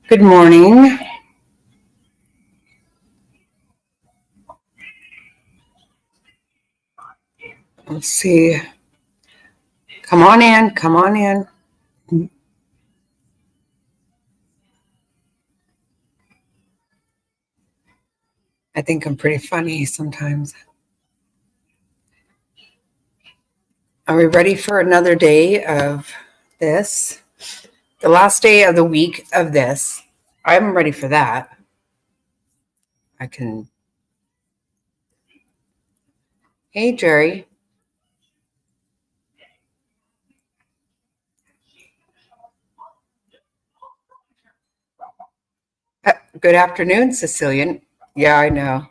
Good morning. Let's see. Come on in. Come on in. I think I'm pretty funny sometimes. Are we ready for another day of this? The last day of the week of this. I'm ready for that. I can. Hey, Gerri. Good afternoon, Sicilian. Yeah, I know.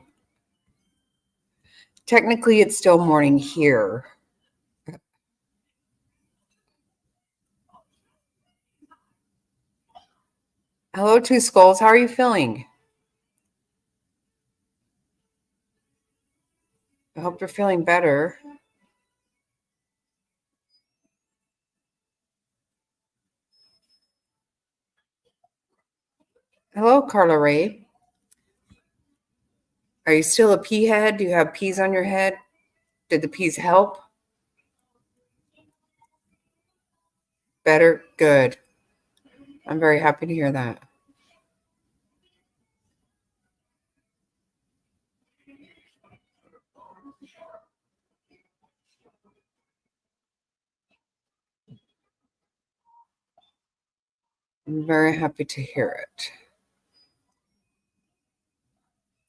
Technically, it's still morning here. Hello, Two Skulls. How are you feeling? I hope you're feeling better. Hello, Carla Ray. Are you still a pea head? Do you have peas on your head? Did the peas help? Better? Good. I'm very happy to hear that. I'm very happy to hear it.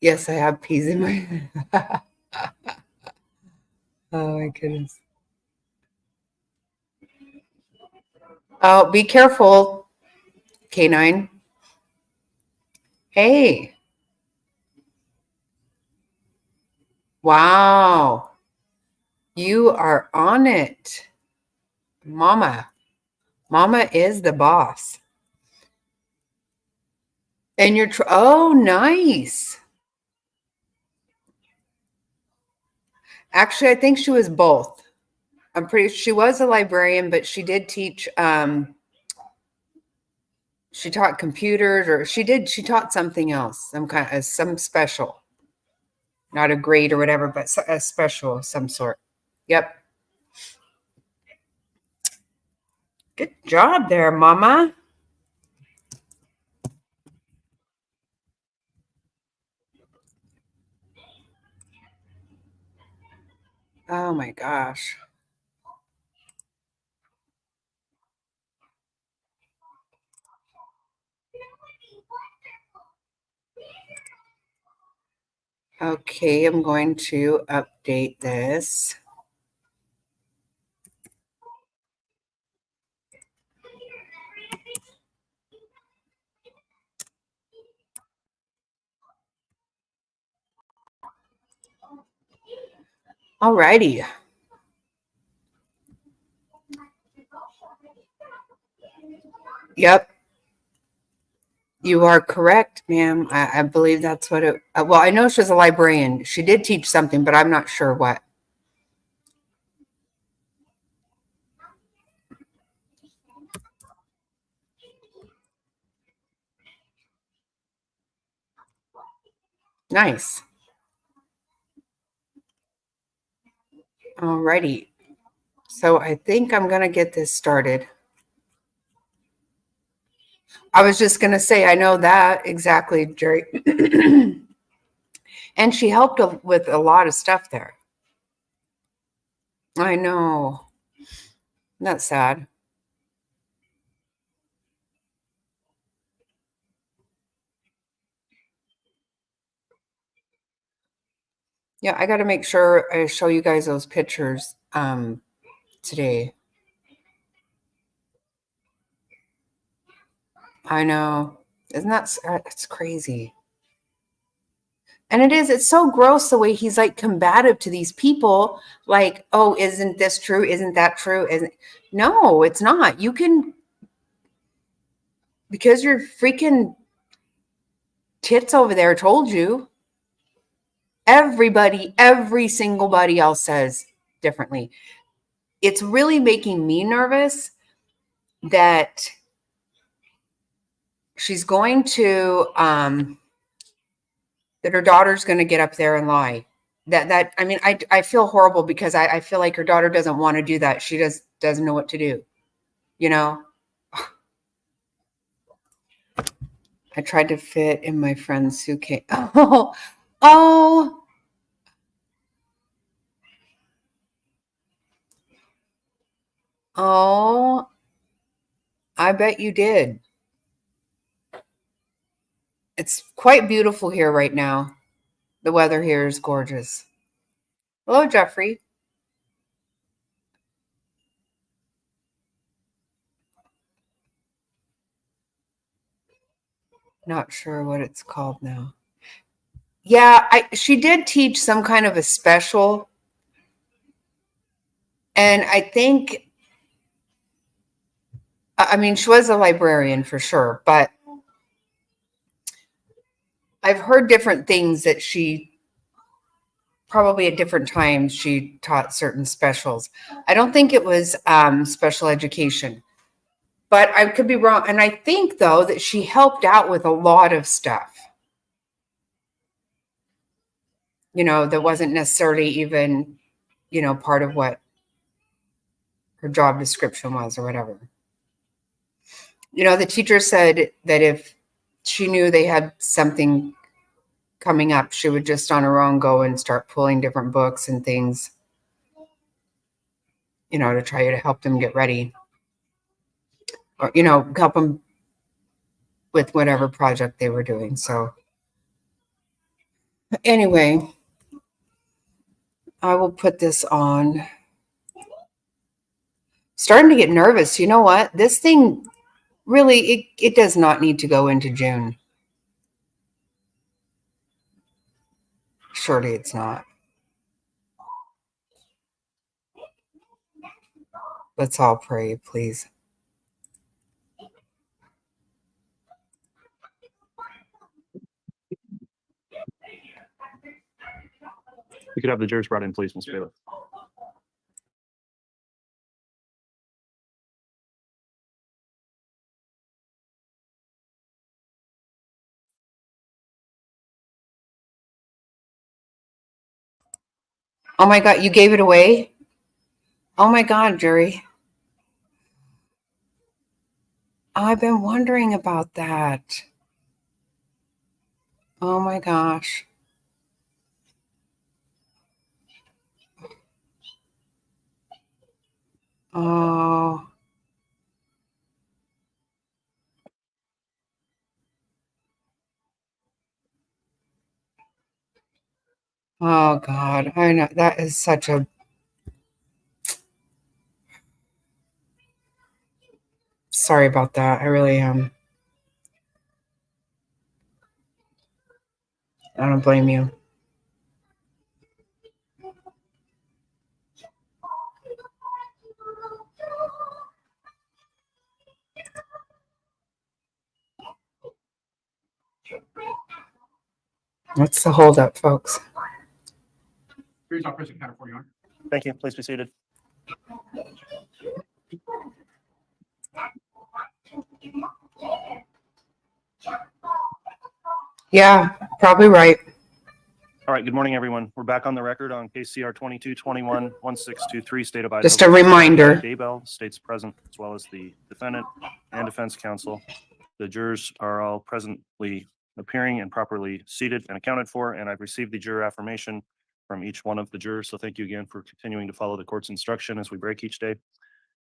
Yes, I have peas in my head. Oh, my goodness. Oh, be careful, K9. Hey. Wow. You are on it. Mama. Mama is the boss. And you're, oh, nice. Actually, I think she was both. I'm pretty, she was a librarian, but she did teach, she taught computers, or she taught something else, some special, not a grade or whatever, but a special of some sort. Yep. Good job there, Mama. Oh my gosh. Okay, I'm going to update this. All righty. Yep. You are correct, ma'am. I believe that's what it, well, I know she's a librarian. She did teach something, but I'm not sure what. Nice. All righty. So I think I'm going to get this started. I was just going to say, I know that exactly, Gerri. And she helped with a lot of stuff there. I know. That's sad. Yeah, I got to make sure I show you guys those pictures today. I know. Isn't that, it's crazy. And it is, it's so gross the way he's like combative to these people. Like, oh, isn't this true? Isn't that true? Isn't, no, it's not. You can, because your freaking tits over there told you. Everybody, every single body else says differently. It's really making me nervous that she's going to, that her daughter's going to get up there and lie. I mean, I feel horrible because I feel like her daughter doesn't want to do that. She doesn't know what to do, you know? I tried to fit in my friend's suitcase. Oh, I bet you did. It's quite beautiful here right now. The weather here is gorgeous. Hello, Jeffrey. Not sure what it's called now. Yeah, she did teach some kind of a special. And I think, I mean, she was a librarian for sure, but I've heard different things that she probably at different times she taught certain specials. I don't think it was special education, but I could be wrong. And I think, though, that she helped out with a lot of stuff, you know, that wasn't necessarily even, you know, part of what her job description was or whatever. You know, the teacher said that if she knew they had something coming up, she would just on her own go and start pulling different books and things, you know, to try to help them get ready or, you know, help them with whatever project they were doing. So anyway, I will put this on. Starting to get nervous. You know what? This thing really, it does not need to go into June. Surely it's not. Let's all pray, please. We could have the jurors brought in, please, Mr. Bailiff. Oh my God, you gave it away? Oh my God, Gerri. I've been wondering about that. Oh my gosh. Oh. Oh God. I know that is such a sorry about that. I really am. I don't blame you. What's the holdup, folks? Thank you. Please be seated. Yeah, probably right. All right. Good morning, everyone. We're back on the record on case CR 2221-1623, State of Idaho. Just a reminder. Chad Daybell, states present, as well as the defendant and defense counsel. The jurors are all presently appearing and properly seated and accounted for, and I've received the juror affirmation from each one of the jurors. So thank you again for continuing to follow the court's instruction as we break each day.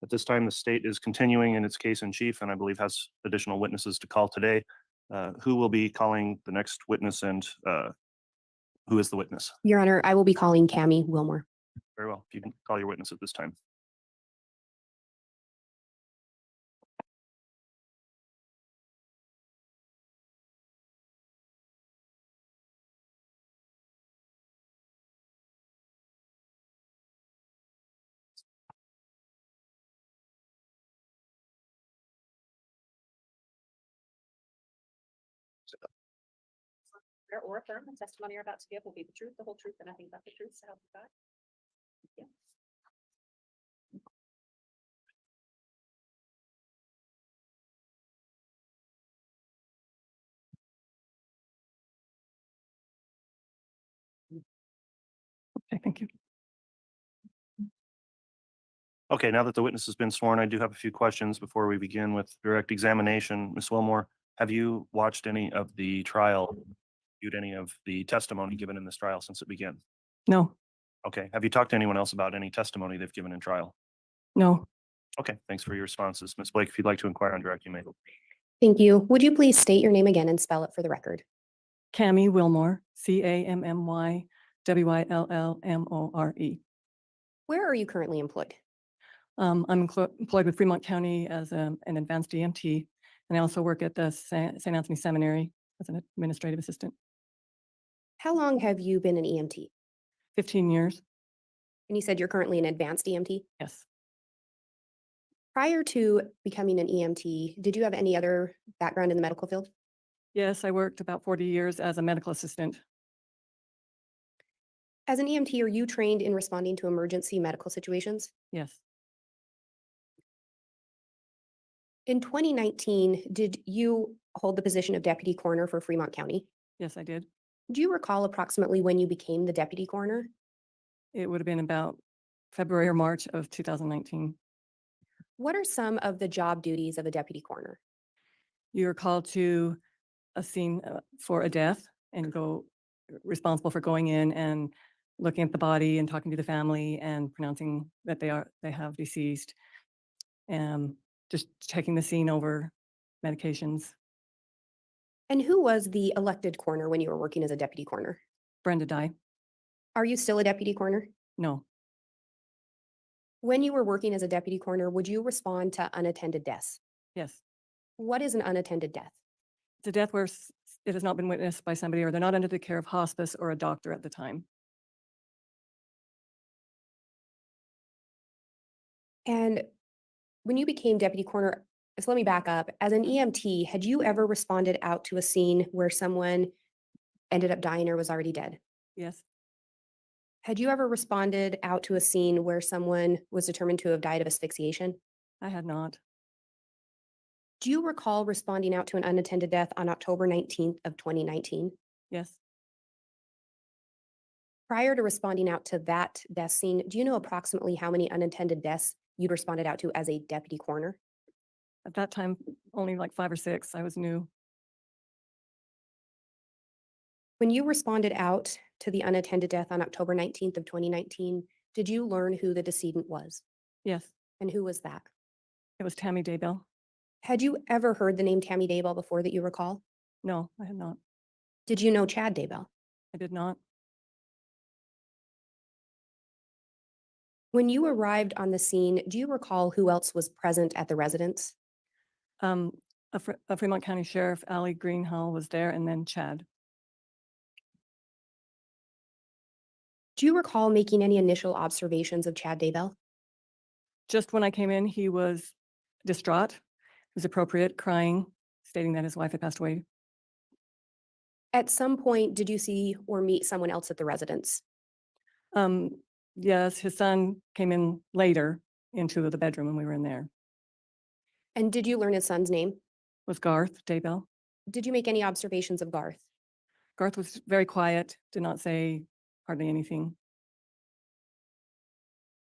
At this time, the state is continuing in its case in chief, and I believe has additional witnesses to call today. Who will be calling the next witness, and who is the witness? Your Honor, I will be calling Tammy Wilmore. Very well. If you can call your witness at this time. Or affirm the testimony you're about to give will be the truth, the whole truth, and nothing but the truth, so help you God. Yeah. Thank you. Okay, now that the witness has been sworn, I do have a few questions before we begin with direct examination. Ms. Wilmore, have you watched any of the trial, viewed any of the testimony given in this trial since it began? No, Okay, have you talked to anyone else about any testimony they've given in trial? no. Okay, thanks for your responses. Ms. Blake, if you'd like to inquire on direct, you may. Thank you. Would you please state your name again and spell it for the record? Cammy Wilmore, CammyWillmore. Where are you currently employed? I'm employed with Fremont County as an advanced EMT, and I also work at the St. Anthony Seminary as an administrative assistant. How long have you been an EMT? 15 years. And you said you're currently an advanced EMT? Yes. Prior to becoming an EMT, did you have any other background in the medical field? Yes, I worked about 40 years as a medical assistant. As an EMT, are you trained in responding to emergency medical situations? Yes. In 2019, did you hold the position of deputy coroner for Fremont County? Yes, I did. Do you recall approximately when you became the deputy coroner? It would have been about February or March of 2019. What are some of the job duties of a deputy coroner? You are called to a scene for a death and responsible for going in and looking at the body and talking to the family and pronouncing that they have deceased, and just checking the scene over, medications. And who was the elected coroner when you were working as a deputy coroner? Brenda died. Are you still a deputy coroner? No. When you were working as a deputy coroner, would you respond to unattended deaths? Yes. What is an unattended death? It's a death where it has not been witnessed by somebody, or they're not under the care of hospice or a doctor at the time. And when you became deputy coroner, so let me back up. As an EMT, had you ever responded out to a scene where someone ended up dying or was already dead? Yes. Had you ever responded out to a scene where someone was determined to have died of asphyxiation? I had not. Do you recall responding out to an unattended death on October 19th of 2019? Yes. Prior to responding out to that death scene, do you know approximately how many unattended deaths you'd responded out to as a deputy coroner? At that time, only like 5 or 6. I was new. When you responded out to the unattended death on October 19th of 2019, did you learn who the decedent was? Yes. And who was that? It was Tammy Daybell. Had you ever heard the name Tammy Daybell before that you recall? No, I had not. Did you know Chad Daybell? I did not. When you arrived on the scene, do you recall who else was present at the residence? A Fremont County Sheriff, Allie Greenhall, was there, and then Chad. Do you recall making any initial observations of Chad Daybell? Just when I came in, he was distraught. It was appropriate, crying, stating that his wife had passed away. At some point, did you see or meet someone else at the residence? Yes, his son came in later into the bedroom when we were in there. And did you learn his son's name? Was Garth Daybell. Did you make any observations of Garth? Garth was very quiet, did not say hardly anything.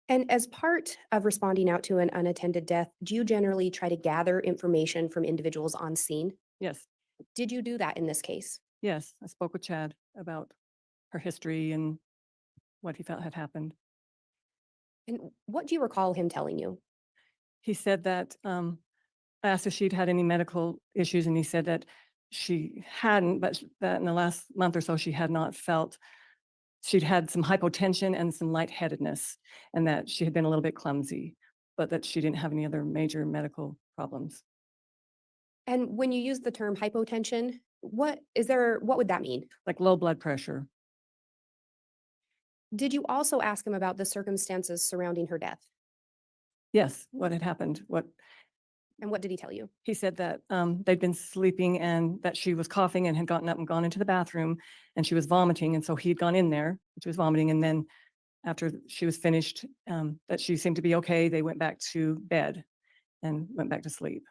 And as part of responding out to an unattended death, do you generally try to gather information from individuals on scene? Yes, Did you do that in this case? yes, I spoke with Chad about her history and what he felt had happened. And what do you recall him telling you? He said that I asked if she'd had any medical issues, and he said that she hadn't, but that in the last month or so she had not felt. She'd had some hypotension and some lightheadedness, and that she had been a little bit clumsy, but that she didn't have any other major medical problems. And when you use the term hypotension, what would that mean? Like low blood pressure. Did you also ask him about the circumstances surrounding her death? Yes, what had happened. And what did he tell you? He said that they'd been sleeping and that she was coughing and had gotten up and gone into the bathroom, and she was vomiting. And so he'd gone in there, she was vomiting. And then after she was finished, that she seemed to be okay, they went back to bed and went back to sleep.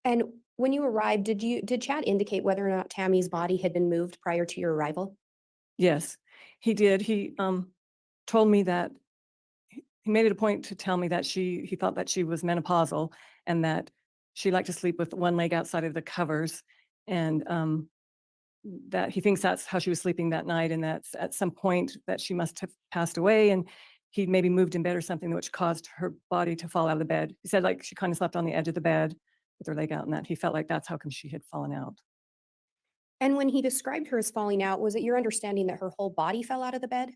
And When you arrived, did Chad indicate whether or not Tammy's body had been moved prior to your arrival? Yes, he did. He told me that he made it a point to tell me that he thought that she was menopausal and that she liked to sleep with one leg outside of the covers, and that he thinks that's how she was sleeping that night, and that's at some point that she must have passed away, and he maybe moved in bed or something which caused her body to fall out of the bed. He said like she kind of slept on the edge of the bed with her leg out, and that he felt like that's how come she had fallen out. And when he described her as falling out, was it your understanding that her whole body fell out of the bed?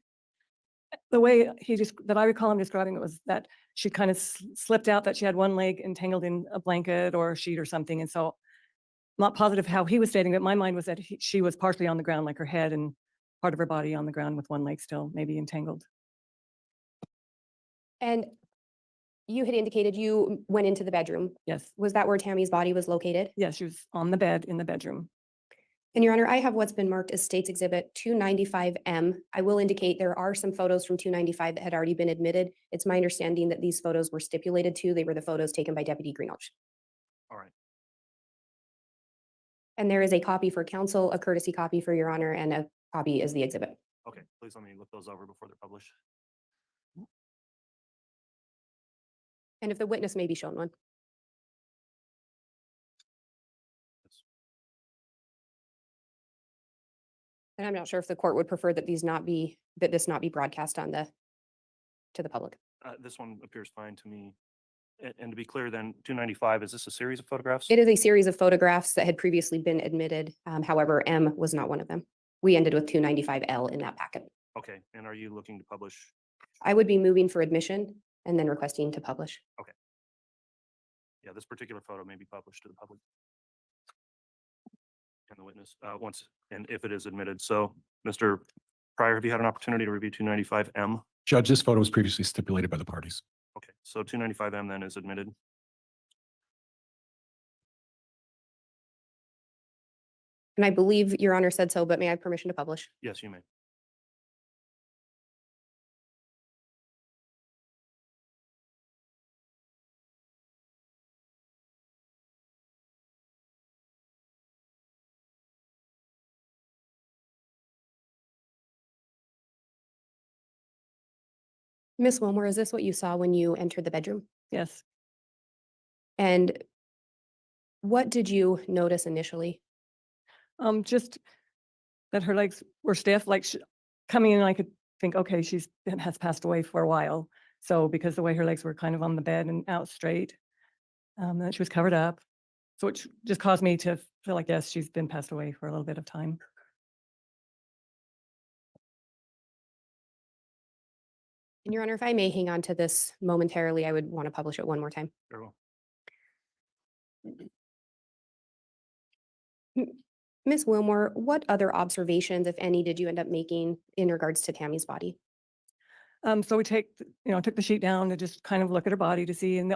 The way that I recall him describing it was that she kind of slipped out, that she had one leg entangled in a blanket or a sheet or something. And so I'm not positive how he was stating it. My mind was that she was partially on the ground, like her head and part of her body on the ground with one leg still maybe entangled. And you had indicated you went into the bedroom. Yes. Was that where Tammy's body was located? Yes, she was on the bed in the bedroom. And Your Honor, I have what's been marked as State's Exhibit 295M. I will indicate there are some photos from 295 that had already been admitted. It's my understanding that these photos were stipulated to. They were the photos taken by Deputy Greenwich. All right. And there is a copy for counsel, a courtesy copy for Your Honor, and a copy is the exhibit. Okay, please let me look those over before they're published. And if the witness may be shown one. Yes. And I'm not sure if the court would prefer that this not be broadcast to the public. This one appears fine to me. And to be clear then, 295, is this a series of photographs? It is a series of photographs that had previously been admitted. However, M was not one of them. We ended with 295L in that packet. Okay, and are you looking to publish? I would be moving for admission and then requesting to publish. Yeah, this particular photo may be published to the public. And the witness, and if it is admitted. So, Mr. Pryor, have you had an opportunity to review 295M? Judge, this photo was previously stipulated by the parties. Okay, so 295M then is admitted. And I believe Your Honor said so, but may I have permission to publish? Yes, you may. Miss Wilmore, is this what you saw when you entered the bedroom? Yes. And what did you notice initially? Just that her legs were stiff, like coming in, I could think, okay, has passed away for a while. So because the way her legs were kind of on the bed and out straight, that she was covered up. So it just caused me to feel like, yes, she's been passed away for a little bit of time. And Your Honor, if I may hang on to this momentarily, I would want to publish it one more time. Very well. Ms. Wilmore, what other observations, if any, did you end up making in regards to Tammy's body? So we took the sheet down to just kind of look at her body to see, and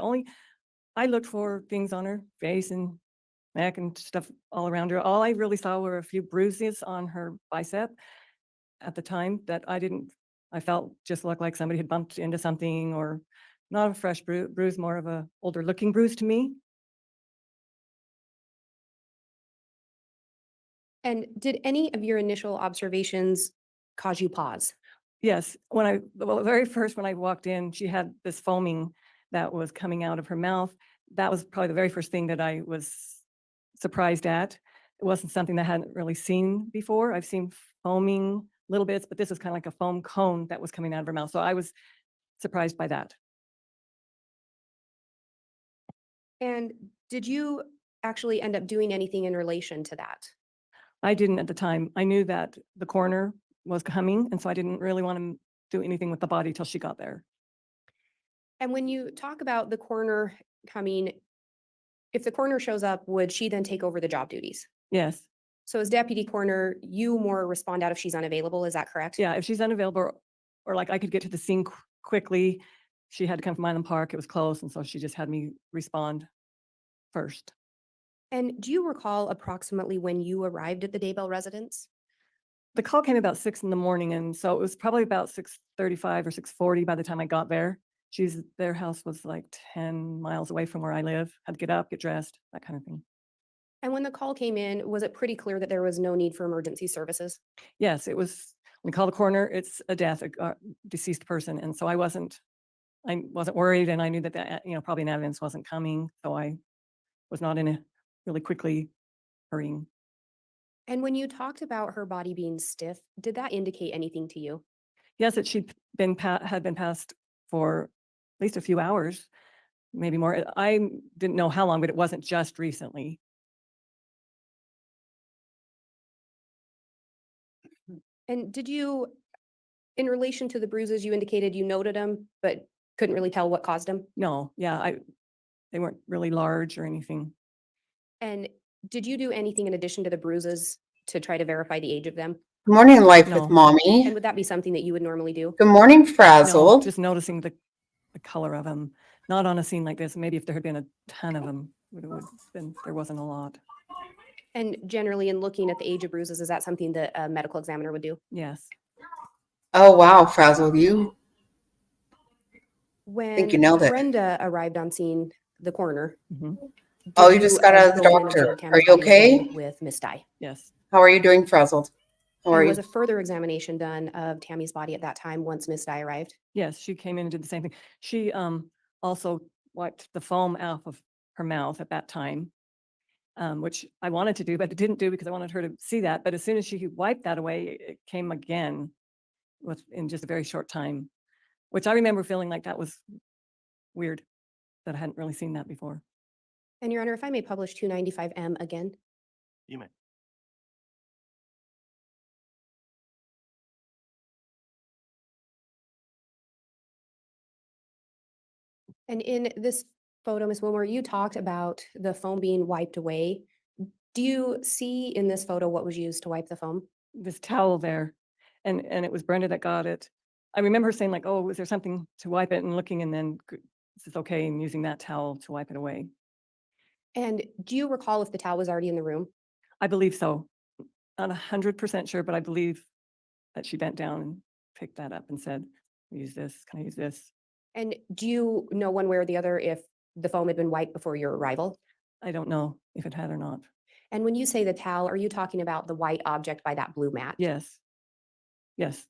I looked for things on her face and neck and stuff all around her. All I really saw were a few bruises on her bicep at the time that I felt just looked like somebody had bumped into something, or not a fresh bruise, more of a older looking bruise to me. And did any of your initial observations cause you pause? Yes, very first when I walked in, she had this foaming that was coming out of her mouth. That was probably the very first thing that I was surprised at. It wasn't something that I hadn't really seen before. I've seen foaming little bits, but this was kind of like a foam cone that was coming out of her mouth. So I was surprised by that. And did you actually end up doing anything in relation to that? I didn't at the time. I knew that the coroner was coming, and so I didn't really want to do anything with the body till she got there. And when you talk about the coroner coming, if the coroner shows up, would she then take over the job duties? Yes. So as deputy coroner, you more respond out if she's unavailable, is that correct? Yeah, if she's unavailable, or like I could get to the scene quickly, she had to come from Island Park. It was close, and so she just had me respond first. And do you recall approximately when you arrived at the Daybell residence? The call came about 6 in the morning, and so it was probably about 6:35 or 6:40 by the time I got there. Their house was like 10 miles away from where I live. Had to get up, get dressed, that kind of thing. And when the call came in, was it pretty clear that there was no need for emergency services? Yes, it was, when we call the coroner, it's a death, a deceased person. And so I wasn't worried, and I knew that, probably an ambulance wasn't coming. So I was not in a really quickly hurrying. And when you talked about her body being stiff, did that indicate anything to you? Yes, that had been passed for at least a few hours, maybe more. I didn't know how long, but it wasn't just recently. And did you, in relation to the bruises, you indicated you noted them, but couldn't really tell what caused them? No, yeah, they weren't really large or anything. And did you do anything in addition to the bruises to try to verify the age of them? Good morning, Life with No. Mommy. And would that be something that you would normally do? Good morning, No, Frazzled. just noticing the color of them, not on a scene like this. Maybe if there had been a ton of them, there wasn't a lot. And generally, in looking at the age of bruises, is that something that a medical examiner would do? Yes. Oh, wow, Frazzled, you. When you nailed it. Brenda arrived on scene, the coroner. Mhm. Oh, did you just got out of the go in and doctor. observe Are Tammy's you body again okay? with Miss Dye? Yes. How are you doing, Frazzled? How are And you? was a further examination done of Tammy's body at that time once Miss Dye arrived? Yes, she came in and did the same thing. She also wiped the foam off of her mouth at that time, which I wanted to do, but it didn't do because I wanted her to see that. But as soon as she wiped that away, it came again in just a very short time, which I remember feeling like that was weird, that I hadn't really seen that before. And Your Honor, if I may publish 295M again. You may. And in this photo, Ms. Wilmore, you talked about the foam being wiped away. Do you see in this photo what was used to wipe the foam? This towel there, and it was Brenda that got it. I remember her saying like, "Oh, was there something to wipe it?" and looking, and then this is okay, and using that towel to wipe it away. And do you recall if the towel was already in the room? I believe so. Not 100% sure, but I believe that she bent down and picked that up and said, "Use this. Can I use this?" And do you know one way or the other if the foam had been wiped before your arrival? I don't know if it had or not. And when you say the towel, are you talking about the white object by that blue mat? Yes. Yes.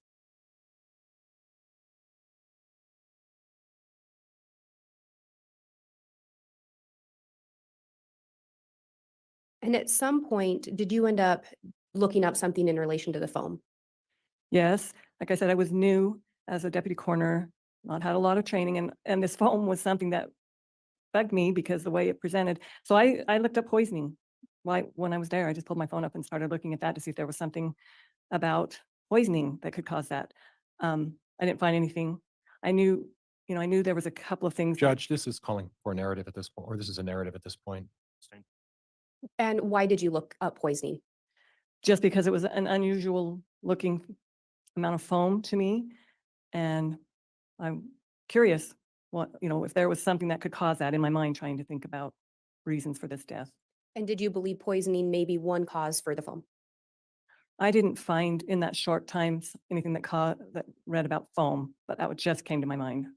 And at some point, did you end up looking up something in relation to the foam? Yes. Like I said, I was new as a deputy coroner, not had a lot of training, and this foam was something that bugged me because the way it presented. So I looked up poisoning. When I was there, I just pulled my phone up and started looking at that to see if there was something about poisoning that could cause that. I didn't find anything. I knew there was a couple of things. Judge, this is calling for a narrative at this point, or this is a narrative at this point. Same. And why did you look up poisoning? Just because it was an unusual looking amount of foam to me. And I'm curious if there was something that could cause that in my mind, trying to think about reasons for this death. And did you believe poisoning may be one cause for the foam? I didn't find in that short time anything that read about foam, but that just came to my mind.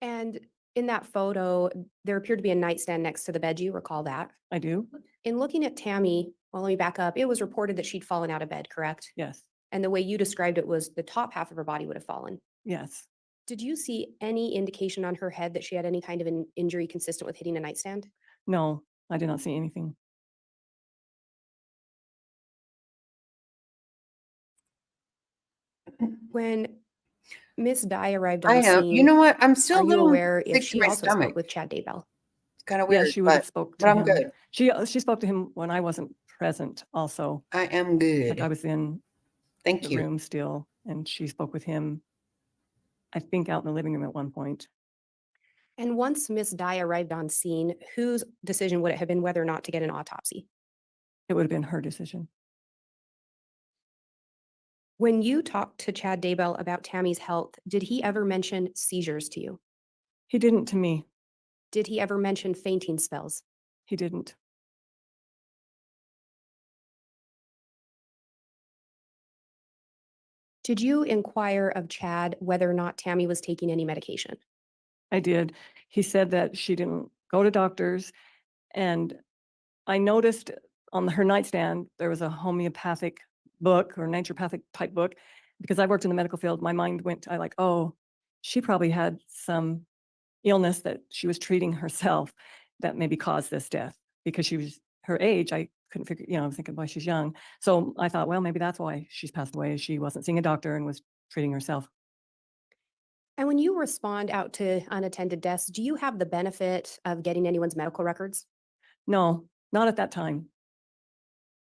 And in that photo, there appeared to be a nightstand next to the bed. Do you recall that? I do. In looking at Tammy, well, let me back up. It was reported that she'd fallen out of bed, correct? Yes. And the way you described it was the top half of her body would have fallen. Yes. Did you see any indication on her head that she had any kind of an injury consistent with hitting a nightstand? No, I did not see anything. When Miss Dye arrived I on am. scene, You know what? I'm still are a you little aware if sick to she my also stomach. spoke with Chad Daybell? It's kind of Yeah, weird, she would have but spoke to I'm him. good. She spoke to him when I wasn't present also. I am Like I good. was in Thank the you. room still, and she spoke with him, I think, out in the living room at one point. And once Miss Dye arrived on scene, whose decision would it have been whether or not to get an autopsy? It would have been her decision. When you talked to Chad Daybell about Tammy's health, did he ever mention seizures to you? He didn't to me. Did he ever mention fainting spells? He didn't. Did you inquire of Chad whether or not Tammy was taking any medication? I did. He said that she didn't go to doctors. And I noticed on her nightstand, there was a homeopathic book or naturopathic type book. Because I worked in the medical field, my mind went to like, oh, she probably had some illness that she was treating herself that maybe caused this death, because she was her age. I couldn't figure, I was thinking, why she's young. So I thought, well, maybe that's why she's passed away. She wasn't seeing a doctor and was treating herself. And when you respond out to unattended deaths, do you have the benefit of getting anyone's medical records? No, not at that time.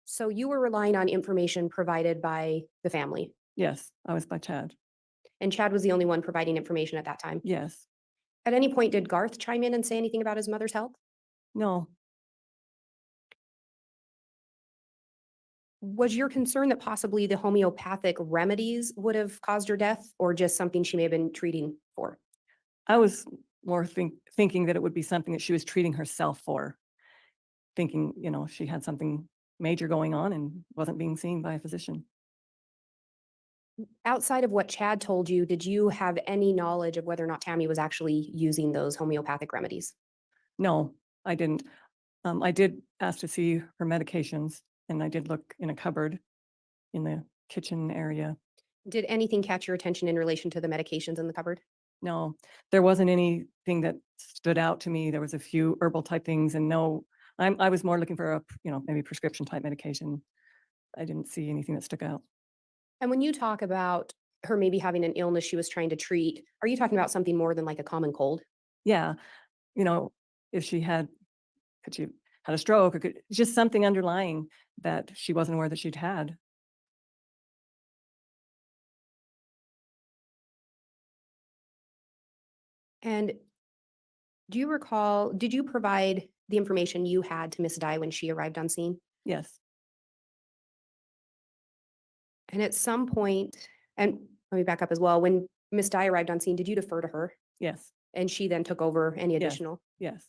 So you were relying on information provided by the family, Yes, I was by Chad. and Chad was the only one providing information at that time. Yes. At any point, did Garth chime in and say anything about his mother's health? No. Was your concern that possibly the homeopathic remedies would have caused her death, or just something she may have been treating for? I was more thinking that it would be something that she was treating herself for, thinking, she had something major going on and wasn't being seen by a physician. Outside of what Chad told you, did you have any knowledge of whether or not Tammy was actually using those homeopathic remedies? No, I didn't. I did ask to see her medications, and I did look in a cupboard in the kitchen area. Did anything catch your attention in relation to the medications in the cupboard? No, there wasn't anything that stood out to me. There was a few herbal type things, and no, I was more looking for a, maybe prescription type medication. I didn't see anything that stuck out. And when you talk about her maybe having an illness she was trying to treat, are you talking about something more than like a common cold? Yeah, if she had a stroke, or just something underlying that she wasn't aware that she'd had. And do you recall, did you provide the information you had to Miss Dye when she arrived on scene? Yes, And at some point, and let me back up as well, when Miss Dye arrived on scene, did you defer to her? yes, And she then took over any Yes. additional? yes,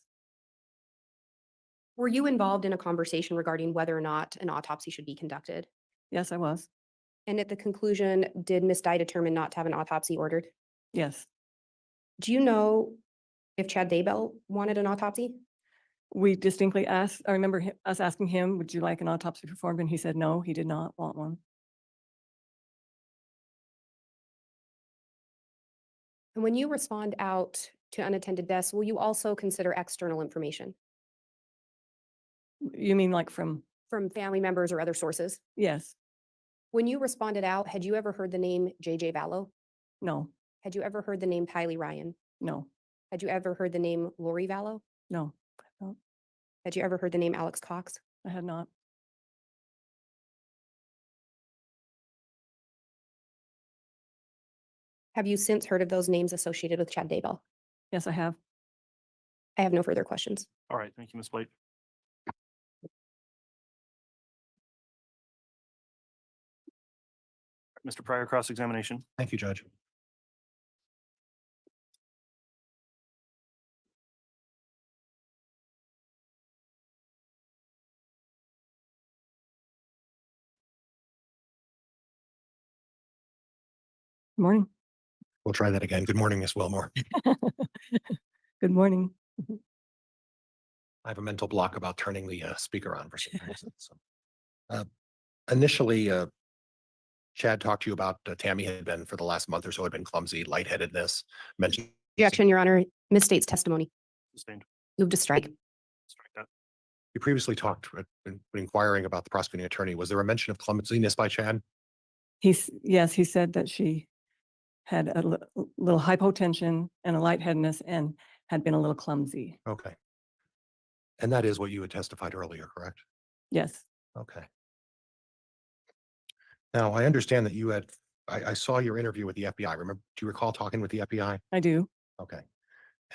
Were you involved in a conversation regarding whether or not an autopsy should be conducted? yes, I was. And at the conclusion, did Miss Dye determine not to have an autopsy ordered? Yes, Do you know if Chad Daybell wanted an autopsy? we distinctly asked, I remember us asking him, would you like an autopsy performed? And he said, no, he did not want one. And when you respond out to unattended deaths, will you also consider external information You mean like from, from family members or other sources? yes, When you responded out, had you ever heard the name JJ Vallow? no, Had you ever heard the name Tylee Ryan? no, Had you ever heard the name Lori Vallow? no, Had you ever heard the name Alex Cox? I had not. Have you since heard of those names associated with Chad Daybell? Yes, I have. I have no further questions. All right, thank you, Ms. Blake. Mr. Pryor, cross-examination. Thank you, Judge. Morning. We'll try that again. Good morning, Ms. Wilmore. Good morning. I have a mental block about turning the speaker on for some reason. So, initially, Chad talked to you about Tammy had been for the last month or so had been clumsy, lightheadedness, mentioned. Objection, Your Honor. Misstates testimony. Sustained. Move to strike. Strike that. You previously talked, when inquiring about the prosecuting attorney, was there a mention of clumsiness by Chad? Yes, he said that she had a little hypotension and a lightheadedness and had been a little clumsy. Okay. And that is what you had testified earlier, correct? Yes, Okay. Now, I understand that you had, I saw your interview with the FBI. Remember, do you recall talking with the FBI? I do. Okay.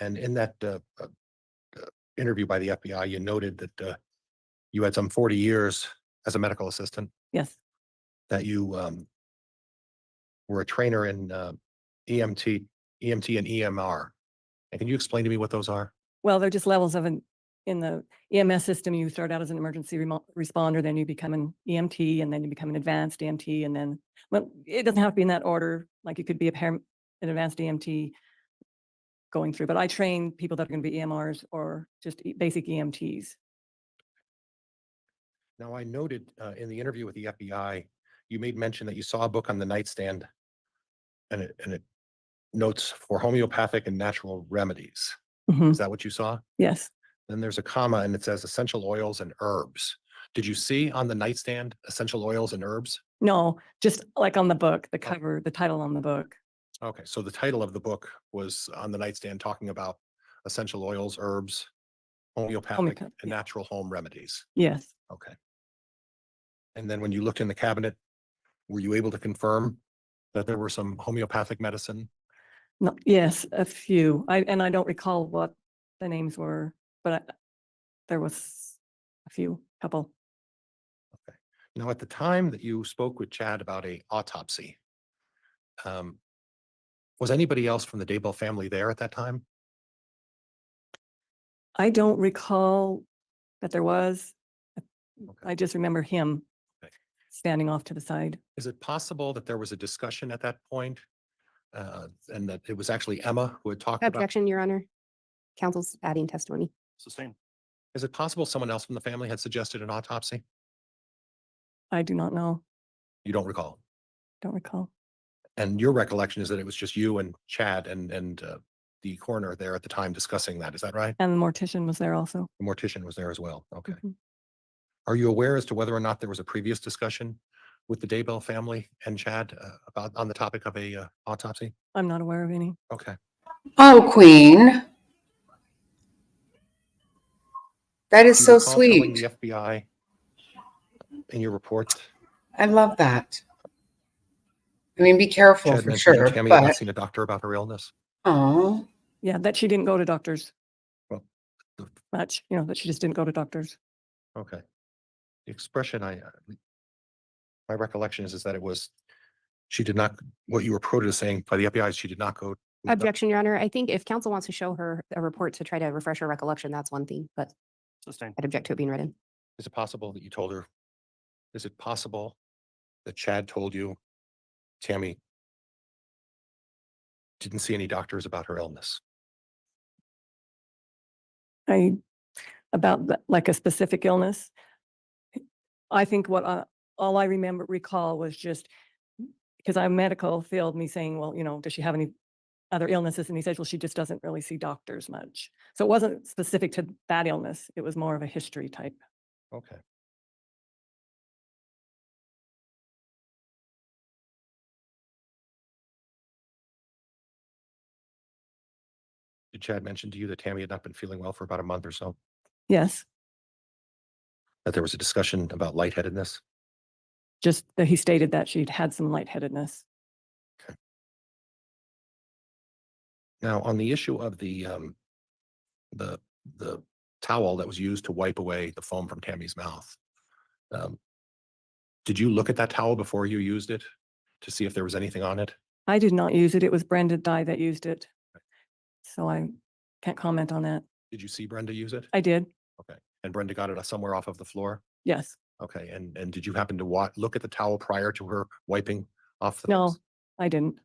And in that interview by the FBI, you noted that you had some 40 years as a medical assistant, Yes, that you were a trainer in EMT and EMR. And can you explain to me what those are? well, they're just levels of in the EMS system. You start out as an emergency responder, then you become an EMT, and then you become an advanced EMT, and then, well, it doesn't have to be in that order. Like you could be an advanced EMT, going through, but I train people that are going to be EMRs or just basic EMTs. Now, I noted in the interview with the FBI, you made mention that you saw a book on the nightstand and it notes for homeopathic and natural remedies. Mhm. Is that what you saw? Yes. Then there's a comma and it says essential oils and herbs. Did you see on the nightstand essential oils and herbs? No, just like on the book, the Oh. cover, the title on the book. Okay, so the title of the book was on the nightstand talking about essential oils, herbs, homeopathic and yeah. natural home remedies. Yes. Okay. And then when you looked in the cabinet, were you able to confirm that there were some homeopathic medicine? No, yes, a few. I don't recall what the names were, but there was a few, couple. Okay. Now, at the time that you spoke with Chad about a autopsy, was anybody else from the Daybell family there at that time? I don't recall that there was. Okay. I just remember him Okay. standing off to the side. Is it possible that there was a discussion at that point, and that it was actually Emma who had talked about? Objection, Your Honor. Counsel's adding testimony. Sustained. Is it possible someone else from the family had suggested an autopsy? I do not know. You don't recall? Don't recall. And your recollection is that it was just you and Chad and the coroner there at the time discussing that. Is that right? And the mortician was there also. The mortician was there as well. Okay. Mhm. Are you aware as to whether or not there was a previous discussion with the Daybell family and Chad about on the topic of a autopsy? I'm not aware of any. Okay. Oh, Queen. That is Do you so recall telling sweet. the FBI in your report? I love that. I mean, be careful Chad for mentioned sure, that Tammy had not but seen a doctor about her illness. oh, Yeah, that she didn't go to doctors Well, the- much, that she just didn't go to doctors. okay. The expression my recollection is that it was, she did not, what you were quoted as saying by the FBI is she did not go. with the- Objection, Your Honor. I think if counsel wants to show her a report to try to refresh her recollection, that's one thing, but Sustained. I'd object to it being read in. Is it possible that you told her? Is it possible that Chad told you Tammy didn't see any doctors about her illness? About like a specific illness. I think all I recall was just because I'm medical field, me saying, well, does she have any other illnesses? And he says, well, she just doesn't really see doctors much. So it wasn't specific to that illness. It was more of a history type. Okay. Did Chad mention to you that Tammy had not been feeling well for about a month or so? Yes, That there was a discussion about lightheadedness? just that he stated that she'd had some lightheadedness. Now, on the issue of the towel that was used to wipe away the foam from Tammy's mouth, did you look at that towel before you used it to see if there was anything on it? I did not use it. It was Brenda Dye that used it. So I can't comment on that. Did you see Brenda use it? I did. Okay. And Brenda got it somewhere off of the floor? Yes. Okay. And did you happen to look at the towel prior to her wiping off the? No, face? I didn't.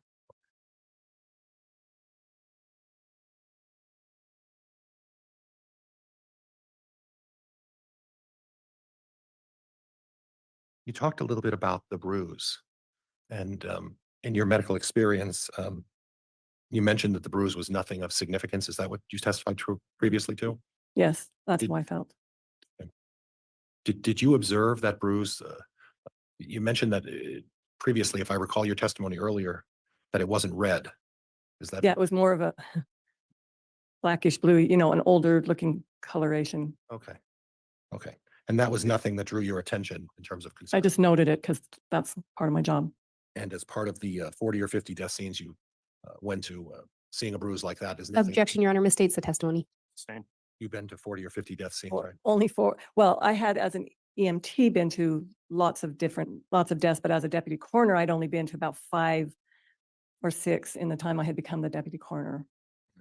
You talked a little bit about the bruise and in your medical experience, you mentioned that the bruise was nothing of significance. Is that what you testified to previously to? Yes, that's Did- how I felt. Did you observe that bruise? You mentioned that previously, if I recall your testimony earlier, that it wasn't red. Is that? Yeah, it was more of a blackish blue, an older looking coloration. Okay. Okay. And that was nothing that drew your attention in terms of concern. I just noted it because that's part of my job. And as part of the 40 or 50 death scenes you went to, seeing a bruise like that is nothing. Objection, Your Honor, misstates the testimony. Sustained. You've been to 40 or 50 death scenes, Or right? only well, I had as an EMT been to lots of deaths, but as a deputy coroner, I'd only been to about 5 or 6 in the time I had become the deputy coroner.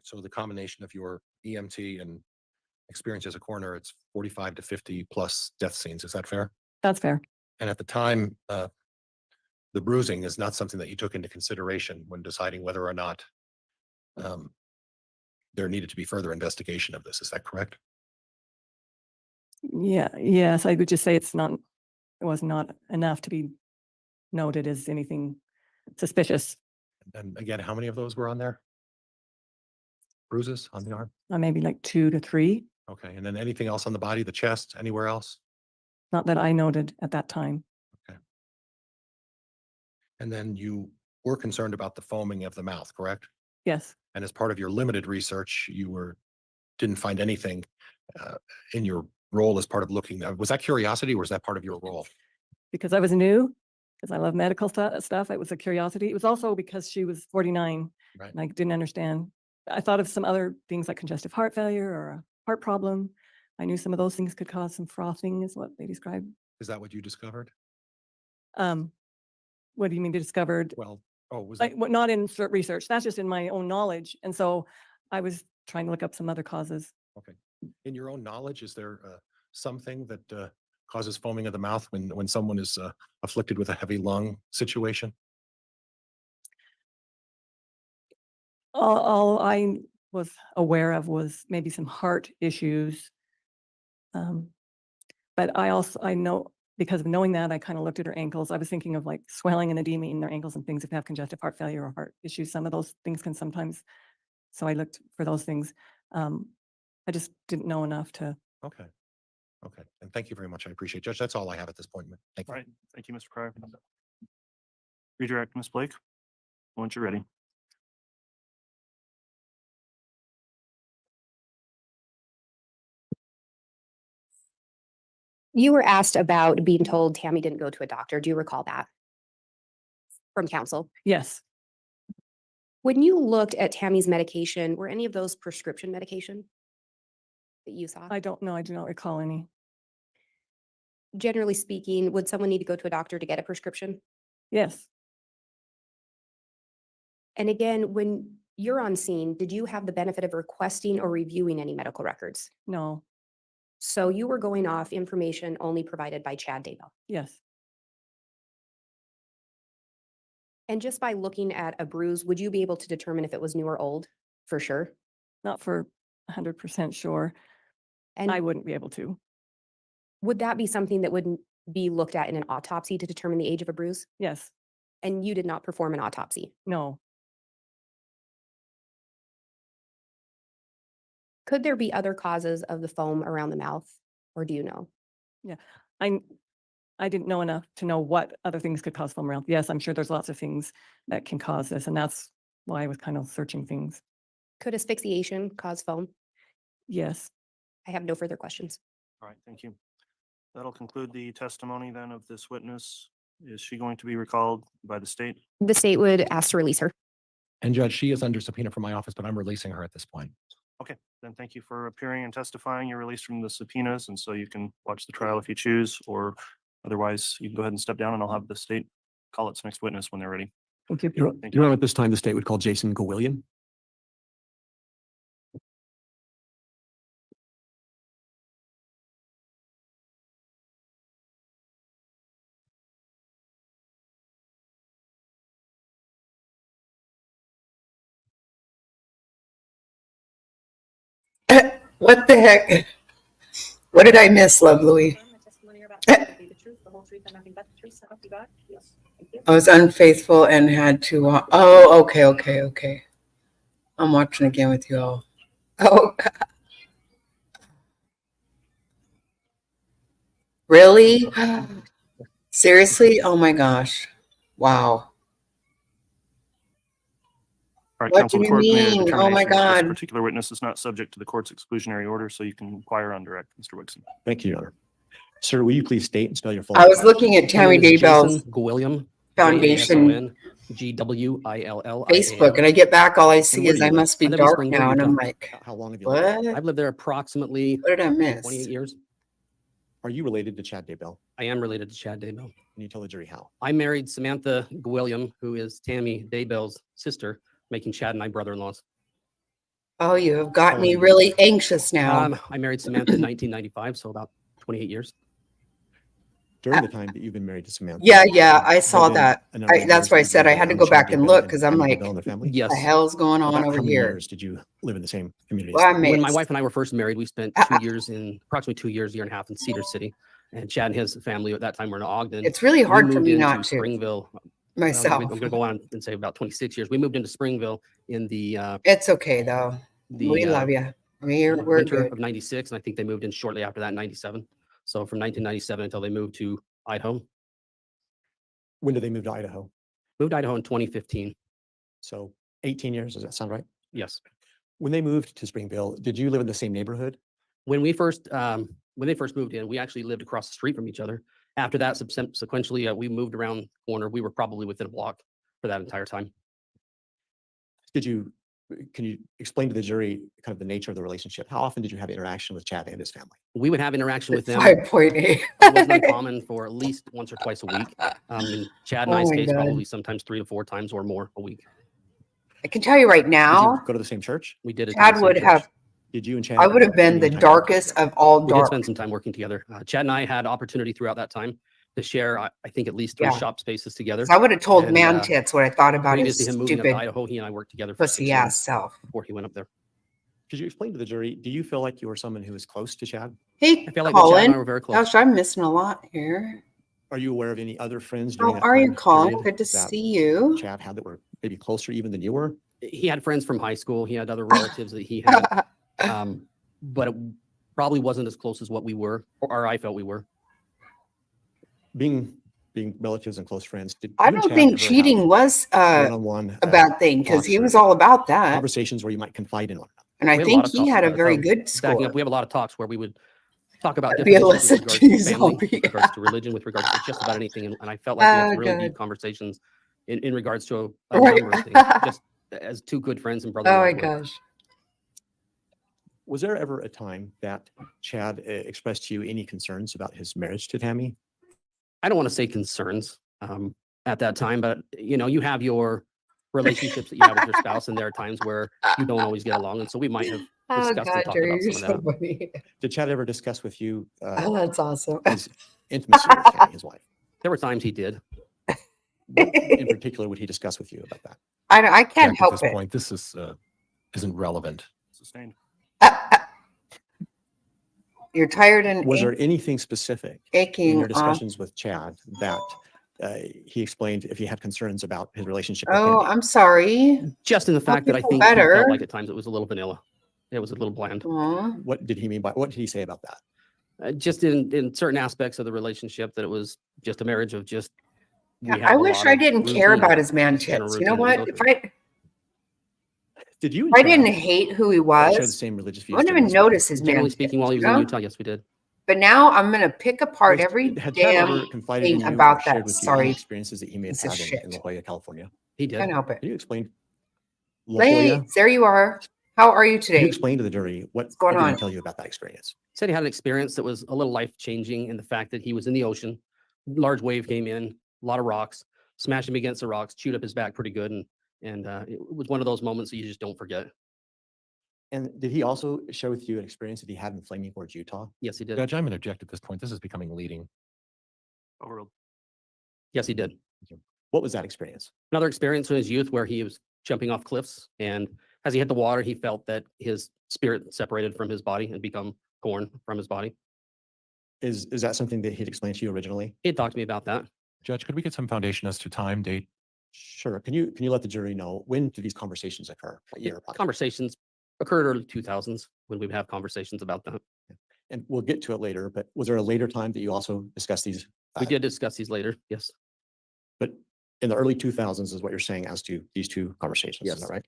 So the combination of your EMT and experience as a coroner, it's 45 to 50 plus death scenes. Is that fair? That's fair. And at the time, the bruising is not something that you took into consideration when deciding whether or not there needed to be further investigation of this. Is that correct? Yeah, yes, I would just say it was not enough to be noted as anything suspicious. And again, how many of those were on there? Bruises on the arm? Maybe like 2 to 3, Okay. And then anything else on the body, the chest, anywhere else? not that I noted at that time. And then you were concerned about the foaming of the mouth, correct? Yes, And as part of your limited research, didn't find anything in your role as part of looking. Was that curiosity or was that part of your role? because I was new, because I love medical stuff. It was a curiosity. It was also because she was 49 Right. and I didn't understand. I thought of some other things like congestive heart failure or a heart problem. I knew some of those things could cause some frothing, is what they described. Is that what you discovered? What do you mean discovered? Well, was Like, that, what, not in research. That's just in my own knowledge. And so I was trying to look up some other causes. okay. In your own knowledge, is there something that causes foaming of the mouth when someone is afflicted with a heavy lung situation? All I was aware of was maybe some heart issues. But I know, because of knowing that, I kind of looked at her ankles. I was thinking of like swelling and edema in their ankles and things if they have congestive heart failure or heart issues. Some of those things can sometimes, so I looked for those things. I just didn't know enough to. Okay. Okay. And thank you very much. I appreciate it. Judge, that's all I have at this point. Thank you. All right. Thank you, Mr. Cryer. Redirect, Ms. Blake, once you're ready. You were asked about being told Tammy didn't go to a doctor. Do you recall that? From counsel. Yes, When you looked at Tammy's medication, were any of those prescription medication that you saw? I don't know. I do not recall any. Generally speaking, would someone need to go to a doctor to get a prescription? Yes, And again, when you're on scene, did you have the benefit of requesting or reviewing any medical records? no, So you were going off information only provided by Chad Daybell. yes. And just by looking at a bruise, would you be able to determine if it was new or old for sure? Not for 100% sure. And I wouldn't be able to. would that be something that would be looked at in an autopsy to determine the age of a bruise? Yes, And you did not perform an autopsy. no. Could there be other causes of the foam around the mouth, or do you know? I didn't know enough to know what other things could cause foam around. Yes, I'm sure there's lots of things that can cause this, and that's why I was kind of searching things. Could asphyxiation cause foam? Yes, I have no further questions. All right, thank you. That'll conclude the testimony then of this witness. Is she going to be recalled by the state? The state would ask to release her. And Judge, she is under subpoena from my office, but I'm releasing her at this point. Okay, then thank you for appearing and testifying. You're released from the subpoenas, and so you can watch the trial if you choose, or otherwise you can go ahead and step down and I'll have the state call its next witness when they're ready. thank you. Thank you. Your Honor, at this time, the state would call Jason Gwilliam. What the heck? What did I miss, Love Louie? The testimony you're about to give will be the truth, the whole truth, and nothing but the truth. So help you God. Yes. Thank you. I was unfaithful and had to. Oh, okay. I'm watching again with you all. Oh, really? Seriously? Oh my gosh. Wow. All right, What counsel, do the you court made a mean? Oh my determination that this God. particular witness is not subject to the court's exclusionary order, so you can inquire on direct, Mr. Wixon. Thank you, Your Honor. Sir, will you please state and spell your full I name? was looking at Tammy My name is Daybell's Jason Gwilliam, Foundation GWILLIAM. Facebook, and I get back, all I see where is do you I live? must be I live in dark Springville, now, and I'm Utah. like, How long have you lived? what? I've lived there approximately What did I miss? 28 years. Are you related to Chad Daybell? I am related to Chad Daybell. Can you tell the jury how? I married Samantha Gwilliam, who is Tammy Daybell's sister, making Chad and I brother-in-laws. Oh, you have got me really anxious now. I married Samantha in 1995, so about 28 years. during the time that you've been married to Samantha. Yeah, I there saw been that. a number of That's years why I that said you I had to lived go around back Chad and Daybell look because I'm Tammy like, Daybell and their family? Yes. the hell's going on About over how many here? years did you live in the same community? Well, I'm When my mixed. wife and I were first married, we spent Uh, 2 years approximately 2 years, year and a half in Cedar City. And Chad and his family at that time were in Ogden. It's really We hard for moved me into not to Springville. myself. I'm going to go on and say about 26 years. We moved into Springville in the It's okay though. We love you. We're winter good. of 96. And I think they moved in shortly after that in 97. So from 1997 until they moved to Idaho. When did they move to Idaho? Moved to Idaho in 2015. So 18 years, does that sound right? Yes. When they moved to Springville, did you live in the same neighborhood? When they first moved in, we actually lived across the street from each other. After that, sequentially, we moved around the corner. We were probably within a block for that entire time. Can you explain to the jury kind of the nature of the relationship? How often did you have interaction with Chad and his family? We would have interaction with them. 5.8. It wasn't uncommon for at least once or twice a week. In Chad and Oh I's my case, God. probably sometimes 3 to 4 times or more a week. I can tell you right Did now, you go to the same church? We did it. Chad would have, Did you and Chad? I would have been spend the any time darkest of all We did dark. spend some time working together. Chad and I had opportunity throughout that time to share, I think, at least 3 Yeah. shop spaces together. 'Cause I would have told And, man tits what I thought about Previous his to him moving up to stupid Idaho, he and I worked together for 6 pussy ass months self. before he went up there. Could you explain to the jury, do you feel like you were someone who was close to Chad? Hey, I feel like that Chad and I Colin. were very close. Gosh, I'm missing a lot here. Are you aware of any other friends How during that are you, time Colin? period Good to that see you. Chad had that were maybe closer even than you were? He had friends from high school. He had other relatives that he had, but it probably wasn't as close as what we were, or I felt we were. Being relatives and close friends. Did I you and don't Chad think ever cheating have was one-on-one a bad thing because he talks or was all about that. conversations where you might confide in one another? And I We had a lot think of he talks had a about it. very Oh, good Backing score. up, we have a lot of talks where we would talk about That'd be different a issues with lesson regards to to family, zombie. with regards to religion, with regards to just about anything. And I felt like we had Oh, some really God. deep conversations in regards to a Right. number of things, just as 2 good friends and brothers. Oh my gosh. Was there ever a time that Chad expressed to you any concerns about his marriage to Tammy? I don't want to say concerns at that time, but you have your relationships that you have with your spouse, and there are times where you don't always get along. And so we might have Oh discussed and God, talked Gerri, about you're some of so that. funny. Did Chad ever discuss with you Oh, that's awesome. his intimacy with Tammy, his wife? There were times he did. What in particular would he discuss with you about that? I can't Jack, help at this it. point, this isn't relevant. Sustained. You're tired and Was there anything specific in aching. your discussions with Chad that he explained if he had concerns about his relationship with Oh, Tammy? I'm sorry. Just in the fact you that I feel think he better. felt like at times it was a little vanilla. It was a little bland. Aw. What did he mean by, what did he say about that? Just in certain aspects of the relationship, that it was just a marriage of just. we Yeah, have I a wish lot I of didn't care routine, about his man just general tits. You know routine that we what? go If through. Did you and I didn't Chad hate who he share the was, same religious I views? wouldn't during even this time? notice his man Generally tits, speaking, while he you was in know? Utah, yes, we did. But now I'm gonna pick apart Was- every had Chad damn ever confided in thing you or about shared that with you any sorry experiences that he may have piece of had in shit. La Jolla, California? He did. Can't help it. Can you explain? La Jolla? Ladies, there you are. How are you Can you today? explain to the jury What's going what did he on? tell you about that experience? Said he had an experience that was a little life-changing in the fact that he was in the ocean. Large wave came in, a lot of rocks, smashed him against the rocks, chewed up his back pretty good. And it was one of those moments that you just don't forget. And did he also share with you an experience that he had in Flaming Gorge, Utah? Yes, he did. Judge, I'm going to object at this point. This is becoming leading. Overruled. Yes, he did. What was that experience? Another experience in his youth where he was jumping off cliffs, and as he hit the water, he felt that his spirit separated from his body and become torn from his body. Is that something that he'd explained to you originally? He had talked to me about that. Judge, could we get some foundation as to time, date? Sure. Can you let the jury know when did these conversations occur? What year? approximately? Conversations occurred early 2000s when we would have conversations about that. And we'll get to it later, but was there a later time that you also discussed these? We did discuss these later. Yes. But in the early 2000s is what you're saying as to these 2 conversations, is Yes. that right?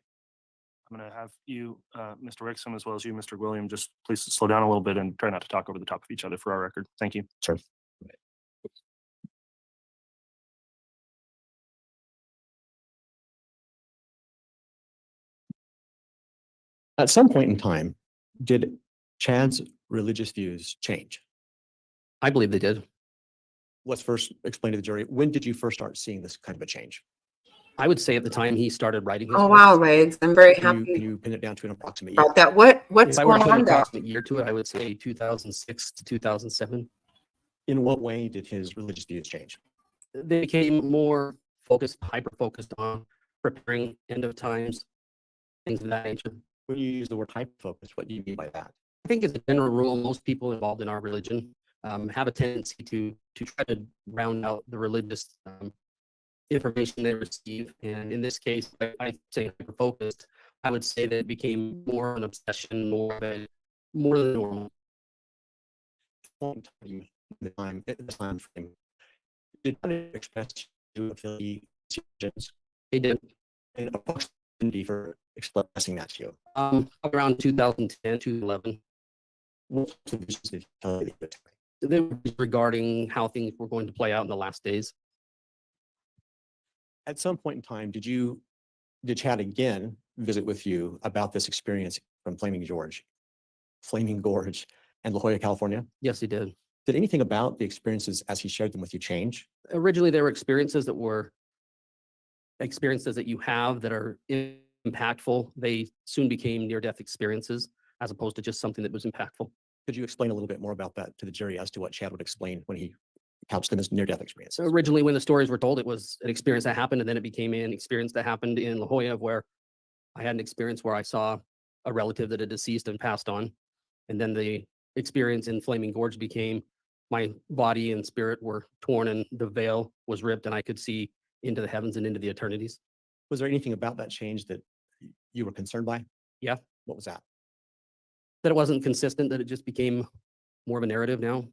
I'm going to have you, Mr. Wixom, as well as you, Mr. Gwilliam, just please slow down a little bit and try not to talk over the top of each other for our record. Thank you. Sure. At some point in time, did Chad's religious views change? I believe they did. Let's first explain to the jury, when did you first start seeing this kind of a change? I would say at the time he started writing his Oh books. wow, legs. I'm very Can happy you pin it down to an approximate year? about that. What's If I were going to put an on though? approximate year to it, I would say 2006 to 2007. In what way did his religious views change? They became more focused, hyper-focused on preparing end of times, things of that nature. When you use the word hyper focus, what do you mean by that? I think as a general rule, most people involved in our religion have a tendency to try to round out the religious information they receive. And in this case, I say hyper-focused. I would say that it became more an obsession, more than normal. Point in time, the time frame, did not express to affiliations They did and approximately for expressing that to you. around 2010 to 11. What sorts of visions did he tell you at the time? They were regarding how things were going to play out in the last days. At some point in time, did Chad again visit with you about this experience from Flaming Gorge, and La Jolla, California? Yes, he did. Did anything about the experiences as he shared them with you change? Originally, there were experiences that you have that are impactful. They soon became near-death experiences as opposed to just something that was impactful. Could you explain a little bit more about that to the jury as to what Chad would explain when he couched them as near-death experiences? So originally, when the stories were told, it was an experience that happened, and then it became an experience that happened in La Jolla, where I had an experience where I saw a relative that had deceased and passed on. And then the experience in Flaming Gorge became my body and spirit were torn and the veil was ripped and I could see into the heavens and into the eternities. Was there anything about that change that you were concerned by? Yeah. What was that? That it wasn't consistent, that it just became more of a narrative now.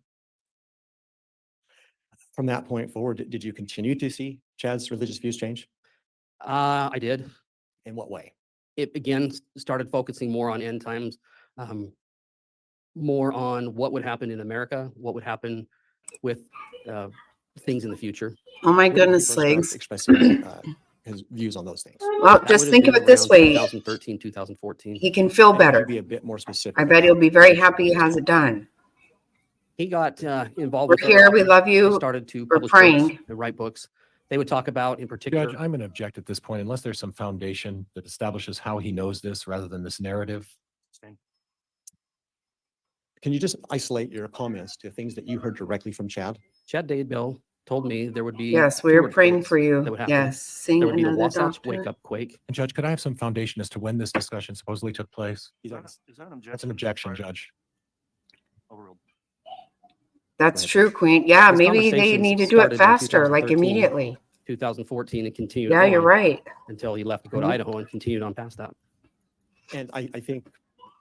From that point forward, did you continue to see Chad's religious views change? I did. In what way? It again started focusing more on end times, more on what would happen in America, what would happen with things in the future. Oh my When did he goodness, first start legs. expressing his views on those things. Well, That just would have think of been it this around way. 2013, 2014. He can feel And could you better. be a bit more specific? I bet about he'll be very what you happy he focused has on? it done. He got involved We're with our here. We authors. love He you. started to We're publish books praying. and write books. They would talk about in particular. Judge, I'm going to object at this point unless there's some foundation that establishes how he knows this rather than this narrative. Can you just isolate your comments to things that you heard directly from Chad? Chad Daybell told me there would be Yes, we two are praying earthquakes for you. that would happen. Yes, sing There would be the another Wasatch doctor. Wake Up Quake. And Judge, could I have some foundation as to when this discussion supposedly took place? He's like, Is that an objection? That's an objection, Prior- Judge. Overruled. That's Right. true, Queen. Yeah, These maybe they conversations need to do it started in faster, like 2013. immediately. 2014 and continued Yeah, you're on right. until he left to go to Mhm. Idaho and continued on past that. and I think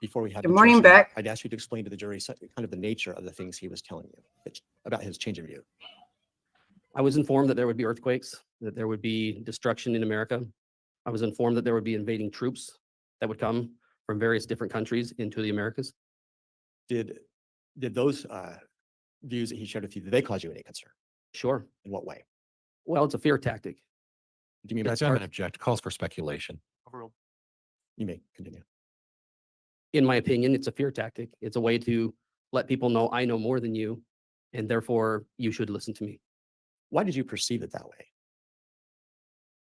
before we had. Good morning, objection, Beck. I'd ask you to explain to the jury kind of the nature of the things he was telling you about his change of view. I was informed that there would be earthquakes, that there would be destruction in America. I was informed that there would be invading troops that would come from various different countries into the Americas. Did those views that he shared with you, did they cause you any concern? Sure. In what way? Well, it's a fear tactic. Do you mean by Judge, I'm going to start? object. Calls for speculation. Overruled. You may continue. In my opinion, it's a fear tactic. It's a way to let people know I know more than you, and therefore you should listen to me. Why did you perceive it that way?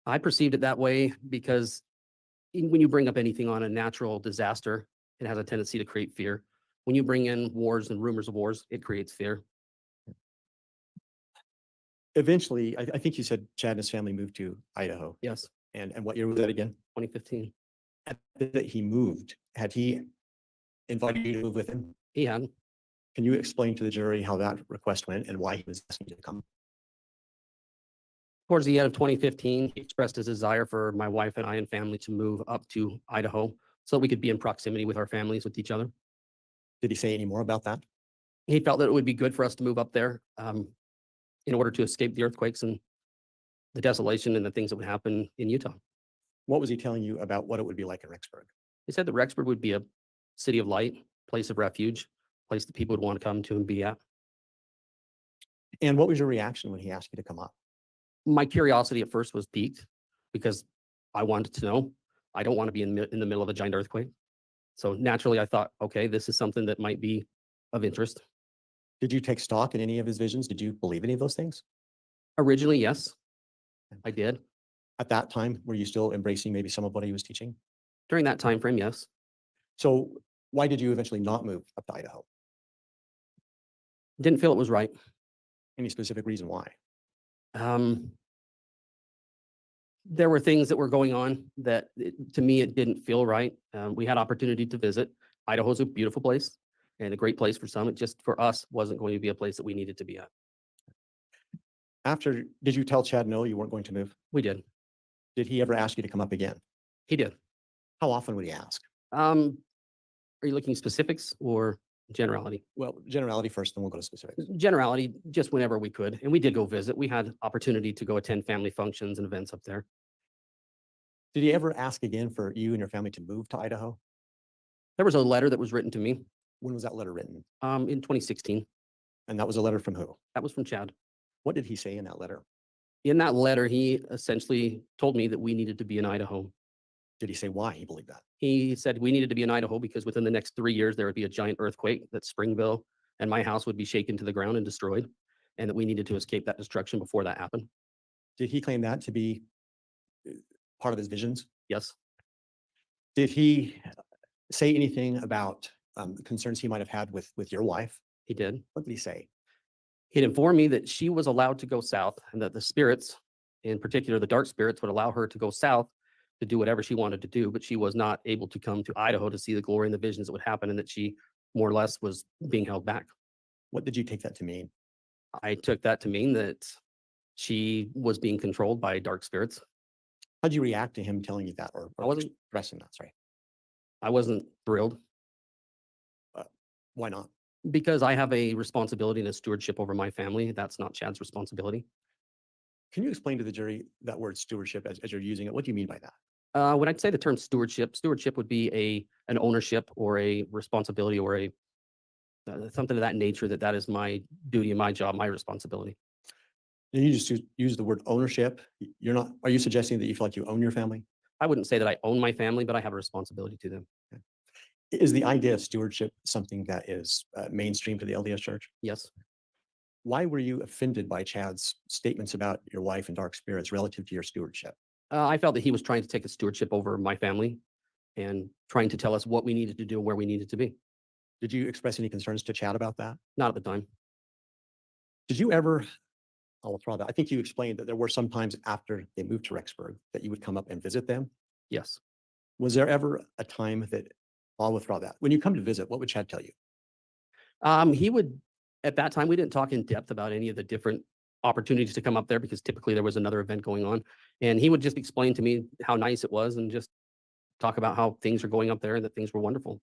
I perceived it that way because when you bring up anything on a natural disaster, it has a tendency to create fear. When you bring in wars and rumors of wars, it creates fear. Eventually, I think you said Chad and his family moved to Idaho. Yes, And what year was that again? 2015. At that he moved, had he invited you to move with him? He had. Can you explain to the jury how that request went and why he was asking you to come? Towards the end of 2015, he expressed his desire for my wife and I and family to move up to Idaho so that we could be in proximity with our families, with each other. Did he say any more about that? He felt that it would be good for us to move up there in order to escape the earthquakes and the desolation and the things that would happen in Utah. What was he telling you about what it would be like in Rexburg? He said that Rexburg would be a city of light, place of refuge, place that people would want to come to and be at. And what was your reaction when he asked you to come up? My curiosity at first was piqued because I wanted to know. I don't want to be in the middle of a giant earthquake. So naturally, I thought, okay, this is something that might be of interest. Did you take stock in any of his visions? Did you believe any of those things? Originally, yes, I did. At that time, were you still embracing maybe some of what he was teaching? During that time frame, yes. So why did you eventually not move up to Idaho? Didn't feel it was right. Any specific reason why? There were things that were going on that to me, it didn't feel right. We had opportunity to visit. Idaho's a beautiful place and a great place for some. It just for us wasn't going to be a place that we needed to be at. Did you tell Chad no, you weren't going to move? We did. Did he ever ask you to come up again? He did. How often would he ask? Are you looking specifics or generality? Well, generality first, then we'll go to specifics. Generality, just whenever we could. And we did go visit. We had opportunity to go attend family functions and events up there. Did he ever ask again for you and your family to move to Idaho? There was a letter that was written to me When was that letter written? in 2016. And that was a letter from who? That was from Chad. What did he say in that letter? In that letter, he essentially told me that we needed to be in Idaho. Did he say why he believed that? He said we needed to be in Idaho because within the next 3 years, there would be a giant earthquake that Springville and my house would be shaken to the ground and destroyed, and that we needed to escape that destruction before that happened. Did he claim that to be part of his visions? Yes. Did he say anything about concerns he might have had with your wife? He did. What did he say? He'd informed me that she was allowed to go south and that the spirits, in particular the dark spirits, would allow her to go south to do whatever she wanted to do, but she was not able to come to Idaho to see the glory and the visions that would happen, and that she more or less was being held back. What did you take that to mean? I took that to mean that she was being controlled by dark spirits. How'd you react to him telling you that or I wasn't- expressing that? Sorry. I wasn't thrilled Why not? because I have a responsibility and a stewardship over my family. That's not Chad's responsibility. Can you explain to the jury that word stewardship as you're using it? What do you mean by that? When I'd say the term stewardship would be an ownership or a responsibility or a something of that nature, that is my duty, my job, my responsibility. And you just use the word ownership. Are you suggesting that you feel like you own your family? I wouldn't say that I own my family, but I have a responsibility to them. Is the idea of stewardship something that is mainstream to the LDS Church? Yes. Why were you offended by Chad's statements about your wife and dark spirits relative to your stewardship? I felt that he was trying to take a stewardship over my family and trying to tell us what we needed to do and where we needed to be. Did you express any concerns to Chad about that? Not at the time. Did you ever, I'll withdraw that. I think you explained that there were some times after they moved to Rexburg that you would come up and visit them. Yes. Was there ever a time that, I'll withdraw that. When you come to visit, what would Chad tell you? He would, at that time, we didn't talk in depth about any of the different opportunities to come up there because typically there was another event going on. And he would just explain to me how nice it was and just talk about how things are going up there and that things were wonderful.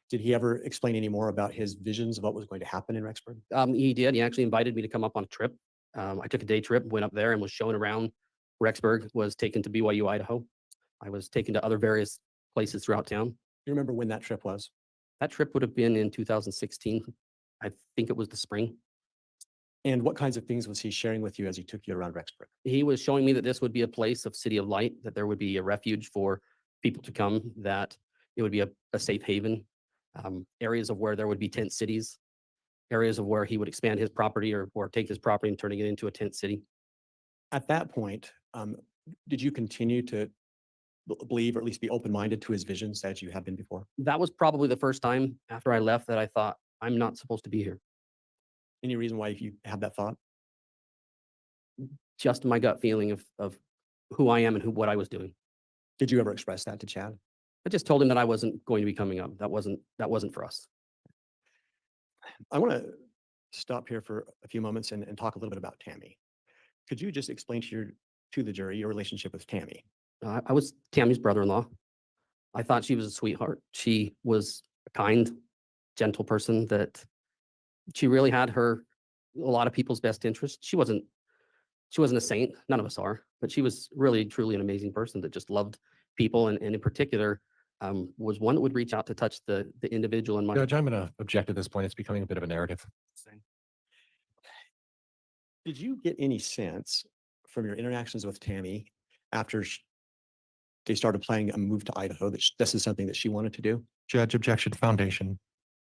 Did he ever explain any more about his visions of what was going to happen in Rexburg? He did. He actually invited me to come up on a trip. I took a day trip, went up there and was shown around. Rexburg, was taken to BYU, Idaho. I was taken to other various places throughout town. You remember when that trip was? That trip would have been in 2016. I think it was the spring. And what kinds of things was he sharing with you as he took you around Rexburg? He was showing me that this would be a place of city of light, that there would be a refuge for people to come, that it would be a safe haven, areas of where there would be tent cities, areas of where he would expand his property or take his property and turning it into a tent city. At that point, did you continue to believe or at least be open-minded to his visions as you have been before? That was probably the first time after I left that I thought, I'm not supposed to be here. Any reason why you had that thought? Just my gut feeling of who I am and what I was doing. Did you ever express that to Chad? I just told him that I wasn't going to be coming up. That wasn't for us. I want to stop here for a few moments and talk a little bit about Tammy. Could you just explain to the jury your relationship with Tammy? I was Tammy's brother-in-law. I thought she was a sweetheart. She was a kind, gentle person that she really had a lot of people's best interest. She wasn't a saint. None of us are, but she was really, truly an amazing person that just loved people. And in particular, was one that would reach out to touch the individual in my. Judge, I'm going to object at this point. It's becoming a bit of a narrative. Did you get any sense from your interactions with Tammy after they started planning a move to Idaho that this is something that she wanted to do? Judge, objection, foundation.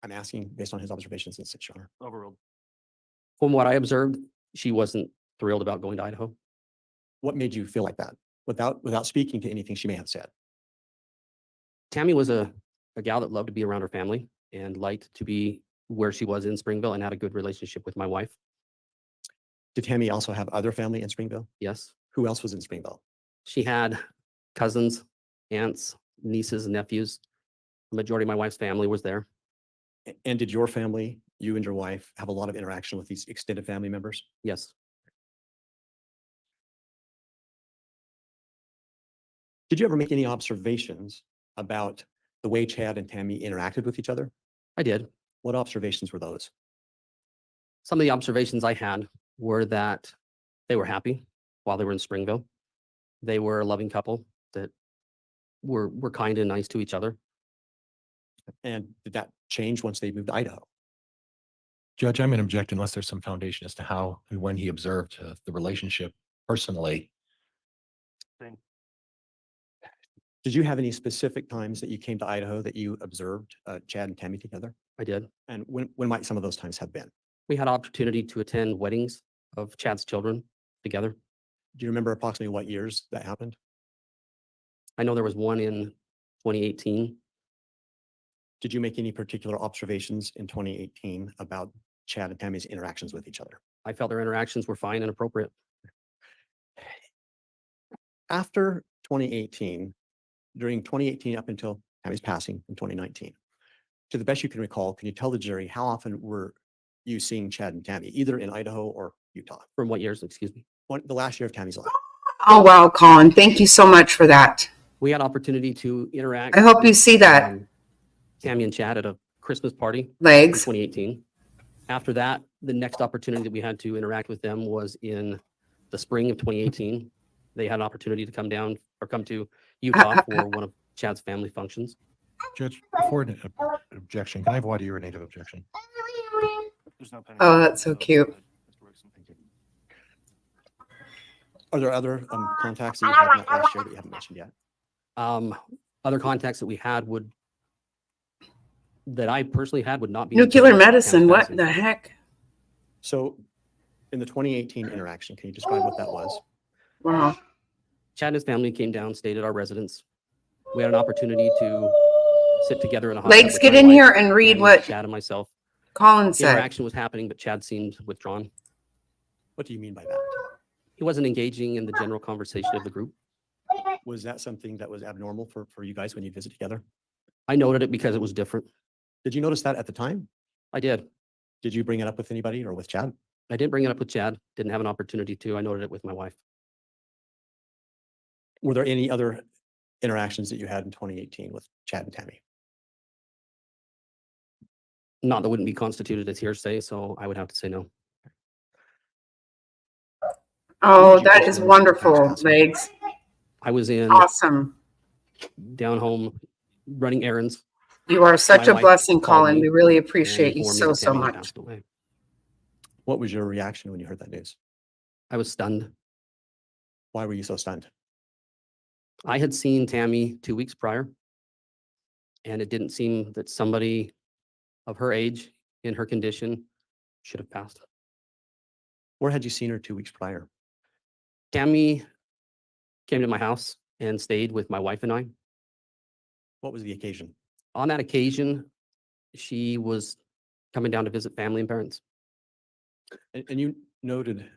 I'm asking based on his observations in St. John. Overruled. From what I observed, she wasn't thrilled about going to Idaho. What made you feel like that without speaking to anything she may have said? Tammy was a gal that loved to be around her family and liked to be where she was in Springville and had a good relationship with my wife. Did Tammy also have other family in Springville? Yes. Who else was in Springville? She had cousins, aunts, nieces, nephews. The majority of my wife's family was there. And did your family, you and your wife, have a lot of interaction with these extended family members? Yes. Did you ever make any observations about the way Chad and Tammy interacted with each other? I did. What observations were those? Some of the observations I had were that they were happy while they were in Springville. They were a loving couple that were kind and nice to each other. And did that change once they moved to Idaho? Judge, I'm going to object unless there's some foundation as to how and when he observed the relationship personally. Did you have any specific times that you came to Idaho that you observed Chad and Tammy together? I did. And when might some of those times have been? We had opportunity to attend weddings of Chad's children together. Do you remember approximately what years that happened? I know there was one in 2018. Did you make any particular observations in 2018 about Chad and Tammy's interactions with each other? I felt their interactions were fine and appropriate. After 2018, during 2018 up until Tammy's passing in 2019, to the best you can recall, can you tell the jury how often were you seeing Chad and Tammy, either in Idaho or Utah? From what years, excuse me? The last year of Tammy's life. Oh, wow, Colin, thank you so much for that. We had opportunity to interact. I hope you with, see that. Tammy and Chad at a Christmas party in Legs. 2018. After that, the next opportunity that we had to interact with them was in the spring of 2018. They had an opportunity to come down or come to Utah for one of Chad's family functions. Judge, before an objection, can I have water urinative objection? There's no pending Oh, that's so cute. Mr. Wixon. Thank you. Are there other contacts that you had in that last year that you haven't mentioned yet? Other contacts that we had that I personally had would not be. Nuclear until Tam's medicine, what passing. the heck? So in the 2018 interaction, can you describe what that was? Wow. Chad and his family came down, stayed at our residence. We had an opportunity to sit together in a hot tub Legs, with get my in wife here and read what Chad and myself. Colin said. Interaction was happening, but Chad seemed withdrawn. What do you mean by that? He wasn't engaging in the general conversation of the group. Was that something that was abnormal for you guys when you visit together? I noted it because it was different. Did you notice that at the time? I did. Did you bring it up with anybody or with Chad? I didn't bring it up with Chad. Didn't have an opportunity to. I noted it with my wife. Were there any other interactions that you had in 2018 with Chad and Tammy? Not that wouldn't be constituted as hearsay, so I would have to say no. Oh, Did you that first is notice wonderful, Tam's passing? Legs. I was in Awesome. down home running errands. You are such My a wife blessing, called Colin. me We really and appreciate you informed me so, that so Tammy had much. passed away. What was your reaction when you heard that news? I was stunned. Why were you so stunned? I had seen Tammy 2 weeks prior, and it didn't seem that somebody of her age in her condition should have passed. Where had you seen her 2 weeks prior? Tammy came to my house and stayed with my wife and I. What was the occasion? On that occasion, she was coming down to visit family and parents. And you noted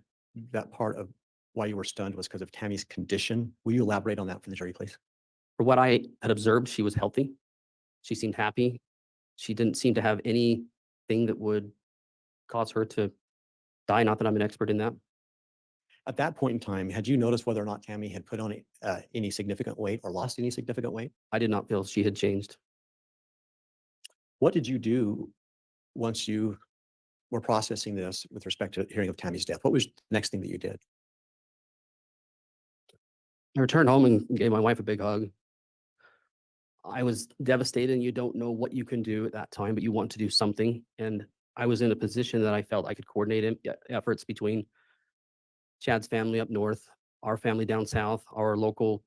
that part of why you were stunned was because of Tammy's condition. Will you elaborate on that for the jury, please? For what I had observed, she was healthy. She seemed happy. She didn't seem to have anything that would cause her to die. Not that I'm an expert in that. At that point in time, had you noticed whether or not Tammy had put on any significant weight or lost any significant weight? I did not feel she had changed. What did you do once you were processing this with respect to hearing of Tammy's death? What was the next thing that you did? I returned home and gave my wife a big hug. I was devastated, and you don't know what you can do at that time, but you want to do something. And I was in a position that I felt I could coordinate efforts between Chad's family up north, our family down south, our local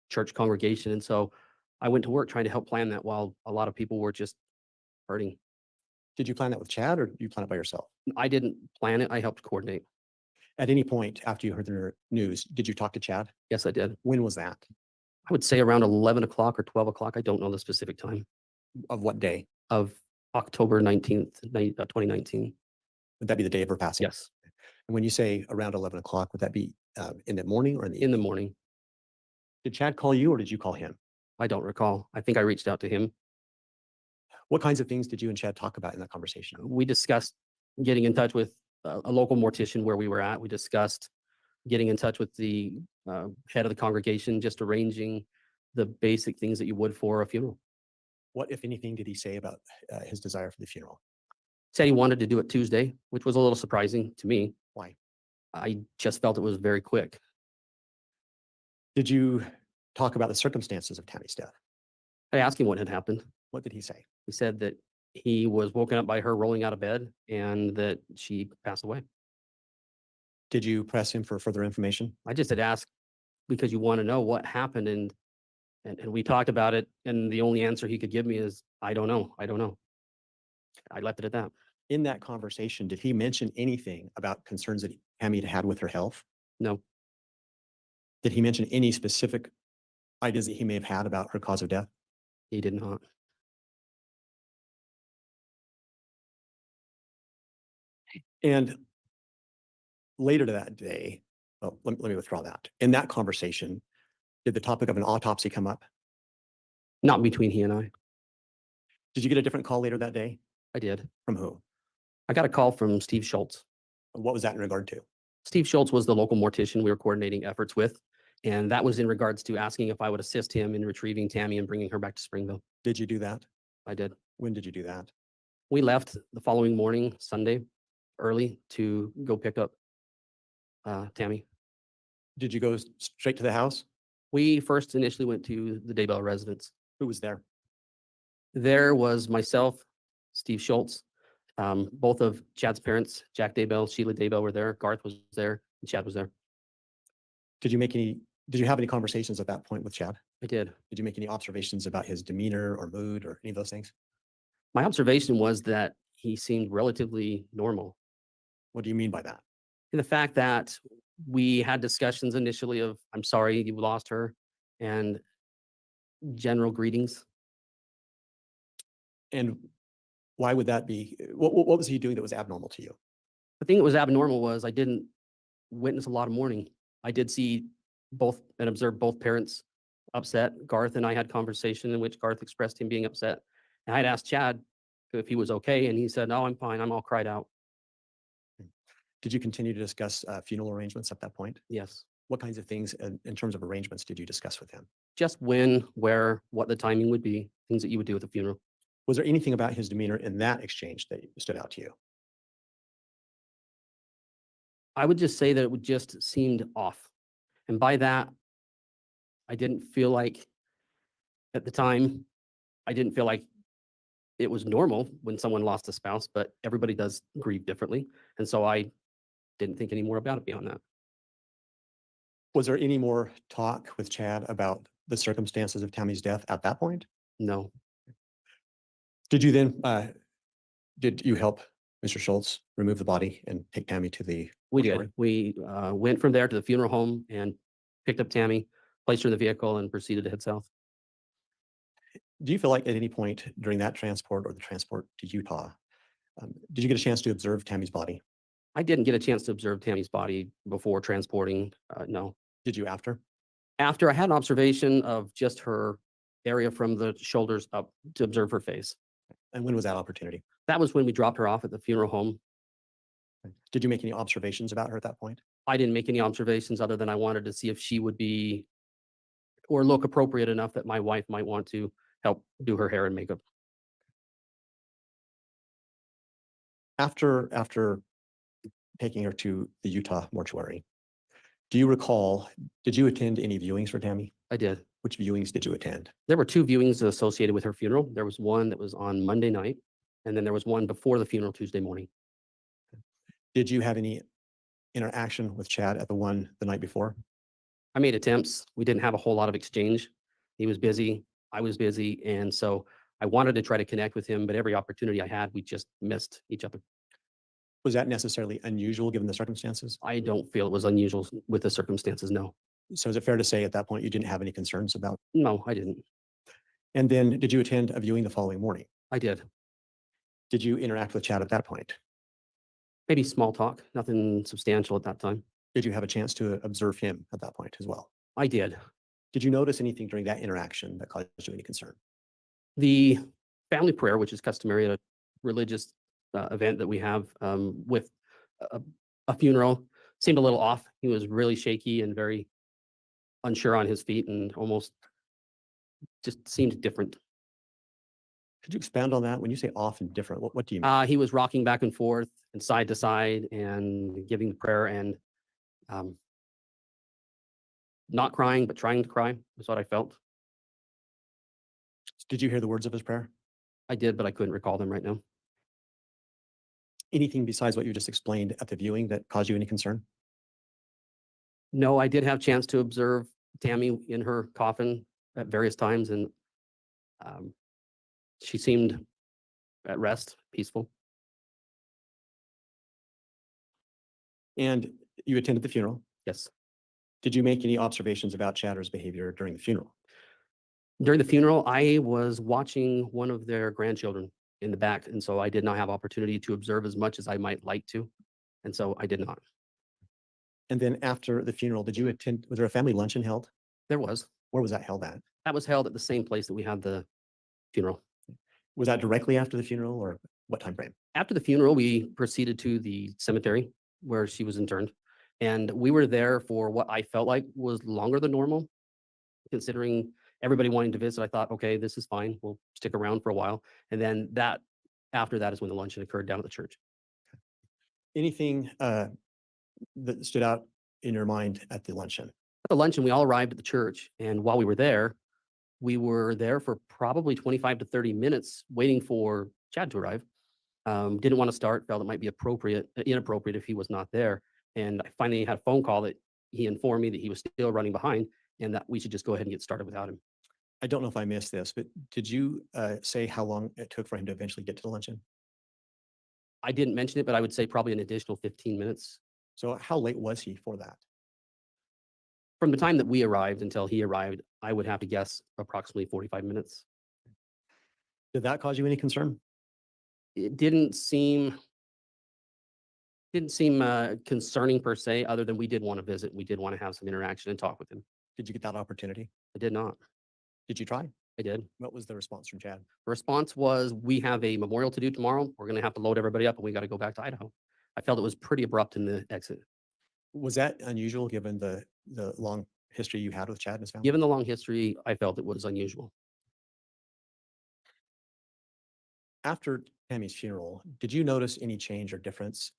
church congregation. And so I went to work trying to help plan that while a lot of people were just hurting. Did you plan that with Chad or did you plan it by yourself? I didn't plan it. I helped coordinate. At any point after you heard the news, did you talk to Chad? Yes, I did. When was that? I would say around 11 o'clock or 12 o'clock. I don't know the specific time Of what day? of October 19th, 2019. Would that be the day of her passing? Yes. And when you say around 11 o'clock, would that be in the morning or in the in the evening? morning. Did Chad call you or did you call him? I don't recall. I think I reached out to him. What kinds of things did you and Chad talk about in that conversation? We discussed getting in touch with a local mortician where we were at. We discussed getting in touch with the head of the congregation, just arranging the basic things that you would for a funeral. What, if anything, did he say about his desire for the funeral? Said he wanted to do it Tuesday, which was a little surprising to me. Why? I just felt it was very quick. Did you talk about the circumstances of Tammy's death? I asked him what had happened. What did he say? He said that he was woken up by her rolling out of bed and that she passed away. Did you press him for further information? I just had asked because you want to know what happened, and we talked about it, and the only answer he could give me is, I don't know. I don't know. I left it at that. In that conversation, did he mention anything about concerns that Tammy had with her health? No, Did he mention any specific ideas that he may have had about her cause of death? he did not. And later to that day, well, let me withdraw that. In that conversation, did the topic of an autopsy come up? Not between he and I. Did you get a different call later that day? I did. From who? I got a call from Steve Schultz. What was that in regard to? Steve Schultz was the local mortician we were coordinating efforts with. And that was in regards to asking if I would assist him in retrieving Tammy and bringing her back to Springville. Did you do that? I did. When did you do that? We left the following morning, Sunday, early to go pick up Tammy. Did you go straight to the house? We first initially went to the Daybell residence. Who was there? There was myself, Steve Schultz, both of Chad's parents, Jack Daybell, Sheila Daybell were there, Garth was there, and Chad was there. Did you have any conversations at that point with Chad? I did. Did you make any observations about his demeanor or mood or any of those things? My observation was that he seemed relatively normal. What do you mean by that? In the fact that we had discussions initially of, I'm sorry you lost her, and general greetings. And why would that be? What was he doing that was abnormal to you? The thing that was abnormal was I didn't witness a lot of mourning. I did see both and observe both parents upset. Garth and I had conversation in which Garth expressed him being upset. And I had asked Chad if he was okay, and he said, "No, I'm fine. I'm all cried out." Did you continue to discuss funeral arrangements at that point? Yes. What kinds of things in terms of arrangements did you discuss with him? Just when, where, what the timing would be, things that you would do at the funeral. Was there anything about his demeanor in that exchange that stood out to you? I would just say that it would just seemed off. And by that, I didn't feel like at the time, I didn't feel like it was normal when someone lost a spouse, but everybody does grieve differently. And so I didn't think any more about it beyond that. Was there any more talk with Chad about the circumstances of Tammy's death at that point? No, Did you then, did you help Mr. Schultz remove the body and take Tammy to the we mortuary? did. We went from there to the funeral home and picked up Tammy, placed her in the vehicle, and proceeded to head south. Do you feel like at any point during that transport or the transport to Utah, did you get a chance to observe Tammy's body? I didn't get a chance to observe Tammy's body before transporting. No. Did you after? After I had an observation of just her area from the shoulders up to observe her face. And when was that opportunity? That was when we dropped her off at the funeral home. Did you make any observations about her at that point? I didn't make any observations other than I wanted to see if she would be or look appropriate enough that my wife might want to help do her hair and makeup. After taking her to the Utah mortuary, do you recall, did you attend any viewings for Tammy? I did. Which viewings did you attend? There were 2 viewings associated with her funeral. There was one that was on Monday night, and then there was one before the funeral Tuesday morning. Did you have any interaction with Chad at the one the night before? I made attempts. We didn't have a whole lot of exchange. He was busy. I was busy. And so I wanted to try to connect with him, but every opportunity I had, we just missed each other. Was that necessarily unusual given the circumstances? I don't feel it was unusual with the circumstances. No, So is it fair to say at that point you didn't have any concerns about? no, I didn't. And then did you attend a viewing the following morning? I did. Did you interact with Chad at that point? Maybe small talk, nothing substantial at that time. Did you have a chance to observe him at that point as well? I did. Did you notice anything during that interaction that caused you any concern? The family prayer, which is customary at a religious event that we have with a, a funeral, seemed a little off. He was really shaky and very unsure on his feet and almost just seemed different. Could you expand on that? When you say off and different, what do you mean? He was rocking back and forth and side to side and giving the prayer and not crying, but trying to cry is what I felt. Did you hear the words of his prayer? I did, but I couldn't recall them right now. Anything besides what you just explained at the viewing that caused you any concern? No, I did have a chance to observe Tammy in her coffin at various times, and she seemed at rest, peaceful. And you attended the funeral. Yes. Did you make any observations about Chadder's behavior during the funeral? During the funeral, I was watching one of their grandchildren in the back, and so I did not have opportunity to observe as much as I might like to, and so I did not. And then after the funeral, did you attend, was there a family luncheon held? There was. Where was that held at? That was held at the same place that we had the funeral. Was that directly after the funeral or what time frame? After the funeral, we proceeded to the cemetery where she was interned. And we were there for what I felt like was longer than normal. Considering everybody wanting to visit, I thought, okay, this is fine. We'll stick around for a while. And then after that is when the luncheon occurred down at the church. Anything that stood out in your mind at the luncheon? At the luncheon, we all arrived at the church. And while we were there for probably 25 to 30 minutes waiting for Chad to arrive. Didn't want to start, felt it might be inappropriate if he was not there. And I finally had a phone call that he informed me that he was still running behind and that we should just go ahead and get started without him. I don't know if I missed this, but did you say how long it took for him to eventually get to the luncheon? I didn't mention it, but I would say probably an additional 15 minutes. So how late was he for that? From the time that we arrived until he arrived, I would have to guess approximately 45 minutes. Did that cause you any concern? It didn't seem concerning per se, other than we did want to visit. We did want to have some interaction and talk with him. Did you get that opportunity? I did not. Did you try? I did. What was the response from Chad? The response was, we have a memorial to do tomorrow. We're going to have to load everybody up and we got to go back to Idaho. I felt it was pretty abrupt in the exit. Was that unusual given the long history you had with Chad and his family? Given the long history, I felt it was unusual. After Tammy's funeral, did you notice any change or difference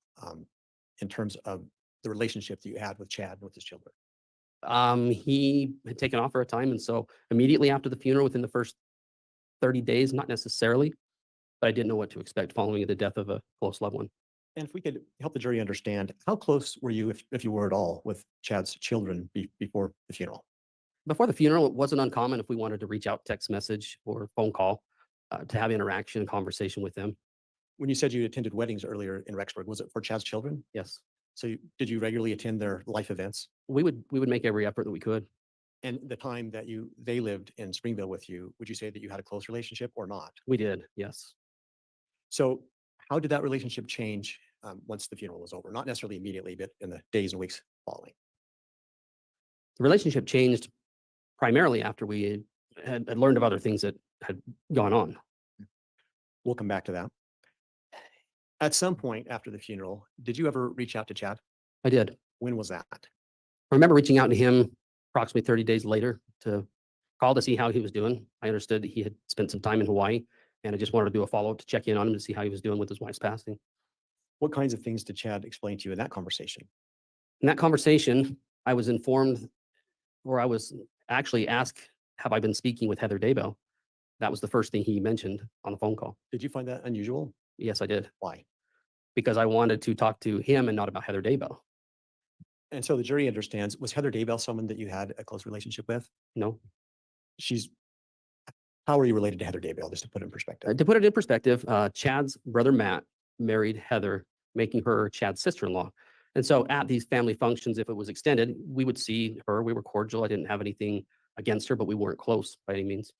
in terms of the relationship that you had with Chad and with his children? He had taken off for a time. And so immediately after the funeral, within the first 30 days, not necessarily, but I didn't know what to expect following the death of a close loved one. And if we could help the jury understand, how close were you, if you were at all, with Chad's children before the funeral? Before the funeral, it wasn't uncommon if we wanted to reach out text message or phone call to have interaction and conversation with them. When you said you attended weddings earlier in Rexburg, was it for Chad's children? Yes. So did you regularly attend their life events? We would make every effort that we could. And the time that they lived in Springville with you, would you say that you had a close relationship or not? We did, yes. So how did that relationship change once the funeral was over? Not necessarily immediately, but in the days and weeks following. The relationship changed primarily after we had learned of other things that had gone on. We'll come back to that. At some point after the funeral, did you ever reach out to Chad? I did. When was that? I remember reaching out to him approximately 30 days later to call to see how he was doing. I understood that he had spent some time in Hawaii, and I just wanted to do a follow-up to check in on him to see how he was doing with his wife's passing. What kinds of things did Chad explain to you in that conversation? In that conversation, I was informed, or I was actually asked, have I been speaking with Heather Daybell? That was the first thing he mentioned on the phone call. Did you find that unusual? Yes, I did. Why? Because I wanted to talk to him and not about Heather Daybell. And so the jury understands, was Heather Daybell someone that you had a close relationship with? No. How are you related to Heather Daybell, just to put it in perspective? To put it in perspective, Chad's brother Matt married Heather, making her Chad's sister-in-law. And so at these family functions, if it was extended, we would see her. We were cordial. I didn't have anything against her, but we weren't close by any means.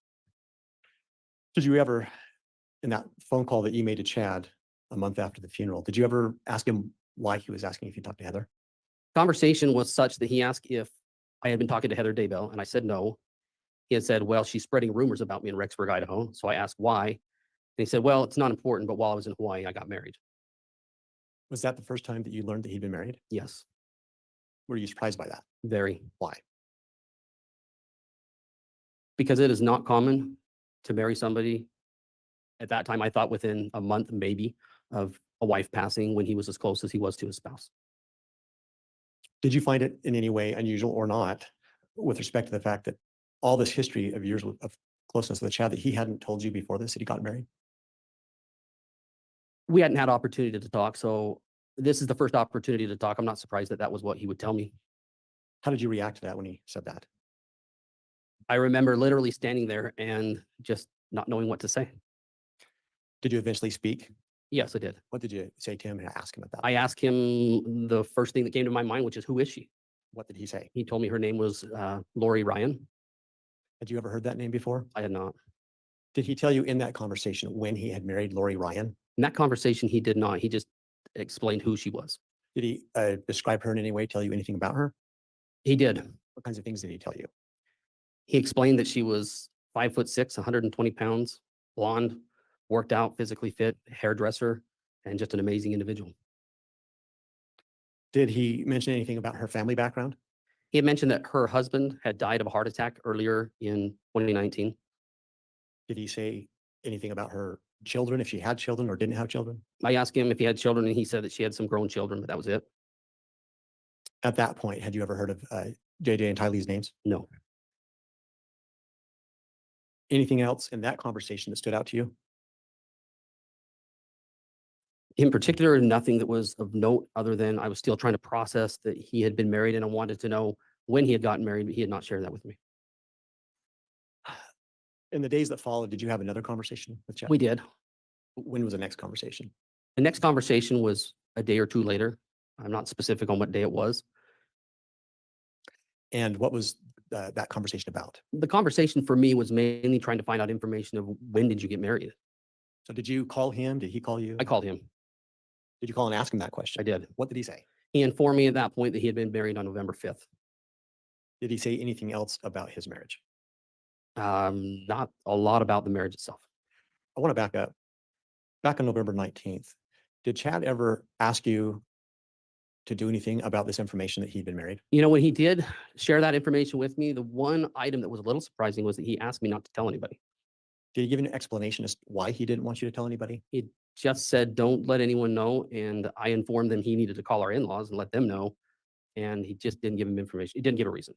Did you ever, in that phone call that you made to Chad a month after the funeral, did you ever ask him why he was asking if you talked to Heather? Conversation was such that he asked if I had been talking to Heather Daybell, and I said no. He had said, well, she's spreading rumors about me in Rexburg, Idaho. So I asked why. And he said, well, it's not important, but while I was in Hawaii, I got married. Was that the first time that you learned that he'd been married? Yes, Were you surprised by that? very. Why? Because it is not common to marry somebody. At that time, I thought within a month, maybe, of a wife passing when he was as close as he was to his spouse. Did you find it in any way unusual or not with respect to the fact that all this history of years of closeness with Chad that he hadn't told you before this that he got married? We hadn't had opportunity to talk, so this is the first opportunity to talk. I'm not surprised that that was what he would tell me. How did you react to that when he said that? I remember literally standing there and just not knowing what to say. Did you eventually speak? Yes, I did. What did you say to him and ask him at that? I asked him the first thing that came to my mind, which is, who is she? What did he say? He told me her name was Lori Ryan. Had you ever heard that name before? I had not. Did he tell you in that conversation when he had married Lori Ryan? In that conversation, he did not. He just explained who she was. Did he describe her in any way, tell you anything about her? He did. What kinds of things did he tell you? He explained that she was 5'6", 120 pounds, blonde, worked out, physically fit, hairdresser, and just an amazing individual. Did he mention anything about her family background? He had mentioned that her husband had died of a heart attack earlier in 2019. Did he say anything about her children, if she had children or didn't have children? I asked him if he had children, and he said that she had some grown children, but that was it. At that point, had you ever heard of JJ and Tylee's names? No. Anything else in that conversation that stood out to you? In particular, nothing that was of note other than I was still trying to process that he had been married, and I wanted to know when he had gotten married, but he had not shared that with me. In the days that followed, did you have another conversation with Chad? We did. When was the next conversation? The next conversation was a day or two later. I'm not specific on what day it was. And what was that conversation about? The conversation for me was mainly trying to find out information of when did you get married? So did you call him? Did he call you? I called him. Did you call and ask him that question? I did. What did he say? He informed me at that point that he had been married on November 5th. Did he say anything else about his marriage? Not a lot about the marriage itself. I want to back up. Back on November 19th, did Chad ever ask you to do anything about this information that he'd been married? You know, when he did share that information with me, the one item that was a little surprising was that he asked me not to tell anybody. Did he give an explanation as to why he didn't want you to tell anybody? He just said, don't let anyone know. And I informed them he needed to call our in-laws and let them know. And he just didn't give him information. He didn't give a reason.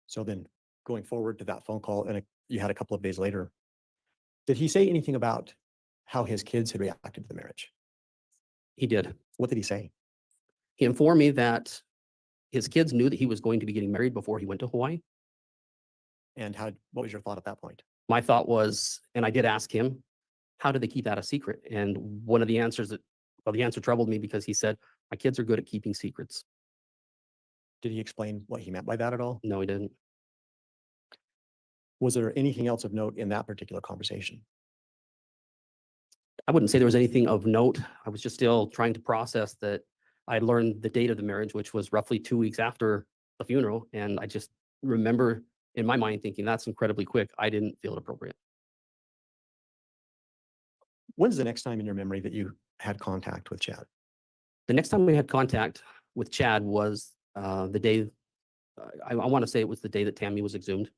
So then going forward to that phone call and you had a couple of days later, did he say anything about how his kids had reacted to the marriage? He did. What did he say? He informed me that his kids knew that he was going to be getting married before he went to Hawaii. And what was your thought at that point? My thought was, and I did ask him, how did they keep that a secret? And one of the answers the answer troubled me because he said, my kids are good at keeping secrets. Did he explain what he meant by that at all? No, he didn't. Was there anything else of note in that particular conversation? I wouldn't say there was anything of note. I was just still trying to process that I learned the date of the marriage, which was roughly 2 weeks after the funeral. And I just remember in my mind thinking that's incredibly quick. I didn't feel it appropriate. When's the next time in your memory that you had contact with Chad? The next time we had contact with Chad was the day, I want to say it was the day that Tammy was exhumed.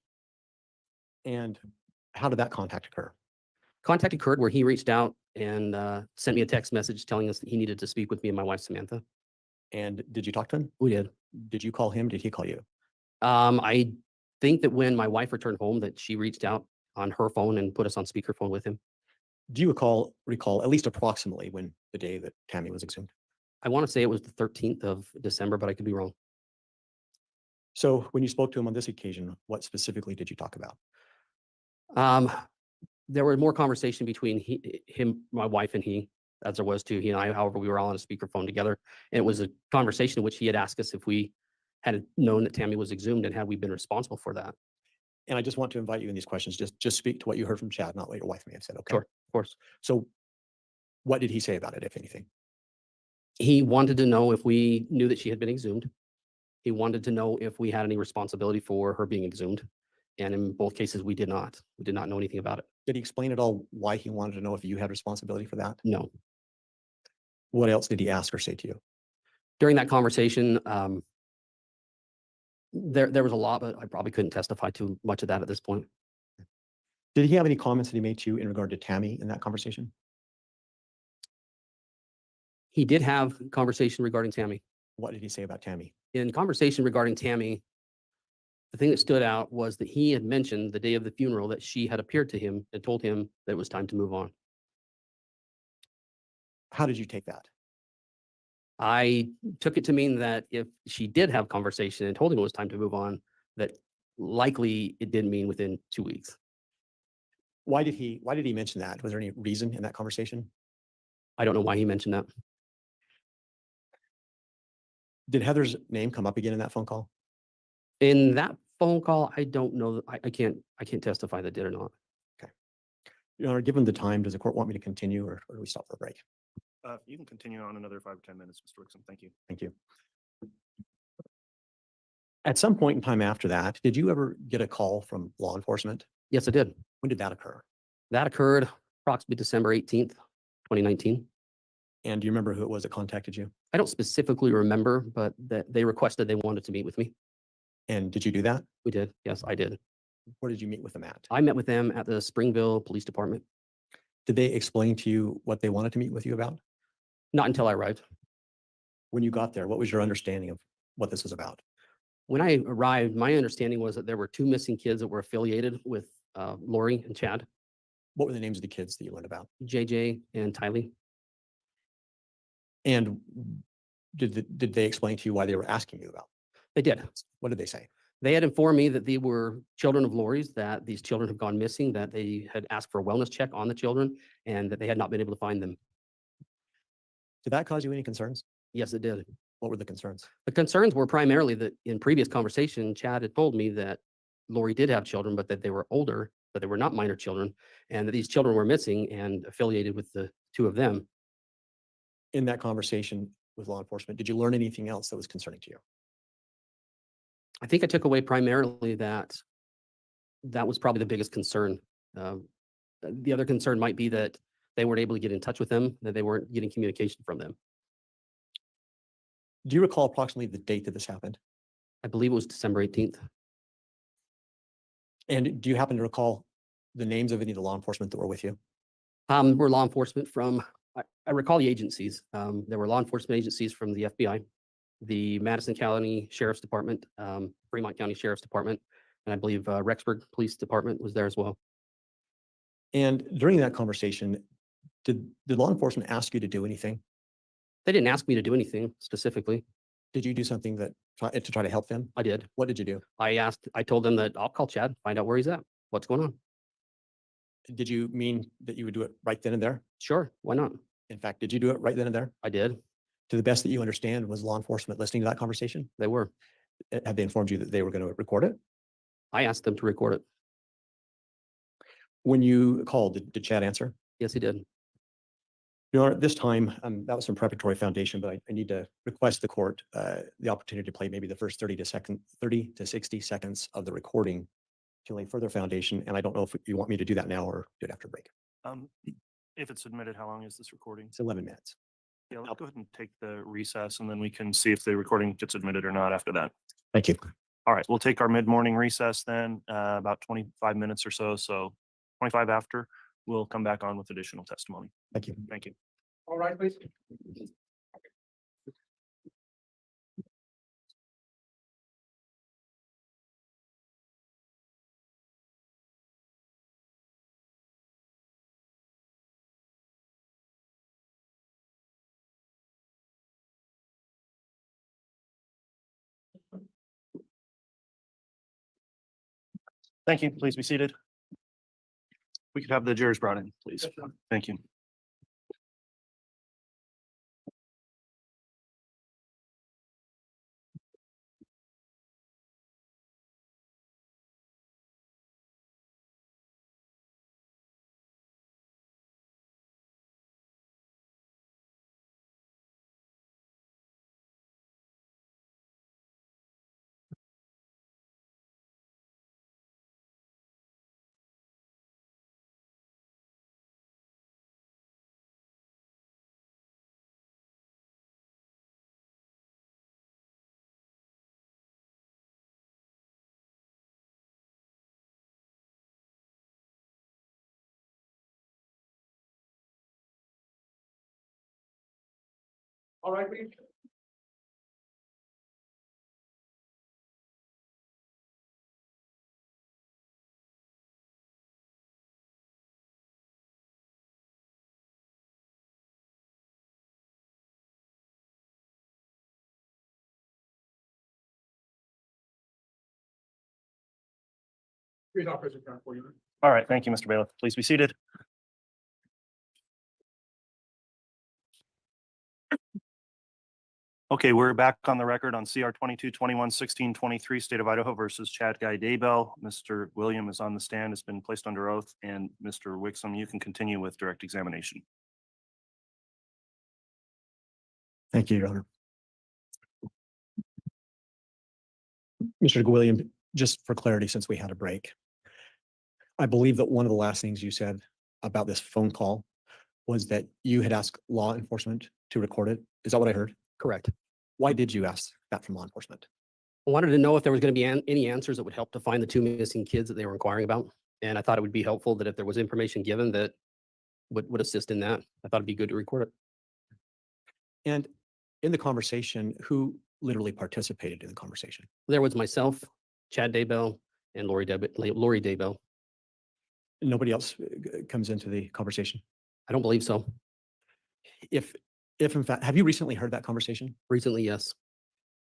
And how did that contact occur? Contact occurred where he reached out and sent me a text message telling us that he needed to speak with me and my wife, Samantha. And did you talk to him? We did. Did you call him? Did he call you? I think that when my wife returned home that she reached out on her phone and put us on speakerphone with him. Do you recall at least approximately when the day that Tammy was exhumed? I want to say it was the 13th of December, but I could be wrong. So when you spoke to him on this occasion, what specifically did you talk about? There were more conversation between him, my wife, and he, as there was too. He and I, however, we were all on a speakerphone together. And it was a conversation in which he had asked us if we had known that Tammy was exhumed and had we been responsible for that. And I just want to invite you in these questions. Just speak to what you heard from Chad, not what your wife may have said. Okay. Sure, of course. So what did he say about it, if anything? He wanted to know if we knew that she had been exhumed. He wanted to know if we had any responsibility for her being exhumed. And in both cases, we did not. We did not know anything about it. Did he explain at all why he wanted to know if you had responsibility for that? No. What else did he ask or say to you? During that conversation, there was a lot, but I probably couldn't testify to much of that at this point. Did he have any comments that he made to you in regard to Tammy in that conversation? He did have conversation regarding Tammy. What did he say about Tammy? In conversation regarding Tammy, the thing that stood out was that he had mentioned the day of the funeral that she had appeared to him and told him that it was time to move on. How did you take that? I took it to mean that if she did have conversation and told him it was time to move on, that likely it didn't mean within 2 weeks. Why did he mention that? Was there any reason in that conversation? I don't know why he mentioned that. Did Heather's name come up again in that phone call? In that phone call, I don't know. I can't testify that did or not. Your Honor, given the time, does the court want me to continue or do we stop for a break? You can continue on another 5 or 10 minutes, Mr. Wixom. Thank you. Thank you. At some point in time after that, did you ever get a call from law enforcement? Yes, I did. When did that occur? That occurred approximately December 18th, 2019. And do you remember who it was that contacted you? I don't specifically remember, but that they requested they wanted to meet with me. And did you do that? We did. Yes, I did. Where did you meet with them at? I met with them at the Springville Police Department. Did they explain to you what they wanted to meet with you about? Not until I arrived. When you got there, what was your understanding of what this was about? When I arrived, my understanding was that there were 2 missing kids that were affiliated with Lori and Chad, What were the names of the kids that you learned about? JJ and Tylee. And did they explain to you why they were asking you about? They did. What did they say? They had informed me that they were children of Lori's, that these children have gone missing, that they had asked for a wellness check on the children, and that they had not been able to find them. Did that cause you any concerns? Yes, it did. What were the concerns? The concerns were primarily that in previous conversation, Chad had told me that Lori did have children, but that they were older, that they were not minor children, and that these children were missing and affiliated with the 2 of them. In that conversation with law enforcement, did you learn anything else that was concerning to you? I think I took away primarily that was probably the biggest concern. The other concern might be that they weren't able to get in touch with them, that they weren't getting communication from them. Do you recall approximately the date that this happened? I believe it was December 18th. And do you happen to recall the names of any of the law enforcement that were with you? We're law enforcement from, I recall the agencies. There were law enforcement agencies from the FBI, the Madison County Sheriff's Department, Fremont County Sheriff's Department, and I believe Rexburg Police Department was there as well. And during that conversation, did law enforcement ask you to do anything? They didn't ask me to do anything specifically. Did you do something to try to help them? I did. What did you do? I told them that I'll call Chad, find out where he's at, what's going on. Did you mean that you would do it right then and there? Sure, why not? In fact, did you do it right then and there? I did. To the best that you understand, was law enforcement listening to that conversation? They were. Have they informed you that they were going to record it? I asked them to record it. When you called, did Chad answer? Yes, he did. Your Honor, at this time, that was some preparatory foundation, but I need to request the court the opportunity to play maybe the first 30 to 60 seconds of the recording to lay further foundation. And I don't know if you want me to do that now or do it after break. If it's submitted, how long is this recording? It's 11 minutes. Yeah, let's go ahead and take the recess and then we can see if the recording gets admitted or not after that. Thank you. All right, we'll take our mid-morning recess then, about 25 minutes or so. So 25 after, we'll come back on with additional testimony. Thank you. Thank you. All right, please. Thank you. Please be seated. We could have the jurors brought in, please. Thank you. All right. Here's Officer Crown for you. All right, thank you, Mr. Bailiff. Please be seated. Okay, we're back on the record on CR 22-21-16-23, State of Idaho versus Chad Daybell. Mr. Gwilliam is on the stand, has been placed under oath, and Mr. Wixom, you can continue with direct examination. Thank you, Your Honor. Mr. Gwilliam, just for clarity, since we had a break, I believe that one of the last things you said about this phone call was that you had asked law enforcement to record it. Is that what I heard? Correct. Why did you ask that from law enforcement? I wanted to know if there was going to be any answers that would help to find the two missing kids that they were inquiring about. And I thought it would be helpful that if there was information given that would assist in that. I thought it'd be good to record it. And in the conversation, who literally participated in the conversation? There was myself, Chad Daybell, and Lori Daybell. Nobody else comes into the conversation? I don't believe so. If in fact, have you recently heard that conversation? Recently, yes.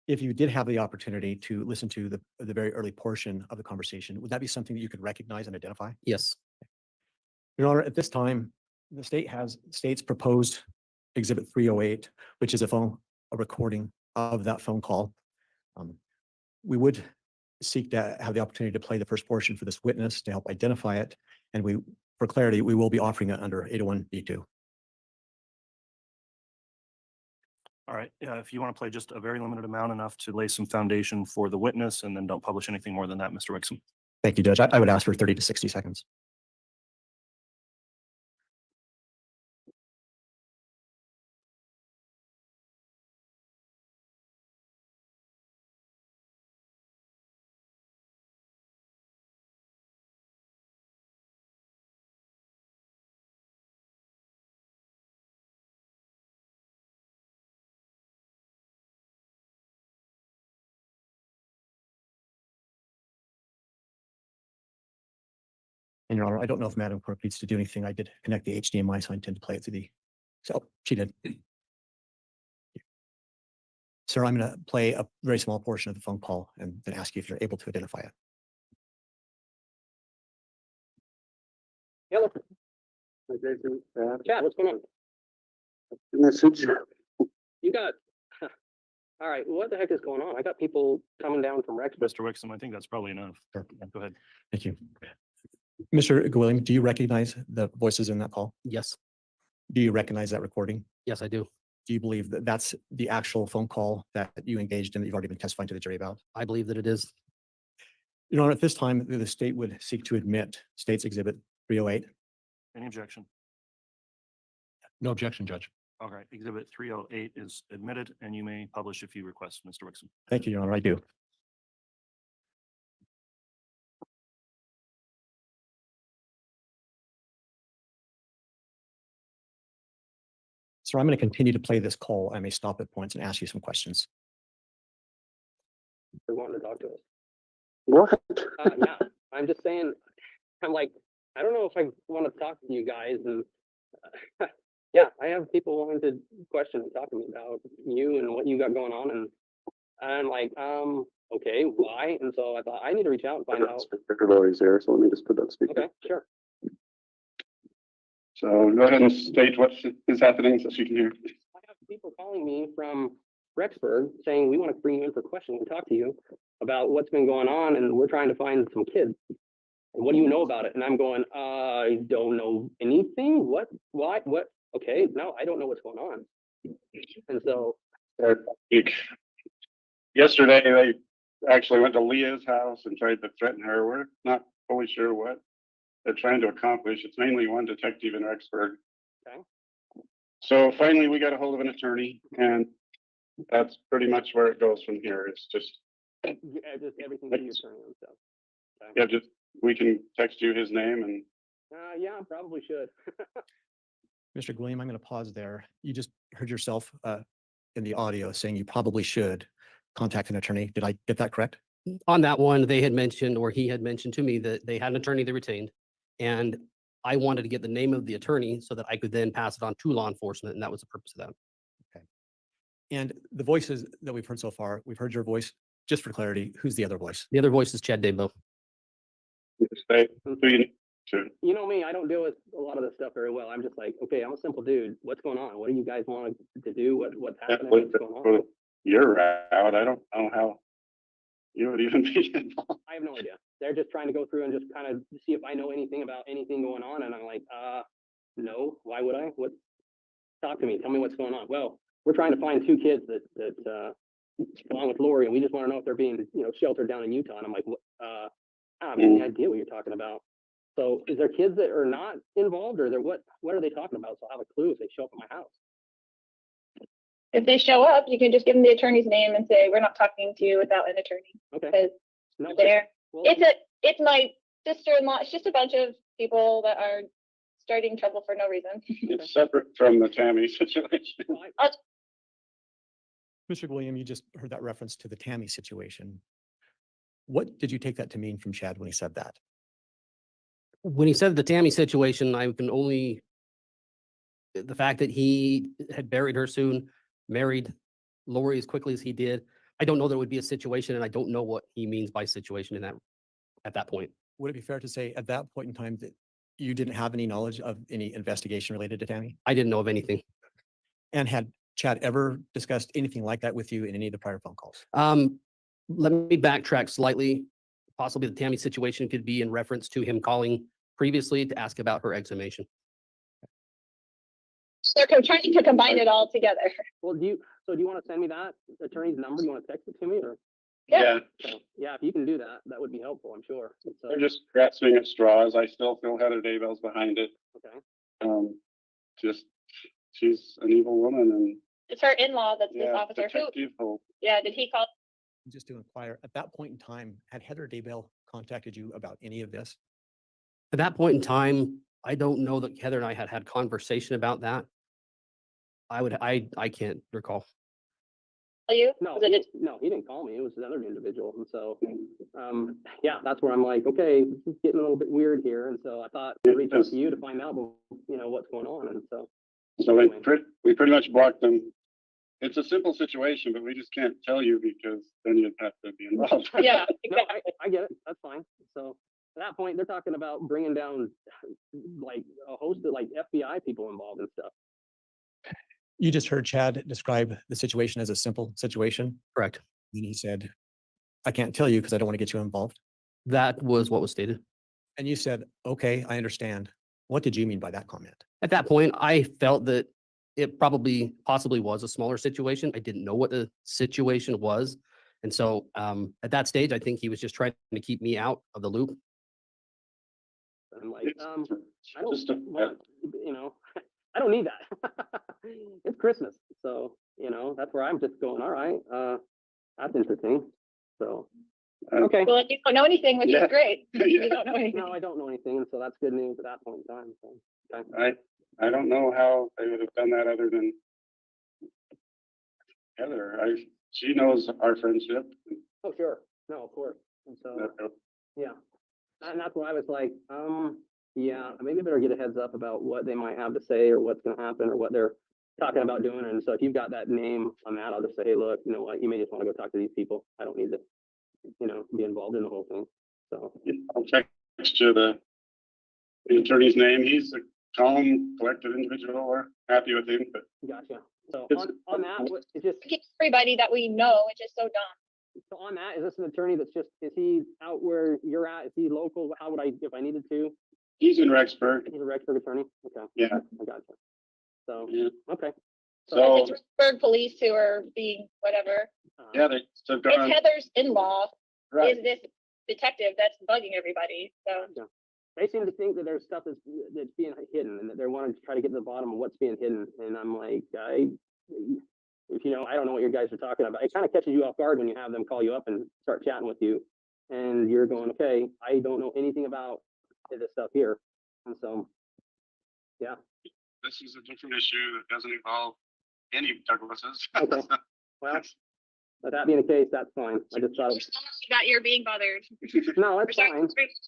If you did have the opportunity to listen to the very early portion of the conversation, would that be something that you could recognize and identify? Yes. Your Honor, at this time, the state's proposed Exhibit 308, which is a recording of that phone call. We would seek to have the opportunity to play the first portion for this witness to help identify it. And for clarity, we will be offering it under 801B2. All right, if you want to play just a very limited amount, enough to lay some foundation for the witness, and then don't publish anything more than that, Mr. Wixom. Thank you, Judge. I would ask for 30 to 60 seconds. And Your Honor, I don't know if Madam Clerk needs to do anything. I did connect the HDMI, so I intend to play it through so she did. Sir, I'm going to play a very small portion of the phone call and then ask you if you're able to identify it. Hello. Chad, what's going on? Message. You got, all right, what the heck is going on? I got people coming down from Rex. Mr. Wixom, I think that's probably enough. Sure. Go ahead. Thank you. Mr. Gwilliam, do you recognize the voices in that call? Yes, Do you recognize that recording? yes, I do. Do you believe that that's the actual phone call that you engaged in that you've already been testifying to the jury about? I believe that it is. Your Honor, at this time, the state would seek to admit State's Exhibit 308. Any objection? No objection, Judge. All right, Exhibit 308 is admitted, and you may publish if you request, Mr. Wixom. Thank you, Your Honor, I do. Sir, I'm going to continue to play this call. I may stop at points and ask you some questions. They're wanting to talk to us. What? Yeah, I'm just saying, I'm like, I don't know if I want to talk to you guys and yeah, I have people wanting to question and talk to me about you and what you got going on. And I'm like, okay, why? And so I thought I need to reach out and find out. Speaker Lori's there, so let me just put that speaker. Okay, sure. So go ahead and state what is happening so she can hear. I have people calling me from Rexburg saying, we want to bring you in for questions and talk to you about what's been going on. And we're trying to find some kids. And what do you know about it? And I'm going, I don't know anything. What? Why? What? Okay, no, I don't know what's going on. And so Yesterday, they actually went to Leah's house and tried to threaten her. We're not fully sure what they're trying to accomplish. It's mainly one detective in Rexburg. Okay. So finally, we got a hold of an attorney, and that's pretty much where it goes from here. It's just, just everything to your attorney and stuff. Okay. yeah, just we can text you his name and. Yeah, probably should. Mr. Gwilliam, I'm going to pause there. You just heard yourself in the audio saying you probably should contact an attorney. Did I get that correct? On that one, they had mentioned, or he had mentioned to me that they had an attorney they retained. And I wanted to get the name of the attorney so that I could then pass it on to law enforcement. And that was the purpose of that. And the voices that we've heard so far, we've heard your voice. Just for clarity, who's the other voice? The other voice is Chad Daybell. Stay, who you need to. You know me, I don't deal with a lot of this stuff very well. I'm just like, okay, I'm a simple dude. What's going on? What do you guys want to do? What's happening? What's going on? You're route. I don't know how you would even be involved. I have no idea. They're just trying to go through and just kind of see if I know anything about anything going on. And I'm like, no, why would I? Talk to me. Tell me what's going on. Well, we're trying to find 2 kids that along with Lori, and we just want to know if they're being, sheltered down in Utah. And I'm like, I don't have any idea what you're talking about. So is there kids that are not involved, or what are they talking about? So I'll have a clue if they show up at my house. If they show up, you can just give them the attorney's name and say, we're not talking to you without an attorney. Okay. Because No, there, well, it's my sister-in-law. It's just a bunch of people that are starting trouble for no reason. It's separate from the Tammy situation. Mr. Gwilliam, you just heard that reference to the Tammy situation. What did you take that to mean from Chad when he said that? when he said the Tammy situation, I can only, the fact that he had buried her soon, married Lori as quickly as he did, I don't know there would be a situation, and I don't know what he means by situation in that, at that point. Would it be fair to say at that point in time that you didn't have any knowledge of any investigation related to Tammy? I didn't know of anything. And had Chad ever discussed anything like that with you in any of the prior phone calls? Let me backtrack slightly. Possibly the Tammy situation could be in reference to him calling previously to ask about her exhumation. They're trying to combine it all together. Well, do you want to send me that attorney's number? Do you want to text it to me, or? Yeah, So, yeah, if you can do that, that would be helpful, I'm sure. So, they're just grasping at straws. I still feel Heather Daybell's behind it. okay. Just, she's an evil woman and. It's her in-law that's this Yeah, officer. Who? Detective Hope. Yeah, did he call? Just to inquire, at that point in time, had Heather Daybell contacted you about any of this? At that point in time, I don't know that Heather and I had conversation about that. I can't recall. You? No, Was it no, he didn't call me. It was another individual. And so, yeah, that's where I'm like, okay, this is getting a little bit weird here. And so I thought I'd reach out to you to find out, what's going on. And so. So we pretty much blocked them. It's a simple situation, but we just can't tell you because then you'd have to be involved. Yeah, No, I get it. That's fine. So at that point, they're talking about bringing down like a host of like FBI people involved and stuff. You just heard Chad describe the situation as a simple situation. Correct. And he said, I can't tell you because I don't want to get you involved. That was what was stated. And you said, okay, I understand. What did you mean by that comment? At that point, I felt that it possibly was a smaller situation. I didn't know what the situation was. And so at that stage, I think he was just trying to keep me out of the loop. I'm like, I don't want, I don't need that. It's Christmas. So, that's where I'm just going, all right, that's interesting. So, okay. well, you don't know anything, which Yeah. is great. You don't know anything. No, I don't know anything. And so that's good news at that point in time. So, okay. I don't know how they would have done that other than Heather. She knows our friendship. Oh, sure. No, of course. And so, yeah. And that's why I was like, yeah, maybe I better get a heads up about what they might have to say or what's going to happen or what they're talking about doing. And so if you've got that name on that, I'll just say, hey, look, you know what, you may just want to go talk to these people. I don't need to, be involved in the whole thing. So I'll text you the attorney's name. He's a calm, collected individual. We're happy with him, but gotcha. So It's- on that, it's just, Everybody that we know, which is so dumb. so on that, is this an attorney that's just, is he out where you're at? Is he local? How would I, if I needed to? he's in Rexburg. He's a Rexburg attorney? Okay. Yeah. I gotcha. So, Yeah. okay. So, It's Pittsburgh police who are being whatever. yeah, they've It's gone, Heather's in-law right. is this detective that's bugging everybody. So They seem to think that there's stuff that's being hidden and that they're wanting to try to get to the bottom of what's being hidden. And I'm like, I don't know what you guys are talking about. It kind of catches you off guard when you have them call you up and start chatting with you. And you're going, okay, I don't know anything about this stuff here. And so, yeah. This is a different issue that doesn't involve any Douglases. Okay. Well, with that being the case, that's fine. I just thought, That you're being bothered. no, Or it's sorry, fine.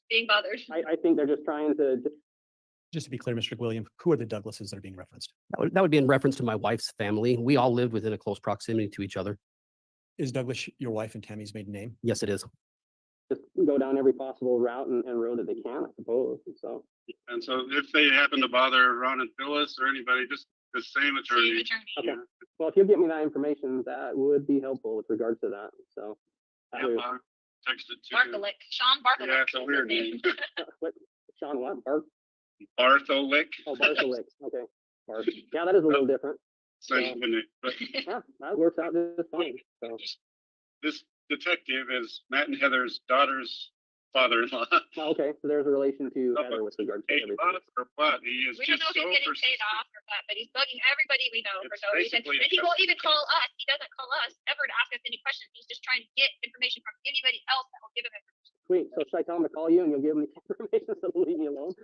being bothered. I think they're just trying to, Just to be clear, Mr. Gwilliam, who are the Douglases that are being referenced? that would be in reference to my wife's family. We all lived within a close proximity to each other. Is Douglas your wife and Tammy's maiden name? Yes, it is. Just go down every possible route and road that they can, I suppose. So, And so if they happen to bother Ron and Phyllis or anybody, just the same attorney. okay. Well, if you give me that information, that would be helpful with regards to that. So. that Yep, way- I'll text it to. Bartholic, Sean Bartholic. Yeah, it's a is his weird name. name. What, Sean, what? Barth? Bartholic. Oh, Bartholic. Okay. Barth. Yeah, that is a little different. Same name, but Yeah, that works out just fine. So, this detective is Matt and Heather's daughter's father-in-law. okay, so there's a relation to Oh, Heather with regards to Hey, everything. what or what? He is We don't just know if so he's getting paid persistent. off or what, but he's bugging everybody we know for It's no reason. basically And he a- won't even call us. He doesn't call us ever to ask us any questions. He's just trying to get information from anybody else that will give him information. Sweet. So should I tell him to call you and you'll give him the information so they'll leave me alone?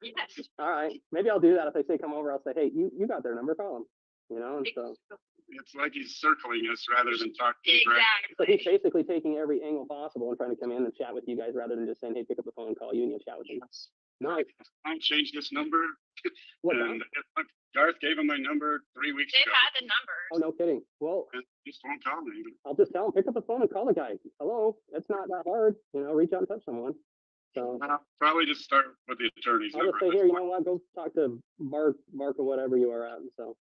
Yes. All right. Maybe I'll do that. If they say come over, I'll say, hey, you got their number, call them. You know, and so It's like he's circling us rather than talking. directly. so he's Exactly. basically taking every angle possible and trying to come in and chat with you guys rather than just saying, hey, pick up the phone and call you and you'll chat with him. Nice. I'll change this number. What? And Garth gave him my number 3 weeks They've ago. had the numbers. Oh, no kidding. Well, And he just won't call me. I'll just tell him, pick up the phone and call the guy. Hello. It's not that hard. You know, reach out and touch someone. So I'll probably just start with the attorney's I'll number. just say, at this here, you point. know what, go talk to Mark or whatever you are at. And so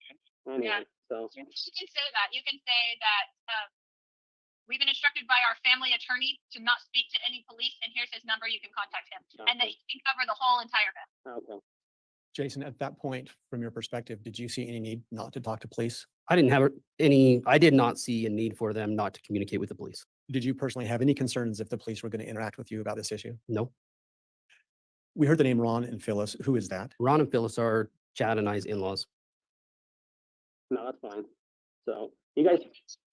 anyway, so You can say that. You can say that, we've been instructed by our family attorney to not speak to any police, and here's his number. You can contact him. And that he can cover the whole entire event. okay. Jason, at that point, from your perspective, did you see any need not to talk to police? I did not see a need for them not to communicate with the police. Did you personally have any concerns if the police were going to interact with you about this issue? No. We heard the name Ron and Phyllis. Who is that? Ron and Phyllis are Chad and I's in-laws. Mm-hmm. No, that's fine. So you guys,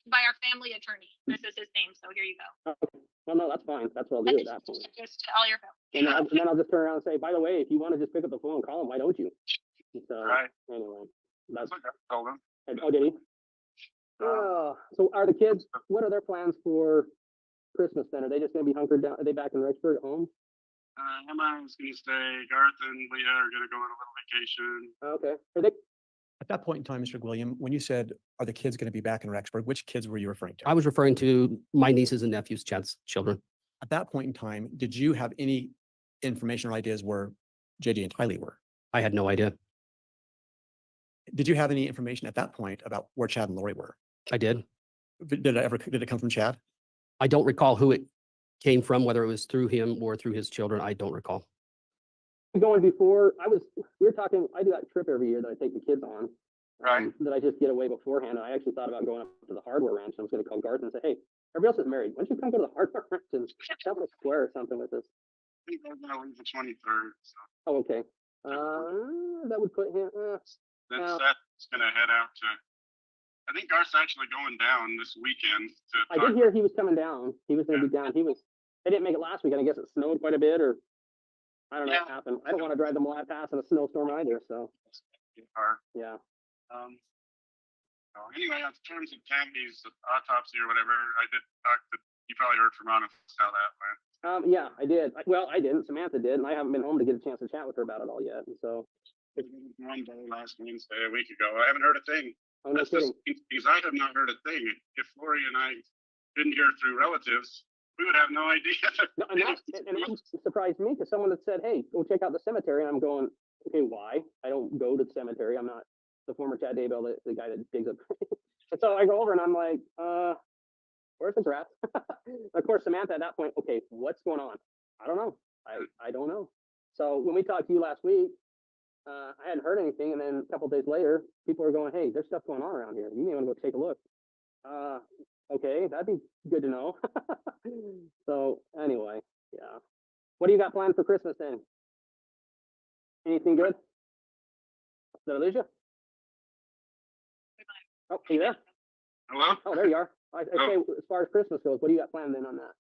By our family attorney. This is his name, so here you go. okay. Well, no, that's fine. That's what I'll do at that point. Just to all your family. And then I'll just turn around and say, by the way, if you want to just pick up the phone and call him, why don't you? So Right. anyway, that's, That's what I told him. oh, did he? Oh, so are the kids, what are their plans for Christmas then? Are they just gonna be hunkered down? Are they back in Rexburg at home? Emma's gonna stay. Garth and Leah are gonna go on a little vacation. Okay. Are they, At that point in time, Mr. Gwilliam, when you said, are the kids going to be back in Rexburg, which kids were you referring to? I was referring to my nieces and nephews, Chad's children. At that point in time, did you have any information or ideas where JD and Tylee were? I had no idea. Did you have any information at that point about where Chad and Lori were? I did. Did it come from Chad? I don't recall who it came from, whether it was through him or through his children. I don't recall. going before, we were talking, I do that trip every year that I take the kids on. Right. That I just get away beforehand. And I actually thought about going up to the hardware ranch. I was gonna call Garth and say, hey, everybody else is married. Why don't you come go to the hardware ranch and have a square or something with us? I think they're gonna leave the 23rd, so Oh, okay. That would put him, then Well- Seth's gonna head out to, I think Garth's actually going down this weekend to I talk. did hear he was coming down. He was gonna be down. They didn't make it last weekend. I guess it snowed quite a bit or I don't know what Yeah. happened. I don't want to drive the mile past in a snowstorm either, so, Or, yeah. so anyway, in terms of Tammy's autopsy or whatever, I did talk to, you probably heard from Ron how that went. Yeah, I did. Well, I didn't. Samantha did, and I haven't been home to get a chance to chat with her about it all yet, and so, One day last Wednesday, a week ago, I haven't heard a thing. oh, no That's just kidding. because I have not heard a thing. If Lori and I didn't hear through relatives, we would have no idea. No, and that surprised me, because someone had said, hey, go check out the cemetery, and I'm going, okay, why? I don't go to the cemetery. I'm not the former Chad Daybell, the guy that digs up. And so I go over and I'm like, where's the grass? Of course, Samantha at that point, okay, what's going on? I don't know. I don't know. So when we talked to you last week, I hadn't heard anything, and then a couple days later, people are going, hey, there's stuff going on around here. You may want to go take a look. Okay, that'd be good to know. So anyway, yeah. What do you got planned for Christmas then? Anything good? Did I lose you? Oh, are you there? Hello? Oh, there you are. I say, as far as Christmas goes, what do you got planned then on that?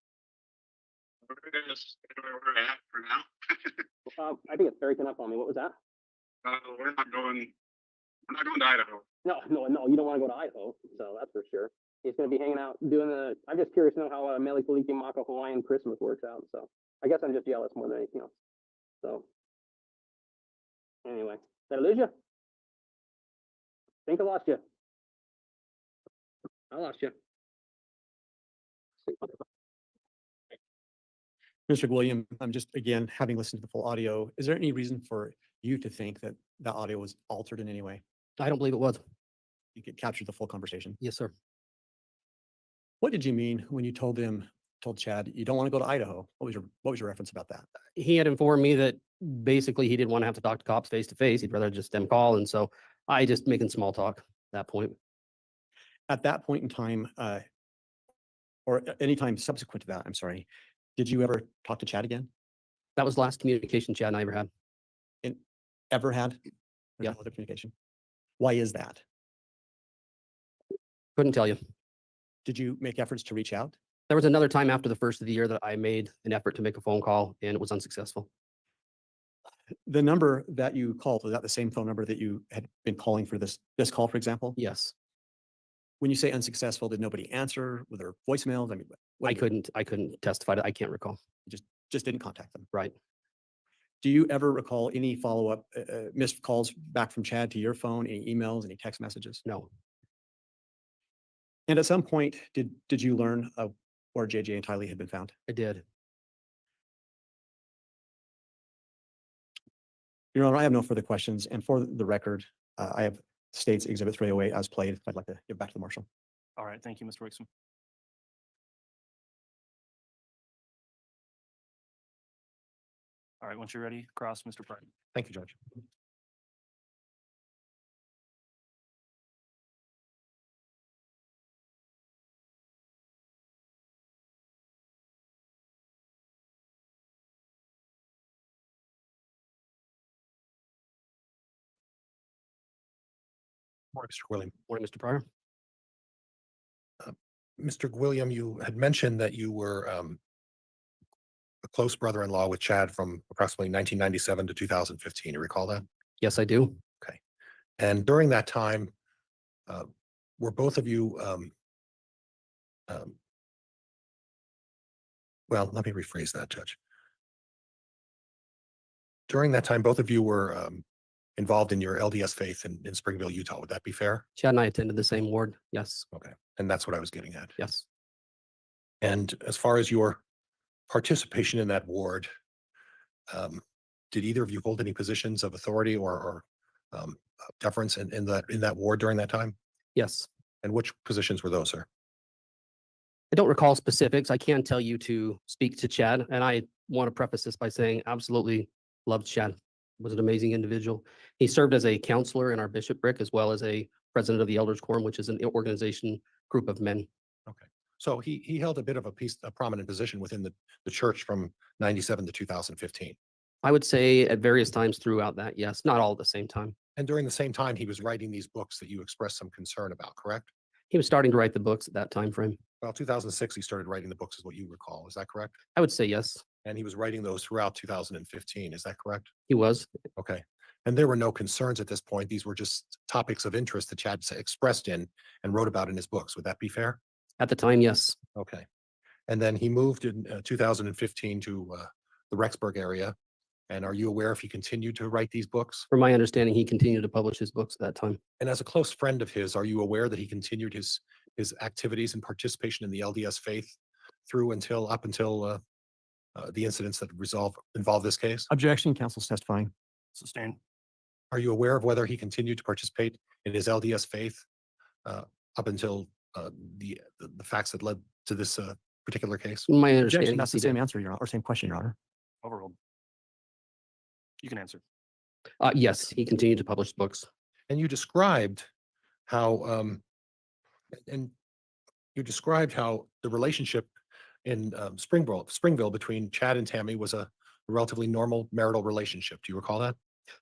We're gonna stay where we're at for now. I think it's breaking up on me. What was that? We're not going I'm not going to Idaho. No, you don't want to go to Idaho, so that's for sure. He's going to be hanging out doing I'm just curious to know how Mele Kaliki Maka Hawaiian Christmas works out. So I guess I'm just jealous more than anything else. So anyway, did I lose you? Think I lost you. I lost you. Mr. Gwilliam, I'm just, again, having listened to the full audio, is there any reason for you to think that the audio was altered in any way? I don't believe it was. You could capture the full conversation. Yes, sir. What did you mean when you told Chad, you don't want to go to Idaho? What was your reference about that? He had informed me that basically he didn't want to have to talk to cops face to face. He'd rather just them call. And so I just making small talk at that point. At that point in time, or any time subsequent to that, I'm sorry, did you ever talk to Chad again? That was the last communication Chad and I ever had. Ever had? There's Yeah. no other communication. Why is that? Couldn't tell you. Did you make efforts to reach out? There was another time after the first of the year that I made an effort to make a phone call and it was unsuccessful. The number that you called, was that the same phone number that you had been calling for this call, for example? Yes, When you say unsuccessful, did nobody answer? Were there voicemails? I mean, I couldn't testify to, I can't recall. just didn't contact them. Right. Do you ever recall any follow-up missed calls back from Chad to your phone, any emails, any text messages? No. And at some point, did you learn where JJ and Tylee had been found? I did. Your Honor, I have no further questions. And for the record, I have State's Exhibit 308 as played. I'd like to give back to the marshal. All right, thank you, Mr. Wixom. All right, once you're ready, cross, Mr. Pride. Thank you, Judge. Morning, Mr. Gwilliam. Morning, Mr. Pryor. Mr. Gwilliam, you had mentioned that you were a close brother-in-law with Chad from approximately 1997 to 2015. You recall that? Yes, I do. Okay. And during that time, were both of you, well, let me rephrase that, Judge. During that time, both of you were involved in your LDS faith in Springville, Utah. Would that be fair? Chad and I attended the same ward. Yes. Okay. And that's what I was getting at. Yes. And as far as your participation in that ward, did either of you hold any positions of authority or deference in that ward during that time? Yes. And which positions were those, sir? I don't recall specifics. I can tell you to speak to Chad, and I want to preface this by saying absolutely loved Chad. Was an amazing individual. He served as a counselor in our bishopric as well as a president of the Elders Quorum, which is an organization group of men. Okay. So he held a bit of a prominent position within the church from 97 to 2015. I would say at various times throughout that, yes, not all at the same time. And during the same time, he was writing these books that you expressed some concern about, correct? He was starting to write the books at that time frame. Well, 2006, he started writing the books is what you recall. Is that correct? I would say yes, And he was writing those throughout 2015. Is that correct? he was. Okay. And there were no concerns at this point. These were just topics of interest that Chad expressed in and wrote about in his books. Would that be fair? At the time, yes. Okay. And then he moved in 2015 to the Rexburg area. And are you aware if he continued to write these books? From my understanding, he continued to publish his books at that time. And as a close friend of his, are you aware that he continued his activities and participation in the LDS faith up until the incidents that involved this case? Objection, counsel's testifying. Sustained. Are you aware of whether he continued to participate in his LDS faith up until the facts that led to this particular case? My Objection, understanding, that's the he same did. answer, Your Honor, or same question, Your Honor. Overruled. You can answer. Yes, he continued to publish books. And you described how the relationship in Springville between Chad and Tammy was a relatively normal marital relationship. Do you recall that?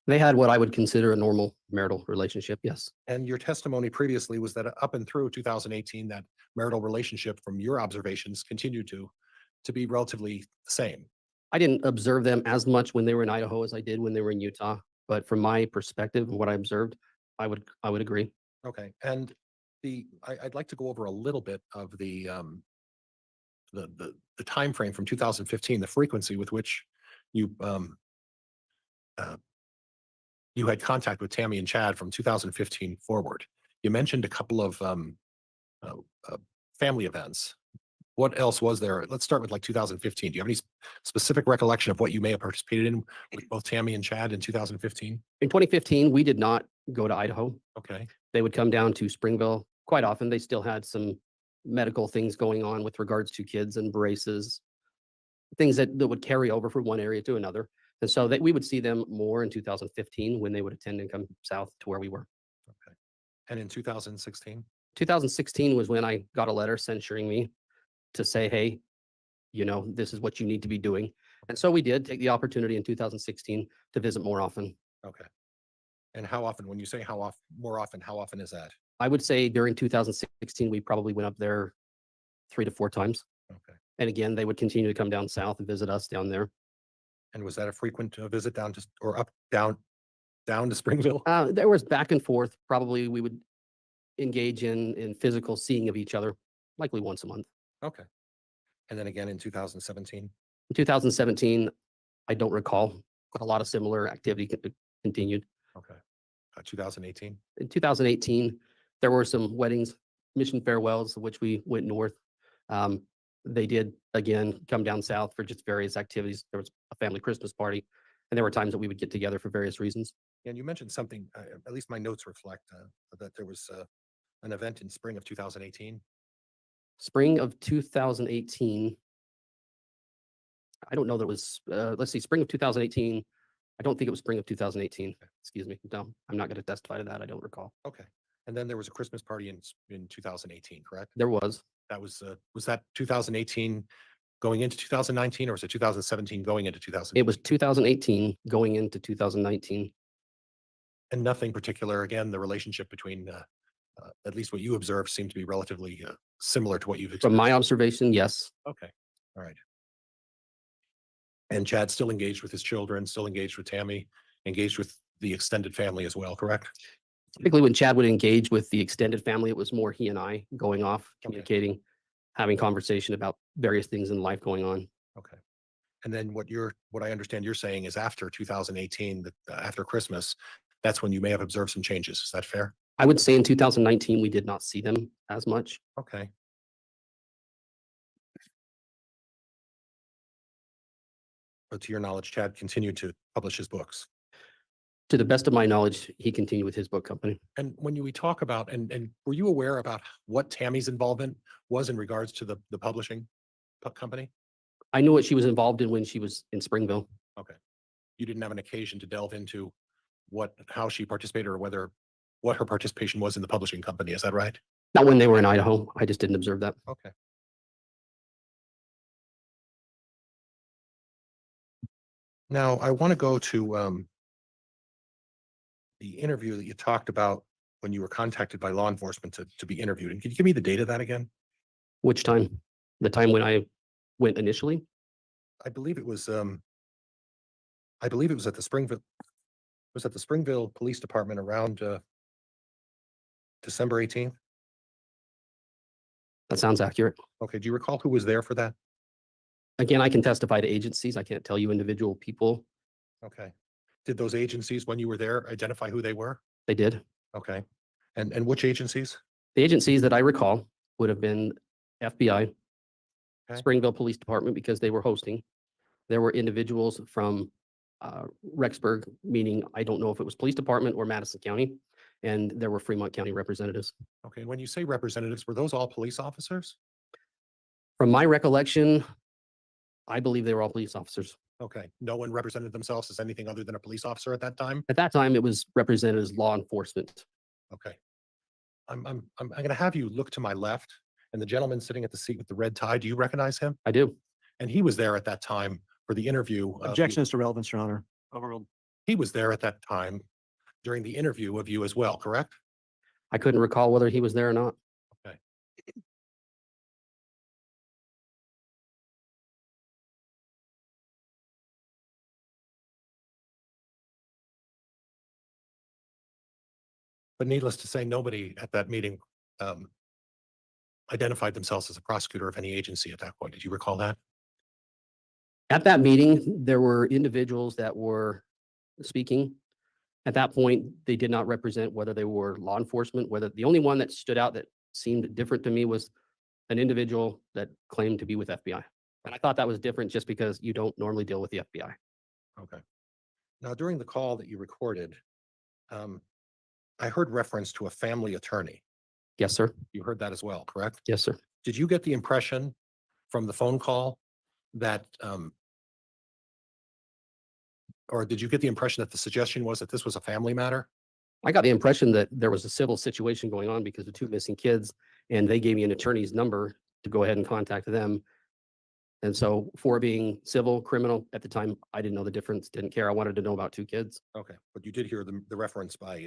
They had what I would consider a normal marital relationship. Yes. And your testimony previously was that up and through 2018, that marital relationship, from your observations, continued to be relatively the same. I didn't observe them as much when they were in Idaho as I did when they were in Utah. But from my perspective and what I observed, I would agree. Okay, and I'd like to go over a little bit of the timeframe from 2015, the frequency with which you uh, you had contact with Tammy and Chad from 2015 forward. You mentioned a couple of uh, family events. What else was there? Let's start with like 2015. Do you have any specific recollection of what you may have participated in with both Tammy and Chad in 2015? In 2015, we did not go to Idaho. Okay, They would come down to Springville quite often. They still had some medical things going on with regards to kids and braces, things that would carry over from one area to another. And so that we would see them more in 2015 when they would attend and come south to where we were. okay. And in 2016? 2016 was when I got a letter censuring me to say, hey, this is what you need to be doing. And so we did take the opportunity in 2016 to visit more often. Okay. And how often, when you say how often, more often, how often is that? I would say during 2016, we probably went up there 3 to 4 times. Okay. And again, they would continue to come down south and visit us down there. And was that a frequent visit down to, or up, down to Springville? There was back and forth. Probably we would engage in physical seeing of each other, likely once a month. Okay. And then again in 2017? In 2017, I don't recall, but a lot of similar activity continued. Okay. 2018? In 2018, there were some weddings, mission farewells, which we went north. They did, again, come down south for just various activities. There was a family Christmas party, and there were times that we would get together for various reasons. And you mentioned something, at least my notes reflect that there was an event in spring of 2018. Spring of 2018, I don't know that it was, let's see, spring of 2018. I don't think it was spring of 2018. Excuse me. No, I'm not going to testify to that. I don't recall. Okay. And then there was a Christmas party in 2018, correct? There was. That was that 2018 going into 2019, or was it 2017 going into 2018? It was 2018 going into 2019. And nothing particular. Again, the relationship between, at least what you observed, seemed to be relatively similar to what you've From experienced. my observation, yes. Okay. All right. And Chad still engaged with his children, still engaged with Tammy, engaged with the extended family as well, correct? Typically, when Chad would engage with the extended family, it was more he and I going off, communicating, having conversation about various things in life going on. Okay. And then what I understand you're saying is after 2018, after Christmas, that's when you may have observed some changes. Is that fair? I would say in 2019, we did not see them as much. Okay. But to your knowledge, Chad continued to publish his books. To the best of my knowledge, he continued with his book company. And when we talk about, and were you aware about what Tammy's involvement was in regards to the publishing company? I knew what she was involved in when she was in Springville. Okay. You didn't have an occasion to delve into how she participated or what her participation was in the publishing company. Is that right? Not when they were in Idaho. I just didn't observe that. Okay. Now I want to go to the interview that you talked about when you were contacted by law enforcement to be interviewed. And can you give me the date of that again? Which time? The time when I went initially? I believe it was at the Springville. Was at the Springville Police Department around December 18th. That sounds accurate. Okay. Do you recall who was there for that? Again, I can testify to agencies. I can't tell you individual people. Okay. Did those agencies, when you were there, identify who they were? They did. Okay. And which agencies? The agencies that I recall would have been FBI, Okay. Springville Police Department, because they were hosting. There were individuals from Rexburg, meaning I don't know if it was police department or Madison County, and there were Fremont County representatives. Okay. And when you say representatives, were those all police officers? From my recollection, I believe they were all police officers. Okay. No one represented themselves as anything other than a police officer at that time? At that time, it was represented as law enforcement. Okay. I'm going to have you look to my left, and the gentleman sitting at the seat with the red tie, do you recognize him? I do. And he was there at that time for the interview. Objection is to relevance, Your Honor. Overruled. He was there at that time during the interview of you as well, correct? I couldn't recall whether he was there or not. But needless to say, nobody at that meeting identified themselves as a prosecutor of any agency at that point. Did you recall that? At that meeting, there were individuals that were speaking. At that point, they did not represent whether they were law enforcement, whether the only one that stood out that seemed different to me was an individual that claimed to be with FBI. And I thought that was different just because you don't normally deal with the FBI. Okay. Now, during the call that you recorded, I heard reference to a family attorney. Yes, sir. You heard that as well, correct? Yes, sir. Did you get the impression from the phone call that, or did you get the impression that the suggestion was that this was a family matter? I got the impression that there was a civil situation going on because of 2 missing kids, and they gave me an attorney's number to go ahead and contact them. And so for being civil, criminal, at the time, I didn't know the difference, didn't care. I wanted to know about 2 kids. Okay, but you did hear the reference by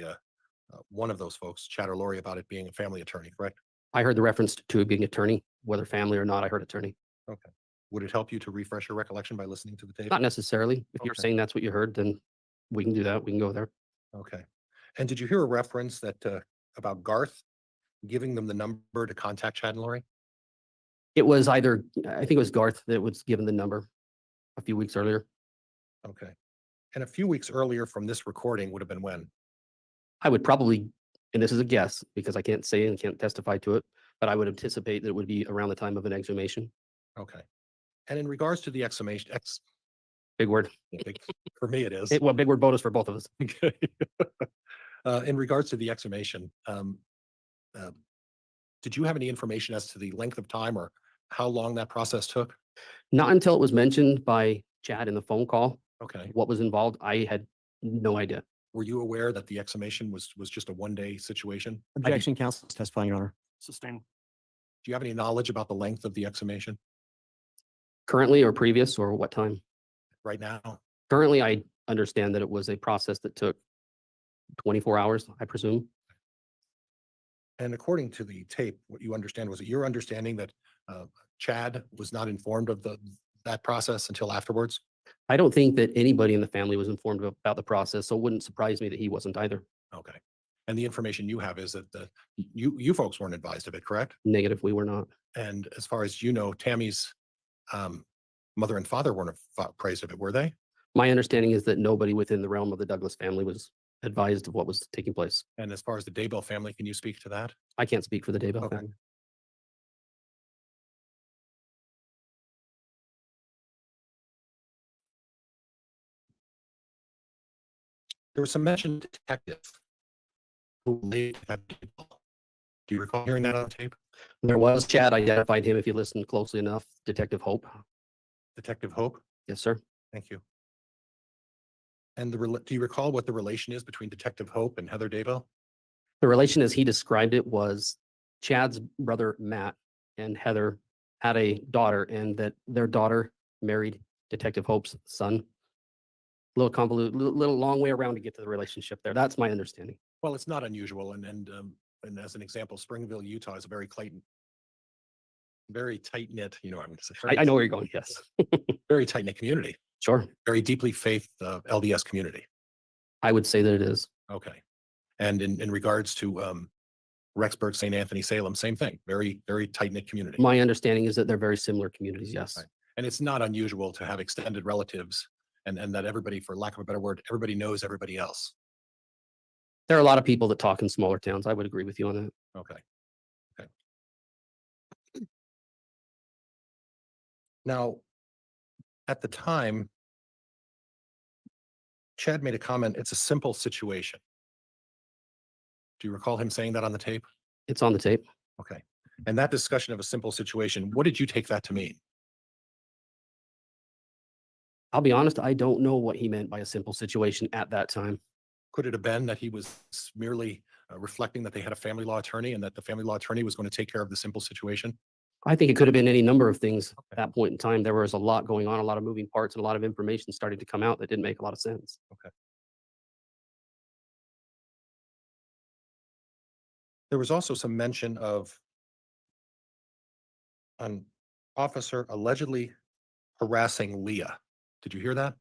one of those folks, Chad or Lori, about it being a family attorney, correct? I heard the reference to it being attorney, whether family or not, I heard attorney. Okay. Would it help you to refresh your recollection by listening to the tape? Not necessarily. If you're Okay. saying that's what you heard, then we can do that. We can go there. Okay. And did you hear a reference that about Garth giving them the number to contact Chad and Lori? It was either, I think it was Garth that was given the number a few weeks earlier. Okay. And a few weeks earlier from this recording would have been when? I would probably, and this is a guess because I can't say and can't testify to it, but I would anticipate that it would be around the time of an exhumation. Okay. And in regards to the exhumation, Big word. for me it is. Well, big word bonus for both of us. Okay. In regards to the exhumation, did you have any information as to the length of time or how long that process took? Not until it was mentioned by Chad in the phone call, Okay. what was involved, I had no idea. Were you aware that the exhumation was just a one-day situation? Objection, counsel is testifying, Your Honor. Sustain. Do you have any knowledge about the length of the exhumation Currently or previous or what time? right now? Currently, I understand that it was a process that took 24 hours, I presume. And according to the tape, what you understand, was it your understanding that Chad was not informed of that process until afterwards? I don't think that anybody in the family was informed about the process, so it wouldn't surprise me that he wasn't either. Okay. And the information you have is that you folks weren't advised of it, correct? Negative, we were not. And as far as you know, Tammy's mother and father weren't appraised of it, were they? My understanding is that nobody within the realm of the Douglas family was advised of what was taking place. And as far as the Daybell family, can you speak to that? I can't speak for the Daybell Okay. family. There was some mention of detective who laid at Daybell. Do you recall hearing that on tape? There was Chad identified him if you listened closely enough, Detective Hope. Detective Hope? Yes, sir. Thank you. And do you recall what the relation is between Detective Hope and Heather Daybell? The relation as he described it was Chad's brother, Matt, and Heather had a daughter and that their daughter married Detective Hope's son. Little convoluted, little long way around to get to the relationship there. That's my understanding. Well, it's not unusual. And as an example, Springville, Utah is a very tight knit, you know what I'm saying? I know where you're going. Yes. Very tight knit community, Sure. very deeply faith LDS community. I would say that it is. Okay. And in regards to Rexburg, St. Anthony, Salem, same thing, very, very tight knit community. My understanding is that they're very similar communities. Yes. Right. And it's not unusual to have extended relatives and that everybody, for lack of a better word, everybody knows everybody else. There are a lot of people that talk in smaller towns. I would agree with you on that. Okay. Okay. Now, at the time, Chad made a comment, it's a simple situation. Do you recall him saying that on the tape? It's on the tape. Okay. And that discussion of a simple situation, what did you take that to mean? I'll be honest, I don't know what he meant by a simple situation at that time. Could it have been that he was merely reflecting that they had a family law attorney and that the family law attorney was going to take care of the simple situation? I think it could have been any number of things at that point in time. There was a lot going on, a lot of moving parts, and a lot of information starting to come out that didn't make a lot of sense. Okay. There was also some mention of an officer allegedly harassing Leah. Did you hear that?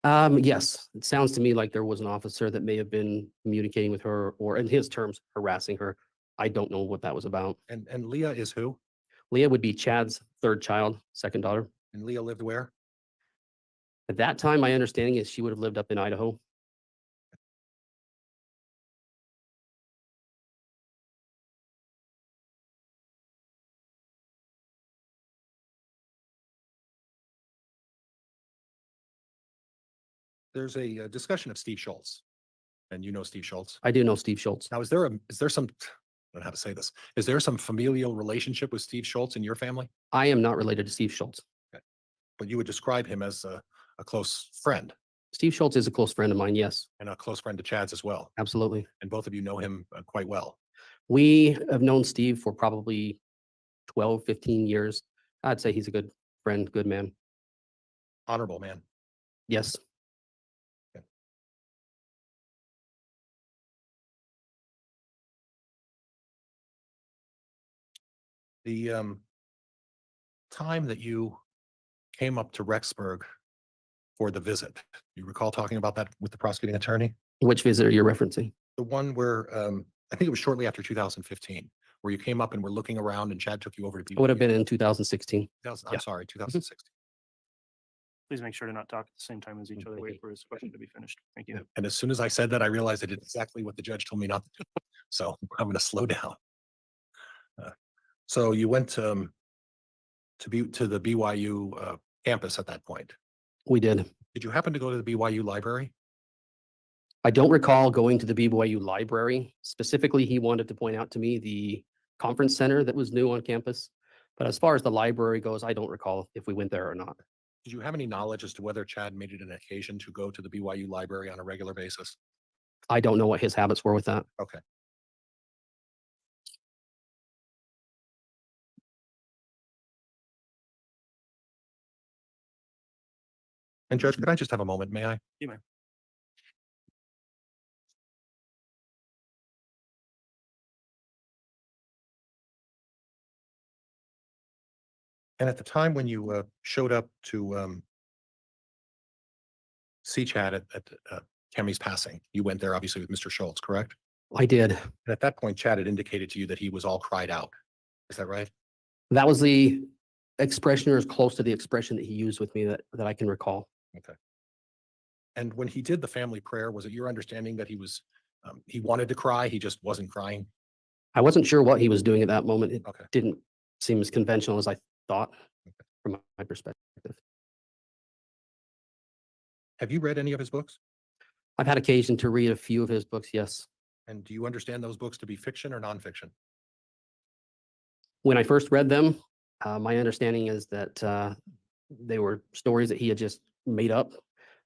Yes, it sounds to me like there was an officer that may have been communicating with her or in his terms, harassing her. I don't know what that was about. And Leah is who? Leah would be Chad's third child, second daughter. And Leah lived where? At that time, my understanding is she would have lived up in Idaho. There's a discussion of Steve Schultz. And you know Steve Schultz. I do know Steve Schultz. Now, is there some, I don't know how to say this. Is there some familial relationship with Steve Schultz in your family? I am not related to Steve Schultz. But you would describe him as a close friend Steve Schultz is a close friend of mine. Yes, and a close friend to Chad's as well. absolutely. And both of you know him quite well. We have known Steve for probably 12, 15 years. I'd say he's a good friend, good man. Honorable man. Yes. The time that you came up to Rexburg for the visit, you recall talking about that with the prosecuting attorney? Which visit are you referencing? The one where I think it was shortly after 2015, where you came up and were looking around and Chad took you over to It would have been in 2016. I'm yeah. sorry, 2016. Please make sure to not talk at the same time as each other. Wait for his question to be finished. Thank you. And as soon as I said that, I realized I did exactly what the judge told me not to do. So I'm going to slow down. So you went to the BYU campus at that point. We did. Did you happen to go to the BYU library? I don't recall going to the BYU library. Specifically, he wanted to point out to me the conference center that was new on campus. But as far as the library goes, I don't recall if we went there or not. Did you have any knowledge as to whether Chad made it an occasion to go to the BYU library on a regular basis? I don't know what his habits were with that. Okay. And Judge, could I just have a moment, may I? You may. And at the time when you showed up to see Chad at Tammy's passing, you went there obviously with Mr. Schultz, correct? I did. And at that point, Chad had indicated to you that he was all cried out. Is that right? That was the expression, or as close to the expression that he used with me that I can recall. Okay. And when he did the family prayer, was it your understanding that he wanted to cry, he just wasn't crying? I wasn't sure what he was doing at that moment. It Okay. didn't seem as conventional as I thought from my perspective. Have you read any of his books? I've had occasion to read a few of his books, yes. And do you understand those books to be fiction or nonfiction? When I first read them, my understanding is that they were stories that he had just made up.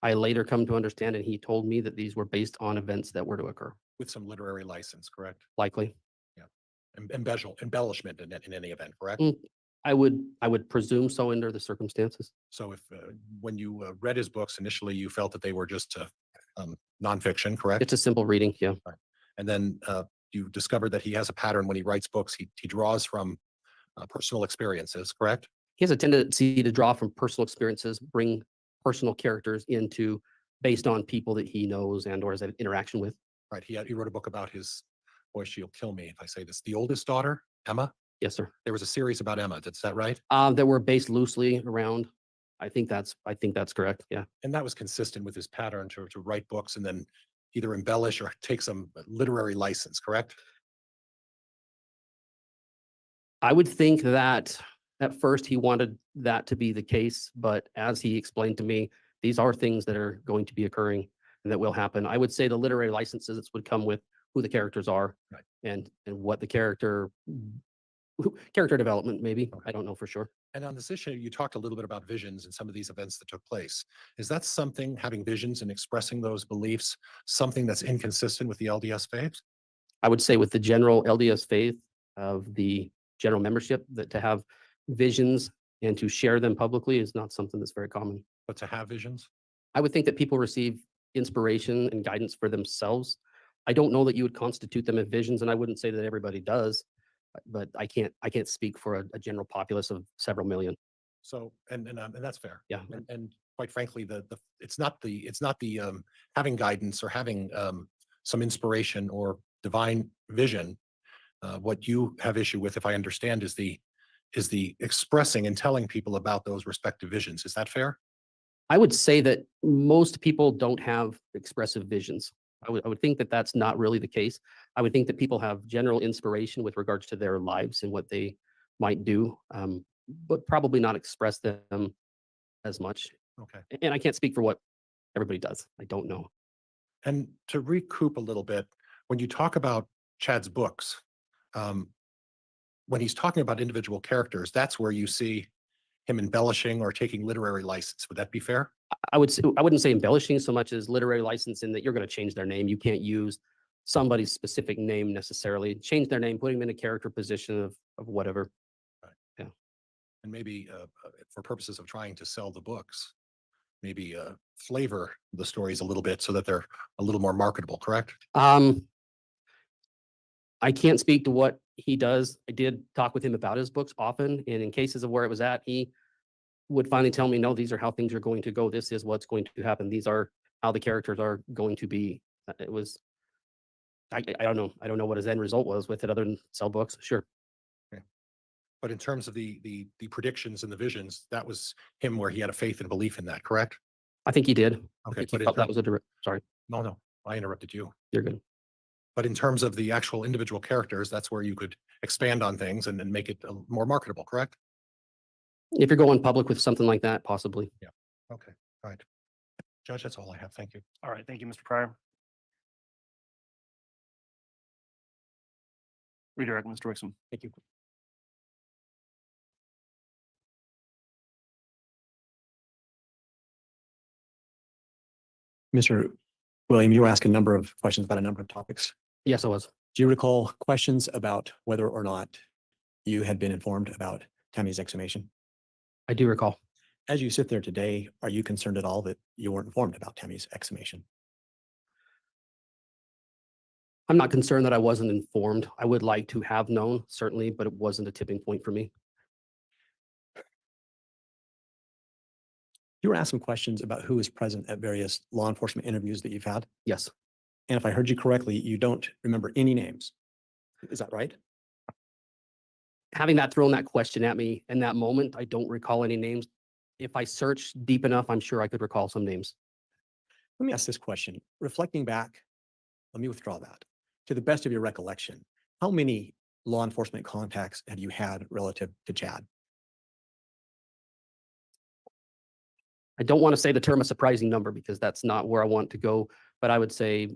I later come to understand, and he told me that these were based on events that were to occur, With some literary license, correct? likely. Embellishment in any event, correct? Mm. I would presume so under the circumstances. So if when you read his books initially, you felt that they were just nonfiction, correct? It's a simple reading, yeah. And then you discovered that he has a pattern when he writes books. He draws from personal experiences, correct? He has a tendency to draw from personal experiences, bring personal characters into based on people that he knows and or has an interaction with. Right. He wrote a book about his, boy, she'll kill me if I say this, the oldest daughter, Emma. Yes, sir. There was a series about Emma. Is that right? That were based loosely around. I think that's correct. Yeah. And that was consistent with his pattern to write books and then either embellish or take some literary license, correct? I would think that at first he wanted that to be the case, but as he explained to me, these are things that are going to be occurring and that will happen. I would say the literary licenses would come with who the characters are, right, and what the character development, maybe. Okay. I don't know for sure. And on this issue, you talked a little bit about visions and some of these events that took place. Is that something, having visions and expressing those beliefs, something that's inconsistent with the LDS faith? I would say with the general LDS faith of the general membership, that to have visions and to share them publicly is not something that's very common. But to have visions? I would think that people receive inspiration and guidance for themselves. I don't know that you would constitute them as visions, and I wouldn't say that everybody does, but I can't speak for a general populace of several million. So, and that's fair. Yeah. And quite frankly, it's not the having guidance or having some inspiration or divine vision. What you have issue with, if I understand, is the expressing and telling people about those respective visions. Is that fair? I would say that most people don't have expressive visions. I would think that that's not really the case. I would think that people have general inspiration with regards to their lives and what they might do, but probably not express them as much. Okay. And I can't speak for what everybody does. I don't know. And to recoup a little bit, when you talk about Chad's books, when he's talking about individual characters, that's where you see him embellishing or taking literary license. Would that be fair? I wouldn't say embellishing so much as literary license in that you're going to change their name. You can't use somebody's specific name necessarily. Change their name, put them in a character position of whatever. And maybe for purposes of trying to sell the books, maybe flavor the stories a little bit so that they're a little more marketable, correct? I can't speak to what he does. I did talk with him about his books often, and in cases of where it was at, he would finally tell me, no, these are how things are going to go. This is what's going to happen. These are how the characters are going to be. It was, I don't know. I don't know what his end result was with it other than sell books. Sure. But in terms of the predictions and the visions, that was him where he had a faith and belief in that, correct? I think he did. I Okay, think he but in felt that terms, was a direct, sorry, no, I interrupted you. you're good. But in terms of the actual individual characters, that's where you could expand on things and make it more marketable, correct? If you're going public with something like that, possibly. Okay, all right. Judge, that's all I have. Thank you. All right, thank you, Mr. Pryor. Redirect, Mr. Wixom. Thank you. Mr. William, you were asking a number of questions about a number of topics. Yes, I was. Do you recall questions about whether or not you had been informed about Tammy's exhumation? I do recall. As you sit there today, are you concerned at all that you weren't informed about Tammy's exhumation? I'm not concerned that I wasn't informed. I would like to have known, certainly, but it wasn't a tipping point for me. You were asked some questions about who was present at various law enforcement interviews that you've had. Yes, And if I heard you correctly, you don't remember any names. Is that right? having that thrown that question at me in that moment, I don't recall any names. If I search deep enough, I'm sure I could recall some names. Let me ask this question. Reflecting back, let me withdraw that. To the best of your recollection, how many law enforcement contacts have you had relative to Chad? I don't want to say the term a surprising number because that's not where I want to go, but I would say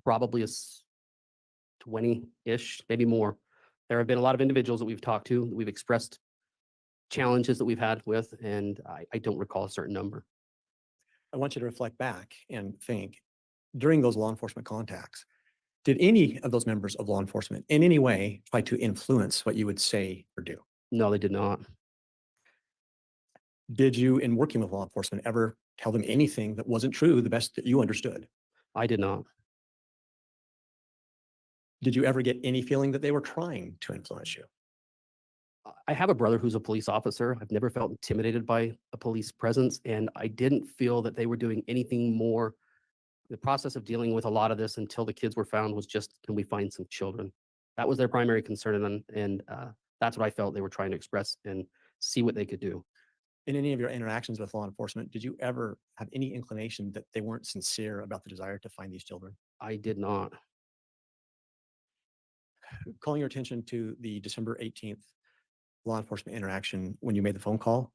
probably 20-ish, maybe more. There have been a lot of individuals that we've talked to, that we've expressed challenges that we've had with, and I don't recall a certain number. I want you to reflect back and think, during those law enforcement contacts, did any of those members of law enforcement in any way try to influence what you would say or do? No, they did not. Did you, in working with law enforcement, ever tell them anything that wasn't true, the best that you understood? I did not. Did you ever get any feeling that they were trying to influence you? I have a brother who's a police officer. I've never felt intimidated by a police presence, and I didn't feel that they were doing anything more. The process of dealing with a lot of this until the kids were found was just, can we find some children? That was their primary concern, and that's what I felt they were trying to express and see what they could do. In any of your interactions with law enforcement, did you ever have any inclination that they weren't sincere about the desire to find these children? I did not. Calling your attention to the December 18th law enforcement interaction when you made the phone call,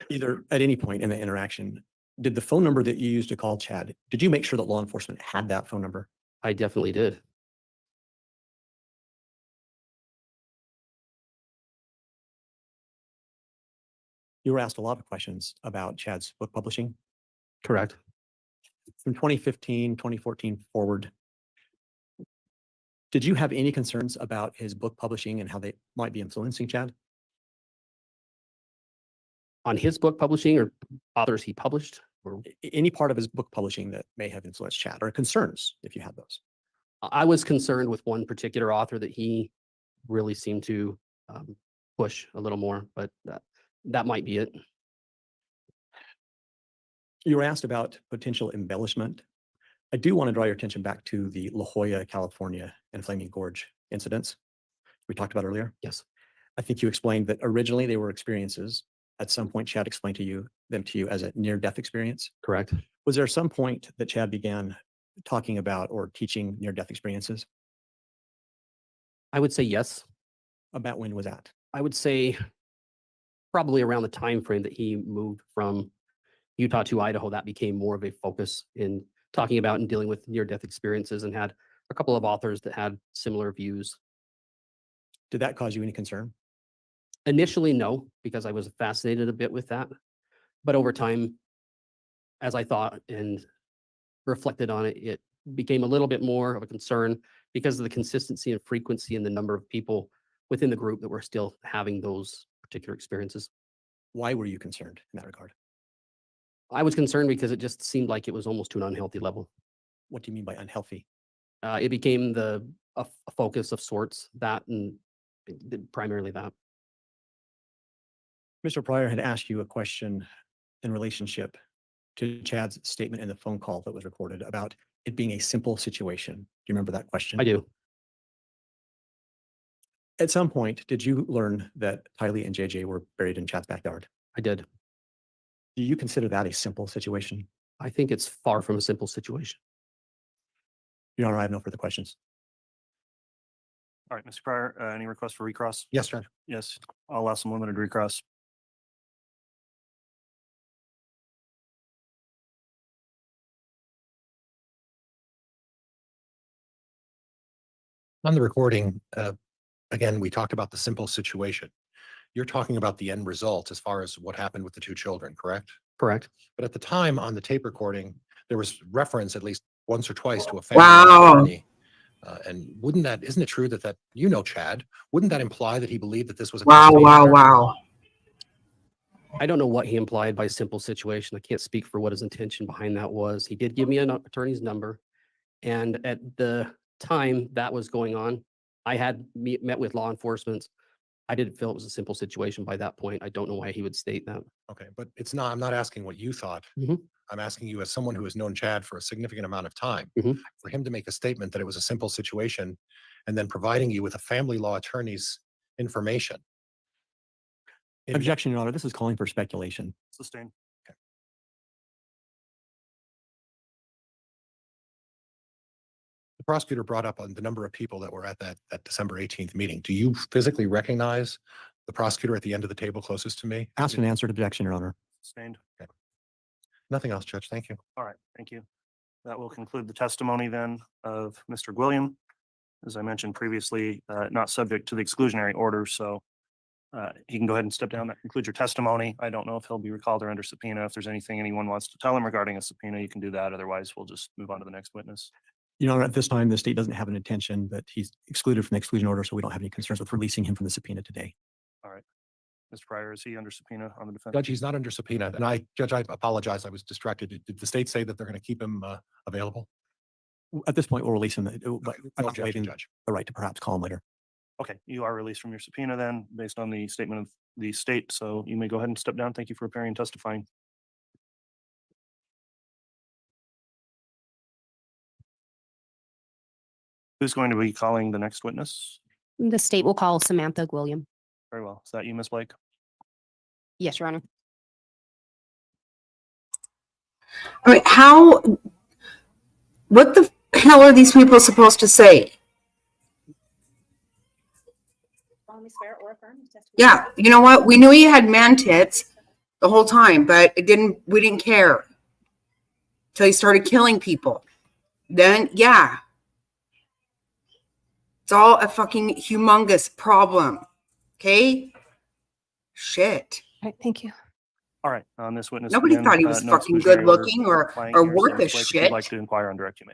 either at any point in the interaction, did the phone number that you used to call Chad, did you make sure that law enforcement had that phone number? I definitely did. You were asked a lot of questions about Chad's book publishing. Correct. From 2015, 2014 forward, did you have any concerns about his book publishing and how they might be influencing Chad? On his book publishing or authors he published? Or Any part of his book publishing that may have influenced Chad, or concerns if you had those? I was concerned with one particular author that he really seemed to push a little more, but That might be it. You were asked about potential embellishment. I do want to draw your attention back to the La Jolla, California and Flaming Gorge incidents we talked about earlier. Yes, I think you explained that originally they were experiences. At some point, Chad explained them to you as a near-death experience. correct. Was there some point that Chad began talking about or teaching near-death experiences? I would say yes. About when was that? I would say probably around the time frame that he moved from Utah to Idaho, that became more of a focus in talking about and dealing with near-death experiences, and had a couple of authors that had similar views. Did that cause you any concern? Initially, no, because I was fascinated a bit with that. But over time, as I thought and reflected on it, it became a little bit more of a concern because of the consistency and frequency and the number of people within the group that were still having those particular experiences. Why were you concerned in that regard? I was concerned because it just seemed like it was almost to an unhealthy level. What do you mean by unhealthy? It became a focus of sorts, that and primarily that. Mr. Pryor had asked you a question in relationship to Chad's statement in the phone call that was recorded about it being a simple situation. Do you remember that question? I do. At some point, did you learn that Tylee and JJ were buried in Chad's backyard? I did. Do you consider that a simple situation? I think it's far from a simple situation. Your Honor, I have no further questions. All right, Mr. Pryor, any requests for recross? Yes, Judge. Yes, I'll allow some limited recross. On the recording, again, we talked about the simple situation. You're talking about the end result as far as what happened with the two children, correct? Correct. But at the time on the tape recording, there was reference at least once or twice to a family Wow. attorney. And isn't it true that you know Chad, wouldn't that imply that he believed that this was a Wow, custody wow, matter? wow. I don't know what he implied by simple situation. I can't speak for what his intention behind that was. He did give me an attorney's number. And at the time that was going on, I had met with law enforcement. I didn't feel it was a simple situation by that point. I don't know why he would state that. Okay, but I'm not asking what you thought. Mhm. I'm asking you as someone who has known Chad for a significant amount of time, Mhm. for him to make a statement that it was a simple situation and then providing you with a family law attorney's information. Objection, Your Honor. This is calling for speculation. Sustained. The prosecutor brought up on the number of people that were at that December 18th meeting. Do you physically recognize the prosecutor at the end of the table closest to me? Asked and answered. Objection, Your Honor. Sustained. Nothing else, Judge. Thank you. All right, thank you. That will conclude the testimony then of Mr. Gwilliam. As I mentioned previously, not subject to the exclusionary order, so he can go ahead and step down. That concludes your testimony. I don't know if he'll be recalled or under subpoena. If there's anything anyone wants to tell him regarding a subpoena, you can do that. Otherwise, we'll just move on to the next witness. Your Honor, at this time, the state doesn't have an intention, but he's excluded from the exclusion order, so we don't have any concerns with releasing him from the subpoena today. All right. Mr. Pryor, is he under subpoena on the defense? Judge, he's not under subpoena. And Judge, I apologize. I was distracted. Did the state say that they're going to keep him available? At this point, we'll release him, but No I'm objection, waiving Judge. the right to perhaps call him later. Okay, you are released from your subpoena then, based on the statement of the state. So you may go ahead and step down. Thank you for appearing and testifying. Who's going to be calling the next witness? The state will call Samantha Gwilliam. Very well. Is that you, Ms. Blake? Yes, Your Honor. I mean, what the hell are these people supposed to say? Solemnly swear or affirm the testimony. Yeah, you know what? We knew he had man tits the whole time, but we didn't care till he started killing people. Then, yeah. It's all a fucking humongous problem. Okay? Shit. All right, thank you. All right, on this witness. Nobody again, thought he was no fucking exclusionary order good-looking or applying here. worth So, a Ms. Blake, if you'd shit. like to inquire on direct, you may.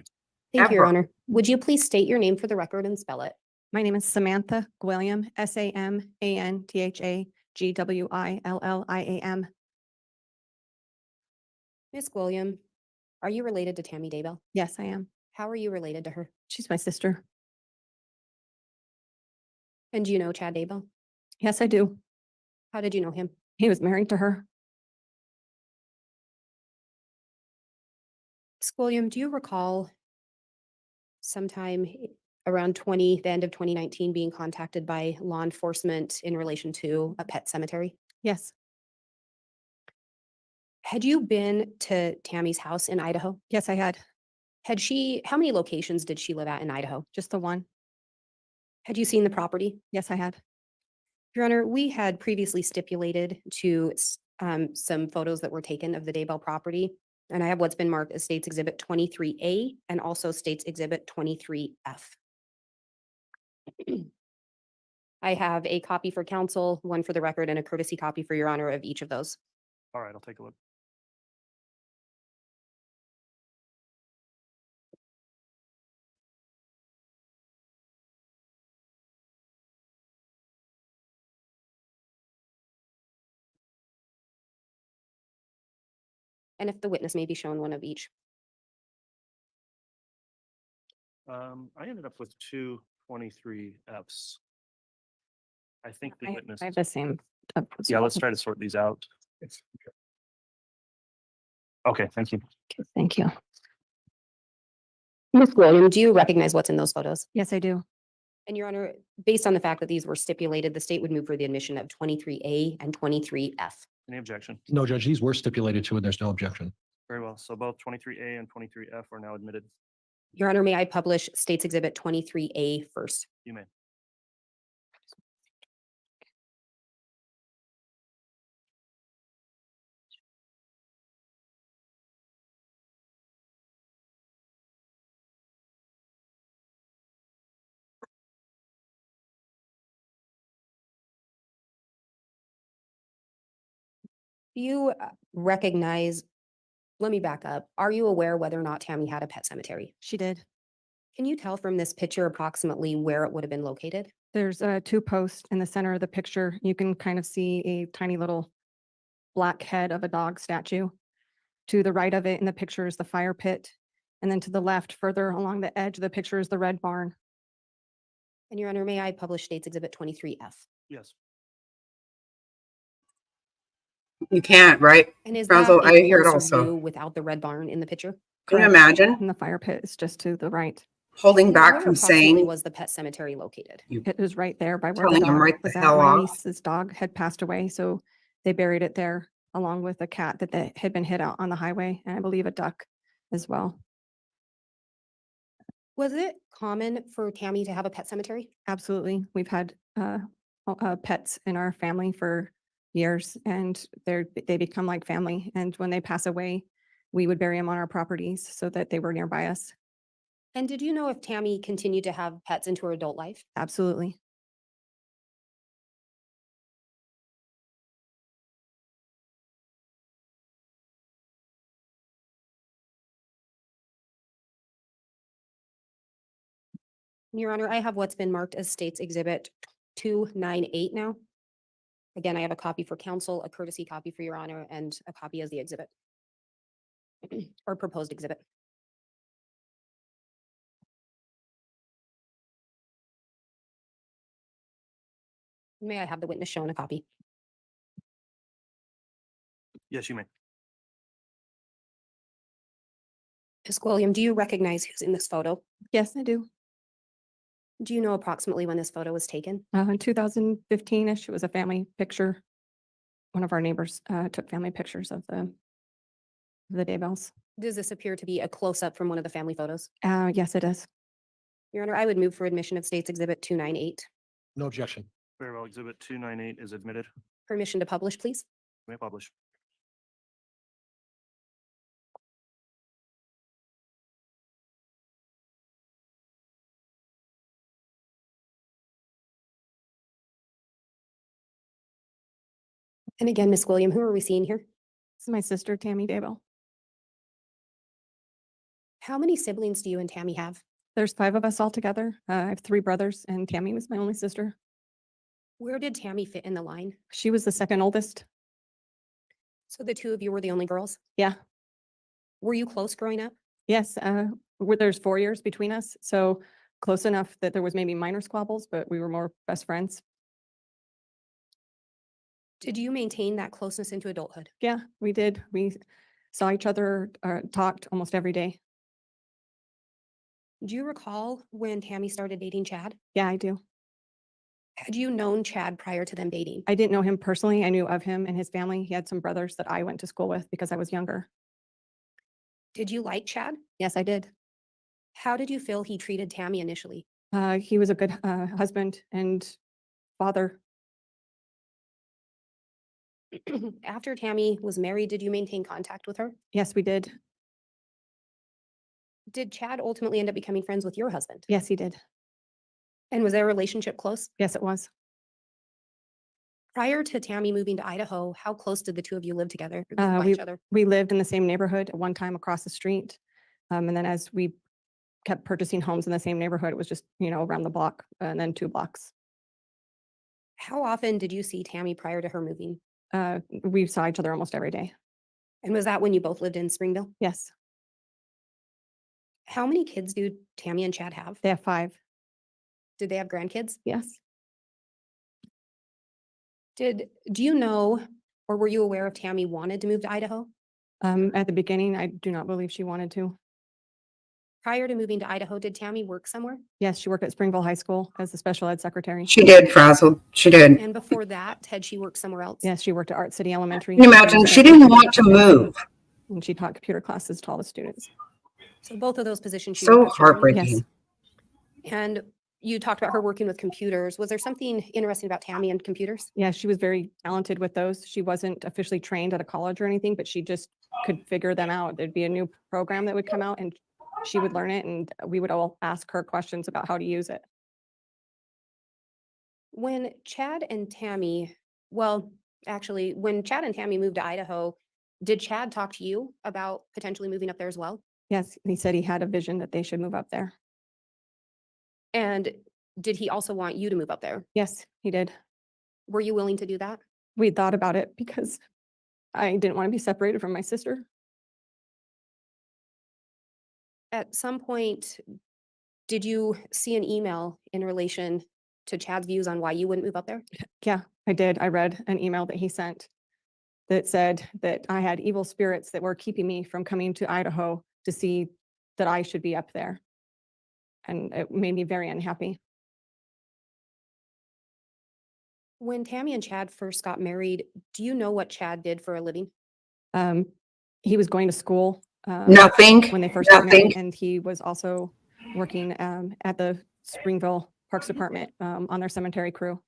Thank you, Your Ever. Honor. Would you please state your name for the record and spell it? My name is Samantha Gwilliam, SAMANTHA GWILLIAM. Miss Gwilliam, are you related to Tammy Daybell? Yes, I am. How are you related to her? She's my sister. And do you know Chad Daybell? Yes, I do. How did you know him? He was married to her. Ms. Gwilliam, do you recall sometime around the end of 2019 being contacted by law enforcement in relation to a pet cemetery? Yes, Had you been to Tammy's house in Idaho? yes, I had. How many locations did she live at in Idaho? Just the one. Had you seen the property? Yes, I had. Your Honor, we had previously stipulated to some photos that were taken of the Daybell property. And I have what's been marked as States Exhibit 23A and also States Exhibit 23F. I have a copy for counsel, one for the record, and a courtesy copy for Your Honor of each of those. All right, I'll take a look. And if the witness may be shown one of each. I ended up with two 23Fs. I think the witness. I have the same. as Yeah, well. let's try to sort these out. Okay, thank you. Okay, thank you. Ms. Gwilliam, do you recognize what's in those photos? Yes, I do. And Your Honor, based on the fact that these were stipulated, the state would move for the admission of 23A and 23F. Any objection? No, Judge, these were stipulated to, and there's no objection. Very well. So both 23A and 23F are now admitted. Your Honor, may I publish States Exhibit 23A first? You may. Do you recognize, let me back up. Are you aware whether or not Tammy had a pet cemetery? She did. Can you tell from this picture approximately where it would have been located? There's two posts in the center of the picture. You can kind of see a tiny little black head of a dog statue. To the right of it in the picture is the fire pit. And then to the left, further along the edge of the picture is the red barn. And Your Honor, may I publish States Exhibit 23F? Yes. You can't, right? And is Counsel, that I a hear it closer also. view without the red barn in the picture? Can you Correct. imagine And the fire pit is just to the right. holding And back where from approximately saying, was the pet cemetery located? It is right there by where the telling him dog right the was at. hell My off? niece's dog had passed away, so they buried it there along with a cat that had been hit out on the highway, and I believe a duck as well. Was it common for Tammy to have a pet cemetery? Absolutely. We've had pets in our family for years, and they become like family. And when they pass away, we would bury them on our properties so that they were nearby us. And did you know if Tammy continued to have pets into her adult life? Absolutely. Your Honor, I have what's been marked as States Exhibit 298 now. Again, I have a copy for counsel, a courtesy copy for Your Honor, and a copy as the exhibit or proposed exhibit. May I have the witness shown a copy? Yes, you may. Ms. Gwilliam, do you recognize who's in this photo? Yes, I do. Do you know approximately when this photo was taken? In 2015-ish, it was a family picture. One of our neighbors took family pictures of the Daybells. Does this appear to be a close-up from one of the family photos? Yes, it is. Your Honor, I would move for admission of States Exhibit 298. No objection. Very well. Exhibit 298 is admitted. Permission to publish, please. May publish. And again, Ms. Gwilliam, who are we seeing here? This is my sister, Tammy Daybell. How many siblings do you and Tammy have? There's 5 of us all together. I have 3 brothers, and Tammy was my only sister. Where did Tammy fit in the line? She was the second oldest. So the two of you were the only girls? Yeah. Were you close growing up? Yes, there's 4 years between us, so close enough that there was maybe minor squabbles, but we were more best friends. Did you maintain that closeness into adulthood? Yeah, we did. We saw each other, talked almost every day. Do you recall when Tammy started dating Chad? Yeah, I do. Had you known Chad prior to them dating? I didn't know him personally. I knew of him and his family. He had some brothers that I went to school with because I was younger. Did you like Chad? Yes, I did. How did you feel he treated Tammy initially? He was a good husband and father. After Tammy was married, did you maintain contact with her? Yes, we did. Did Chad ultimately end up becoming friends with your husband? Yes, he did. And was their relationship close? Yes, it was. Prior to Tammy moving to Idaho, how close did the two of you live together, live by We, each other? we lived in the same neighborhood at one time across the street. And then as we kept purchasing homes in the same neighborhood, it was just, around the block and then 2 blocks. How often did you see Tammy prior to her moving? We saw each other almost every day. And was that when you both lived in Springville? Yes, How many kids do Tammy and Chad have? they have 5. Did they have grandkids? Yes. Do you know or were you aware if Tammy wanted to move to Idaho? At the beginning, I do not believe she wanted to. Prior to moving to Idaho, did Tammy work somewhere? Yes, she worked at Springville High School as the special ed secretary. She did, Frazzled. She did. And before that, had she worked somewhere else? Yes, she worked at Art City Elementary. Can you imagine? She didn't want to move. And she taught computer classes to all the students. So both of those positions she So worked with children? heartbreaking. Yes. And you talked about her working with computers. Was there something interesting about Tammy and computers? Yeah, she was very talented with those. She wasn't officially trained at a college or anything, but she just could figure them out. There'd be a new program that would come out and she would learn it, and we would all ask her questions about how to use it. When Chad and Tammy, well, actually, when Chad and Tammy moved to Idaho, did Chad talk to you about potentially moving up there as well? Yes, he said he had a vision that they should move up there. And did he also want you to move up there? Yes, he did. Were you willing to do that? We thought about it because I didn't want to be separated from my sister. At some point, did you see an email in relation to Chad's views on why you wouldn't move up there? Yeah, I did. I read an email that he sent that said that I had evil spirits that were keeping me from coming to Idaho to see that I should be up there. And it made me very unhappy. When Tammy and Chad first got married, do you know what Chad did for a living? He was going to school Nothing. when they first got married, Nothing. and he was also working at the Springville Parks Department on their cemetery crew.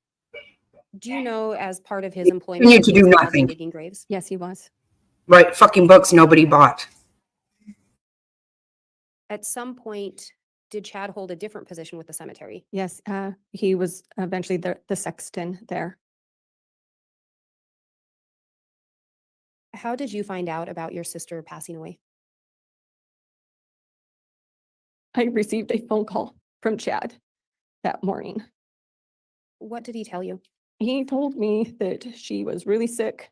Do you know as part of his employment? Continued to he was do involved in nothing. Digging graves. Yes, he was. Write fucking books nobody bought. At some point, did Chad hold a different position with the cemetery? Yes, he was eventually the sexton there. How did you find out about your sister passing away? I received a phone call from Chad that morning. What did he tell you? He told me that she was really sick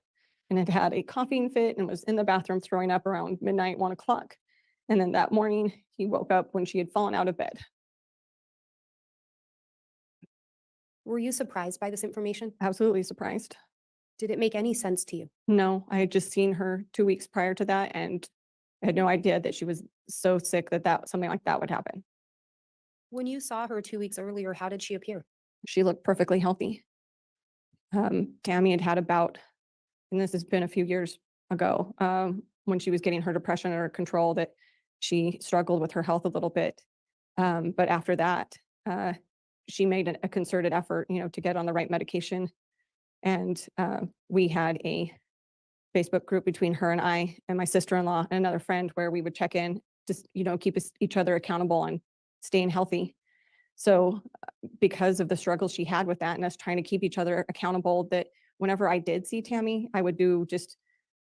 and had had a coughing fit and was in the bathroom throwing up around midnight, 1 o'clock. And then that morning, he woke up when she had fallen out of bed. Were you surprised by this information? Absolutely surprised. Did it make any sense to you? No, I had just seen her 2 weeks prior to that, and I had no idea that she was so sick that something like that would happen. When you saw her 2 weeks earlier, how did she appear? She looked perfectly healthy. Tammy had had a bout, and this has been a few years ago, when she was getting her depression under control, that she struggled with her health a little bit. But after that, she made a concerted effort, to get on the right medication. And we had a Facebook group between her and I and my sister-in-law and another friend where we would check in, just, keep each other accountable on staying healthy. So because of the struggles she had with that and us trying to keep each other accountable, that whenever I did see Tammy, I would do just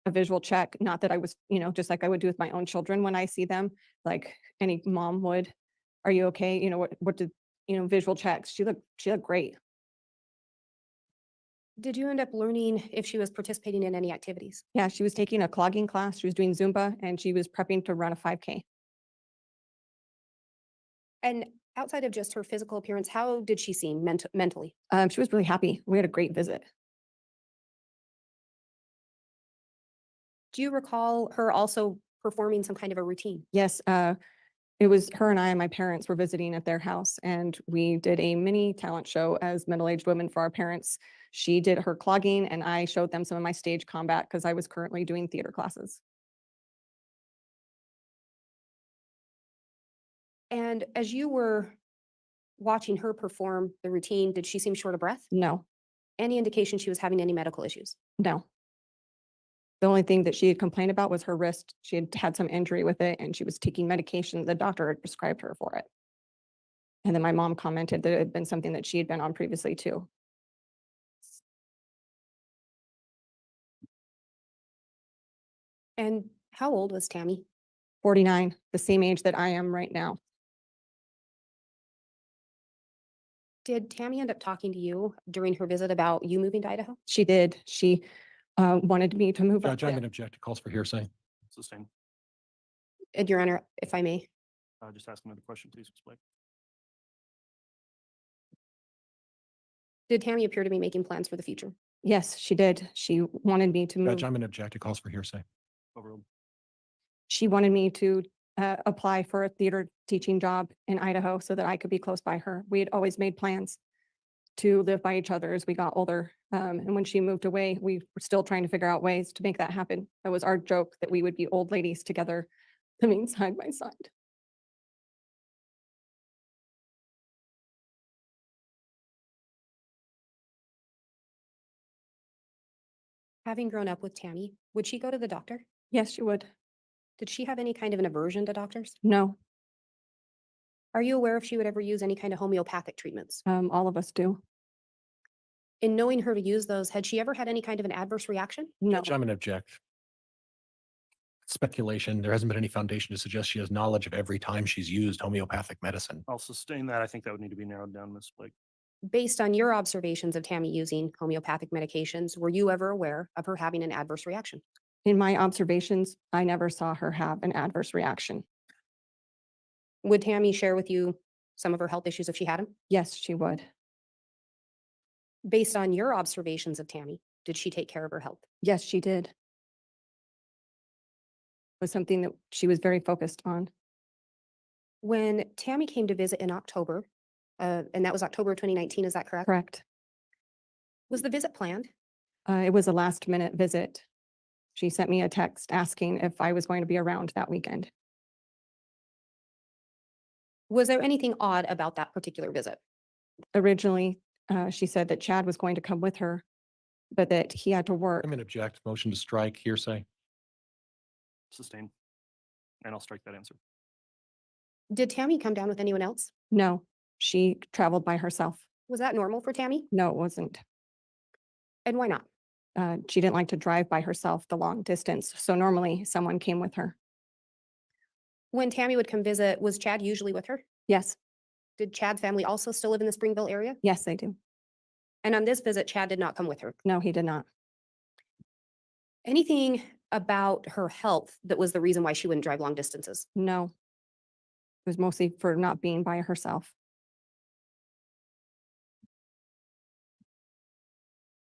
a visual check. Not that I was, just like I would do with my own children when I see them, like any mom would. Are you okay? What did, visual checks. She looked great. Did you end up learning if she was participating in any activities? Yeah, she was taking a clogging class. She was doing Zumba, and she was prepping to run a 5K. And outside of just her physical appearance, how did she seem mentally? She was really happy. We had a great visit. Do you recall her also performing some kind of a routine? Yes, it was her and I and my parents were visiting at their house, and we did a mini talent show as middle-aged women for our parents. She did her clogging and I showed them some of my stage combat because I was currently doing theater classes. And as you were watching her perform the routine, did she seem short of breath? No, Any indication she was having any medical issues? no. The only thing that she had complained about was her wrist. She had had some injury with it and she was taking medication. The doctor had prescribed her for it. And then my mom commented that it had been something that she had been on previously too. And how old was Tammy? 49, the same age that I am right now. Did Tammy end up talking to you during her visit about you moving to Idaho? She did. She wanted me to move up Judge, I'm there. going to object to calls for hearsay. Sustain. And Your Honor, if I may, Just ask another question, please, Ms. Blake. did Tammy appear to be making plans for the future? Yes, she did. She wanted me to move. Judge, I'm going to object to calls for hearsay. Overruled. She wanted me to apply for a theater teaching job in Idaho so that I could be close by her. We had always made plans to live by each other as we got older. And when she moved away, we were still trying to figure out ways to make that happen. That was our joke, that we would be old ladies together living side by side. Having grown up with Tammy, would she go to the doctor? Yes, she would. Did she have any kind of an aversion to doctors? No, Are you aware if she would ever use any kind of homeopathic treatments? all of us do. In knowing her to use those, had she ever had any kind of an adverse reaction? No, Judge, I'm going to object. Speculation. There hasn't been any foundation to suggest she has knowledge of every time she's used homeopathic medicine. I'll sustain that. I think that would need to be narrowed down, Ms. Blake. Based on your observations of Tammy using homeopathic medications, were you ever aware of her having an adverse reaction? in my observations, I never saw her have an adverse reaction. Would Tammy share with you some of her health issues if she had them? Yes, she would. Based on your observations of Tammy, did she take care of her health? Yes, she did. It was something that she was very focused on. When Tammy came to visit in October, and that was October 2019, is that correct? Correct. Was the visit planned? It was a last minute visit. She sent me a text asking if I was going to be around that weekend. Was there anything odd about that particular visit? Originally, she said that Chad was going to come with her, but that he had to work. I'm going to object. Motion to strike hearsay. Sustain. And I'll strike that answer. Did Tammy come down with anyone else? No, she traveled by herself. Was that normal for Tammy? No, it wasn't. And why not? She didn't like to drive by herself the long distance, so normally someone came with her. When Tammy would come visit, was Chad usually with her? Yes, Did Chad's family also still live in the Springville area? yes, they do. And on this visit, Chad did not come with her. No, he did not. Anything about her health that was the reason why she wouldn't drive long distances? No. It was mostly for not being by herself.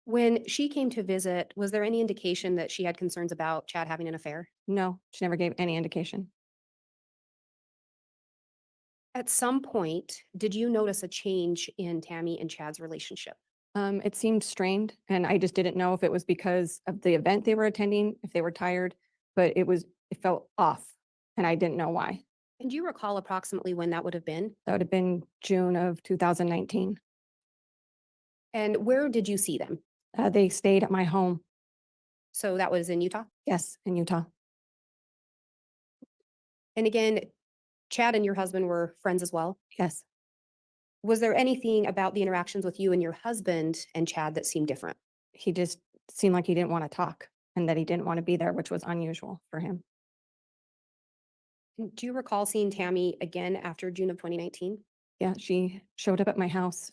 When she came to visit, was there any indication that she had concerns about Chad having an affair? No, she never gave any indication. At some point, did you notice a change in Tammy and Chad's relationship? It seemed strained, and I just didn't know if it was because of the event they were attending, if they were tired, but it felt off, and I didn't know why. And do you recall approximately when that would have been? That would have been June of 2019. And where did you see them? They stayed at my home. So that was in Utah? Yes, in Utah. And again, Chad and your husband were friends as well. Yes. Was there anything about the interactions with you and your husband and Chad that seemed different? He just seemed like he didn't want to talk and that he didn't want to be there, which was unusual for him. And do you recall seeing Tammy again after June of 2019? Yeah, she showed up at my house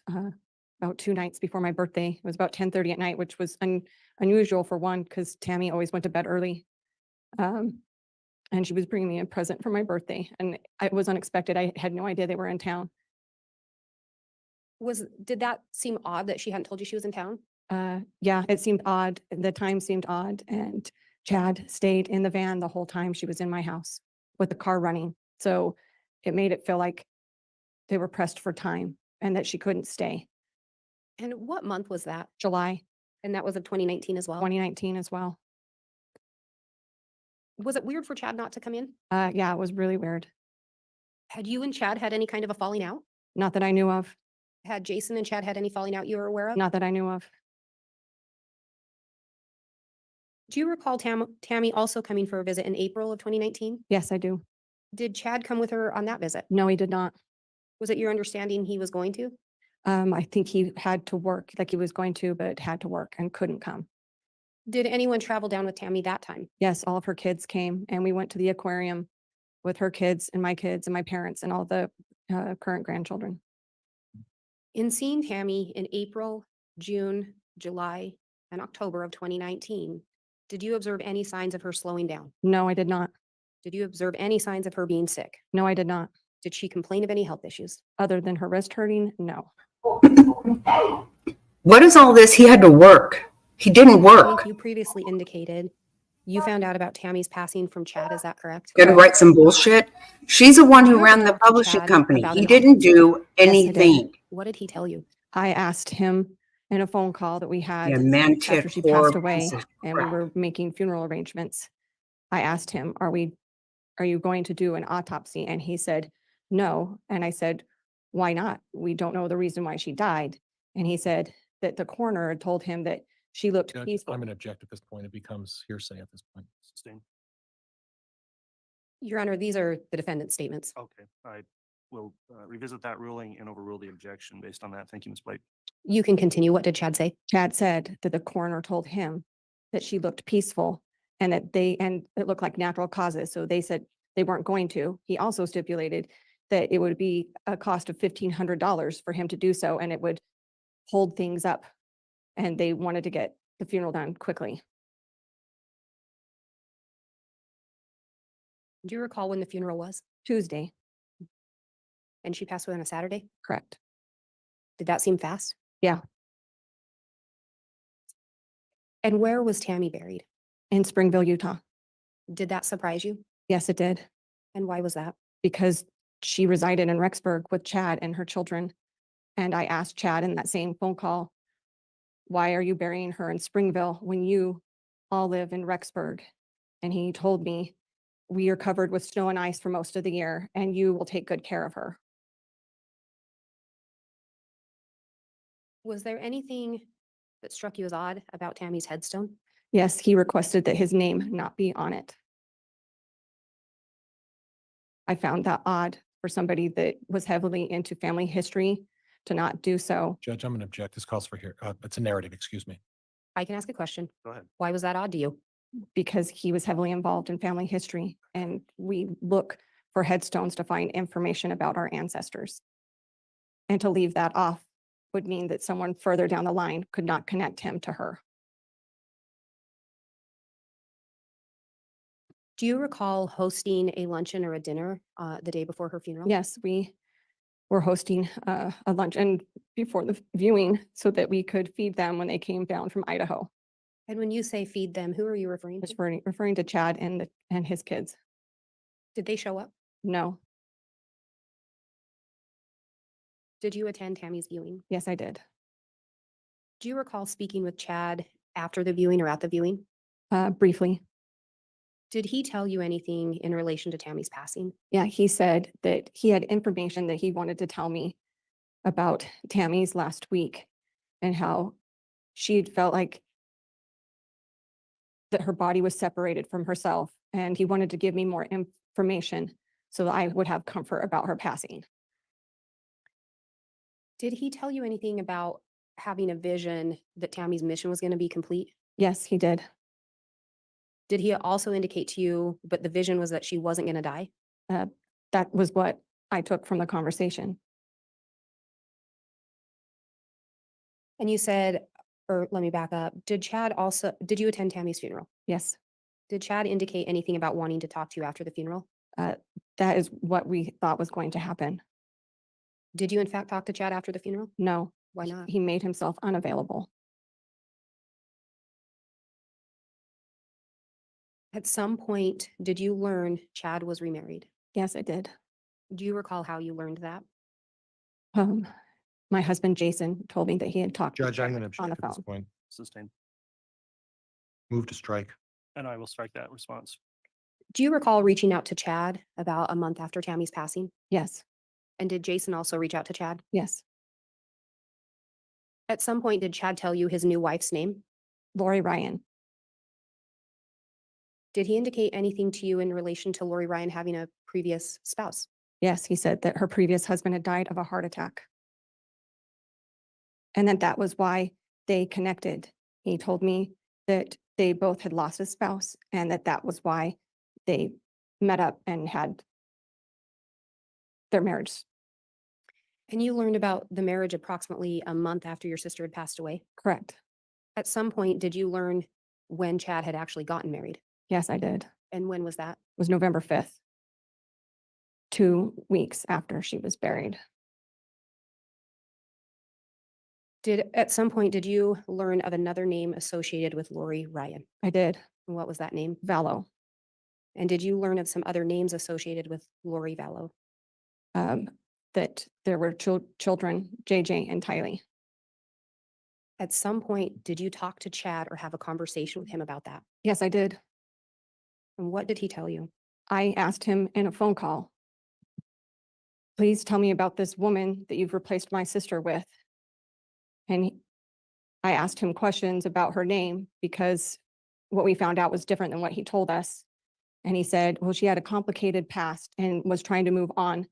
about 2 nights before my birthday. It was about 10:30 at night, which was unusual for one, because Tammy always went to bed early. And she was bringing me a present for my birthday, and it was unexpected. I had no idea they were in town. Did that seem odd that she hadn't told you she was in town? Yeah, it seemed odd. The time seemed odd, and Chad stayed in the van the whole time she was in my house with the car running. So it made it feel like they were pressed for time and that she couldn't stay. And what month was that? July And that was of 2019 as well? 2019 as well. Was it weird for Chad not to come in? Yeah, it was really weird. Had you and Chad had any kind of a falling out? Not that I knew of. Had Jason and Chad had any falling out you were aware of? Not that I knew of. Do you recall Tammy also coming for a visit in April of 2019? Yes, I do. Did Chad come with her on that visit? No, he did not. Was it your understanding he was going to? I think he had to work, like he was going to, but had to work and couldn't come. Did anyone travel down with Tammy that time? Yes, all of her kids came and we went to the aquarium with her kids and my parents and all the current grandchildren. In seeing Tammy in April, June, July, and October of 2019, did you observe any signs of her slowing down? No, I did not. Did you observe any signs of her being sick? No, I did not. Did she complain of any health issues? Other than her wrist hurting, no. What is all this? He had to work. He didn't work. You previously indicated you found out about Tammy's passing from Chad, is that correct? Got to write some bullshit. She's the one who You ran ever the talked to publishing Chad company. about He an didn't do Yes, I did. anything. What did he tell you? I asked him in a phone call that we had Yeah, man, after tit, she whore, passed away piece of and we crap. were making funeral arrangements. I asked him, are you going to do an autopsy? And he said, no. And I said, why not? We don't know the reason why she died. And he said that the coroner had told him that she looked Judge, peaceful. I'm going to object at this point. It becomes hearsay at this point. Sustained. Your Honor, these are the defendant's statements. Okay, I will revisit that ruling and overrule the objection based on that. Thank you, Ms. Blake. You can continue. What did Chad say? Chad said that the coroner told him that she looked peaceful and that and it looked like natural causes. So they said they weren't going to. He also stipulated that it would be a cost of $1,500 for him to do so, and it would hold things up. And they wanted to get the funeral done quickly. Do you recall when the funeral was? Tuesday, And she passed away on a Saturday? correct. Did that seem fast? Yeah. And where was Tammy buried? In Springville, Utah. Did that surprise you? Yes, it did. And why was that? Because she resided in Rexburg with Chad and her children. And I asked Chad in that same phone call, why are you burying her in Springville when you all live in Rexburg? And he told me, we are covered with snow and ice for most of the year, and you will take good care of her. Was there anything that struck you as odd about Tammy's headstone? Yes, he requested that his name not be on it. I found that odd for somebody that was heavily into family history to not do so. Judge, I'm going to object. This calls for here. It's a narrative, excuse me. I can ask a question. Go ahead. Why was that odd to you? Because he was heavily involved in family history, and we look for headstones to find information about our ancestors. And to leave that off would mean that someone further down the line could not connect him to her. Do you recall hosting a luncheon or a dinner the day before her funeral? Yes, we were hosting a luncheon before the viewing so that we could feed them when they came down from Idaho. And when you say feed them, who are you referring to? Referring to Chad and his kids. Did they show up? No, Did you attend Tammy's viewing? yes, I did. Do you recall speaking with Chad after the viewing or at the viewing? Briefly. Did he tell you anything in relation to Tammy's passing? Yeah, he said that he had information that he wanted to tell me about Tammy's last week and how she'd felt like that her body was separated from herself. And he wanted to give me more information so that I would have comfort about her passing. Did he tell you anything about having a vision that Tammy's mission was going to be complete? Yes, he did. Did he also indicate to you, but the vision was that she wasn't going to die? That was what I took from the conversation. And you said, or let me back up, did you attend Tammy's funeral? Yes, Did Chad indicate anything about wanting to talk to you after the funeral? that is what we thought was going to happen. Did you in fact talk to Chad after the funeral? No, Why not? he made himself unavailable. At some point, did you learn Chad was remarried? Yes, I did. Do you recall how you learned that? My husband, Jason, told me that he had talked to Judge, I'm Chad going to on object the at this phone. point. Sustained. Move to strike. And I will strike that response. Do you recall reaching out to Chad about a month after Tammy's passing? Yes, And did Jason also reach out to Chad? yes. At some point, did Chad tell you his new wife's name? Lori Ryan. Did he indicate anything to you in relation to Lori Ryan having a previous spouse? Yes, he said that her previous husband had died of a heart attack. And that was why they connected. He told me that they both had lost a spouse and that was why they met up and had their marriage. And you learned about the marriage approximately a month after your sister had passed away. Correct. At some point, did you learn when Chad had actually gotten married? Yes, I did. It And when was that? was November 5th, 2 weeks after she was buried. At some point, did you learn of another name associated with Lori Ryan? I did. And what was that name? Vallow. And did you learn of some other names associated with Lori Vallow? That there were children, JJ and Tylee. At some point, did you talk to Chad or have a conversation with him about that? Yes, I did. And what did he tell you? I asked him in a phone call, please tell me about this woman that you've replaced my sister with. And I asked him questions about her name because what we found out was different than what he told us. And he said, well, she had a complicated past and was trying to move on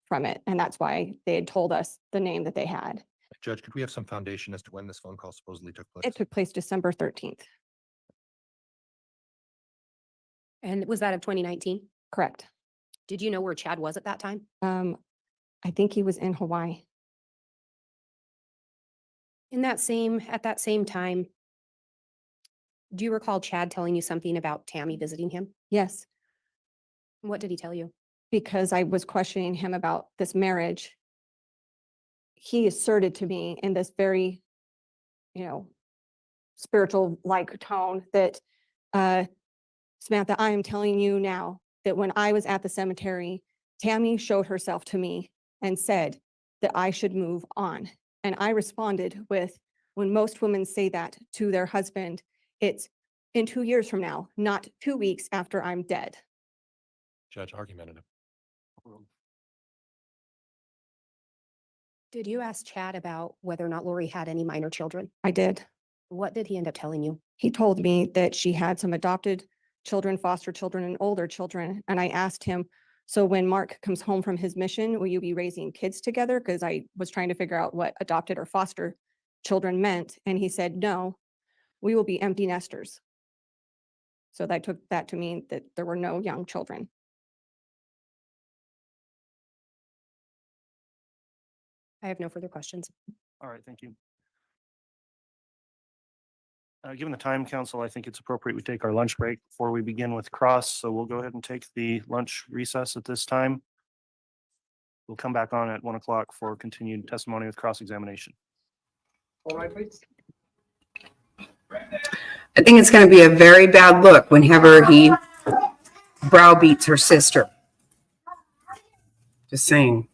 from it. And that's why they had told us the name that they had. Judge, could we have some foundation as to when this phone call supposedly took place? It took place December 13th. And was that of 2019? Correct. Did you know where Chad was at that time? I think he was in Hawaii. At that same time, do you recall Chad telling you something about Tammy visiting him? Yes, What did he tell you? because I was questioning him about this marriage. He asserted to me in this very, spiritual like tone that, Samantha, I am telling you now that when I was at the cemetery, Tammy showed herself to me and said that I should move on. And I responded with, when most women say that to their husband, it's in 2 years from now, not 2 weeks after I'm dead. Judge, argumentative. Did you ask Chad about whether or not Lori had any minor children? I did. What did he end up telling you? He told me that she had some adopted children, foster children, and older children. And I asked him, so when Mark comes home from his mission, will you be raising kids together? Because I was trying to figure out what adopted or foster children meant. And he said, no, we will be empty nesters. So I took that to mean that there were no young children. I have no further questions. All right, thank you. Given the time, council, I think it's appropriate we take our lunch break before we begin with Cross. So we'll go ahead and take the lunch recess at this time. We'll come back on at 1 o'clock for continued testimony with cross-examination. I think it's going to be a very bad look whenever he browbeats her sister. Just saying.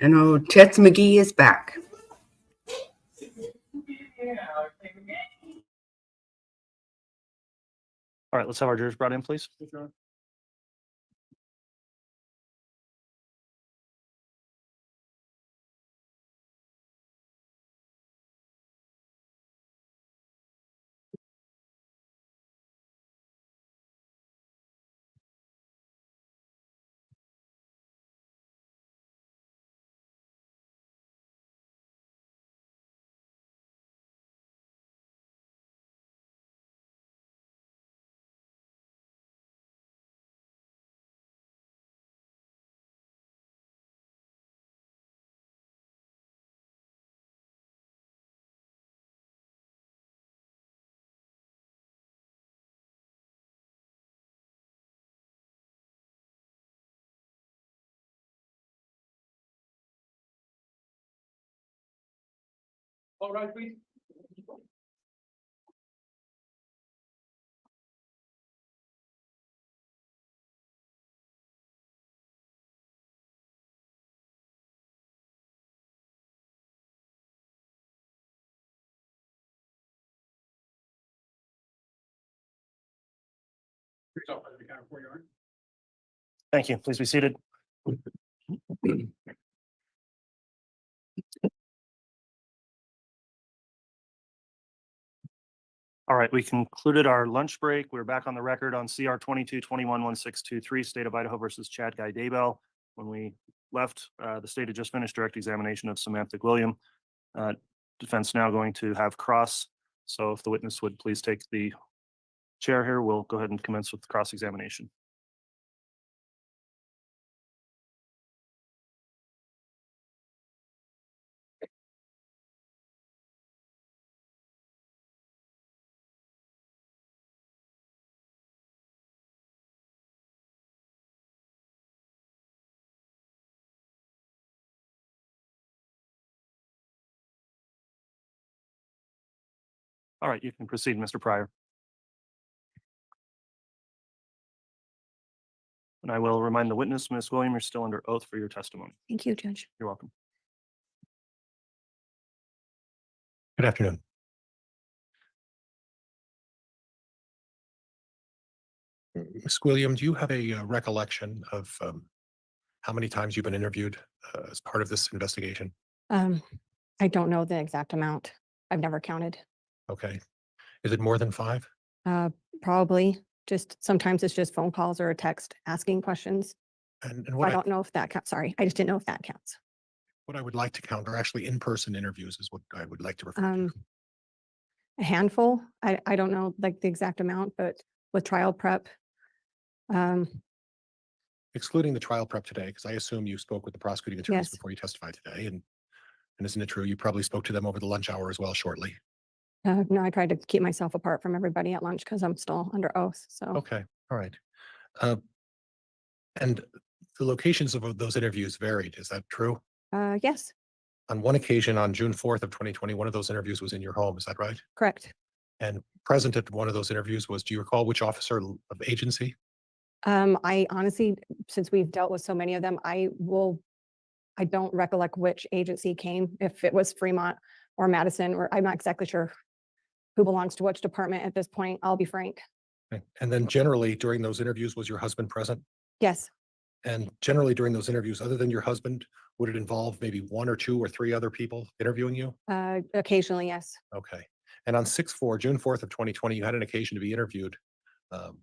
I know Tets McGee is back. All right, let's have our jurors brought in, please. All right, please. Thank you. Please be seated. All right, we concluded our lunch break. We're back on the record on CR 22-21-1623, State of Idaho versus Chad Daybell. When we left, the state had just finished direct examination of Samantha Gwilliam. Defense now going to have cross. So if the witness would please take the chair here, we'll go ahead and commence with the cross examination. All right, you can proceed, Mr. Pryor. And I will remind the witness, Ms. William, you're still under oath for your testimony. Thank you, Judge. You're welcome. Good afternoon. Ms. Gwilliam, do you have a recollection of how many times you've been interviewed as part of this investigation? I don't know the exact amount. I've never counted. Okay. Is it more than 5? Probably just sometimes it's just phone calls or a text asking questions. And I what don't know if that counts. Sorry, I just didn't know if that counts. what I would like to count are actually in-person interviews is what I would like to refer to. A handful. I don't know like the exact amount, but with trial prep. Excluding the trial prep today, because I assume you spoke with the prosecuting attorneys Yes. before you testified today. And isn't it true? You probably spoke to them over the lunch hour as well shortly. No, I tried to keep myself apart from everybody at lunch because I'm still under oath. So Okay. All right. And the locations of those interviews varied. Is that true? yes, On one occasion, on June 4th of 2020, one of those interviews was in your home. Is that right? correct. And present at one of those interviews was, do you recall which officer of agency? I honestly, since we've dealt with so many of them, I don't recollect which agency came, if it was Fremont or Madison, or I'm not exactly sure who belongs to which department at this point. I'll be frank. Okay. And then generally during those interviews, was your husband present? Yes, And generally during those interviews, other than your husband, would it involve maybe 1 or 2 or 3 other people interviewing you? occasionally, yes. Okay. And on June 4th of 2020, you had an occasion to be interviewed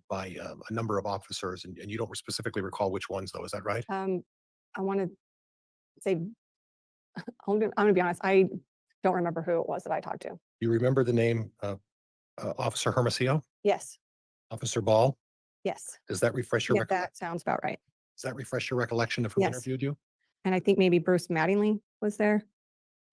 by a number of officers, and you don't specifically recall which ones, though. Is that right? I want to say, I'm gonna be honest, I don't remember who it was that I talked to. You remember the name Officer Hermosillo, Yes, Officer Ball? yes. Does that refresh your Yeah, that sounds about right. Does that refresh your recollection of who Yes. interviewed you? And I think maybe Bruce Mattingly was there.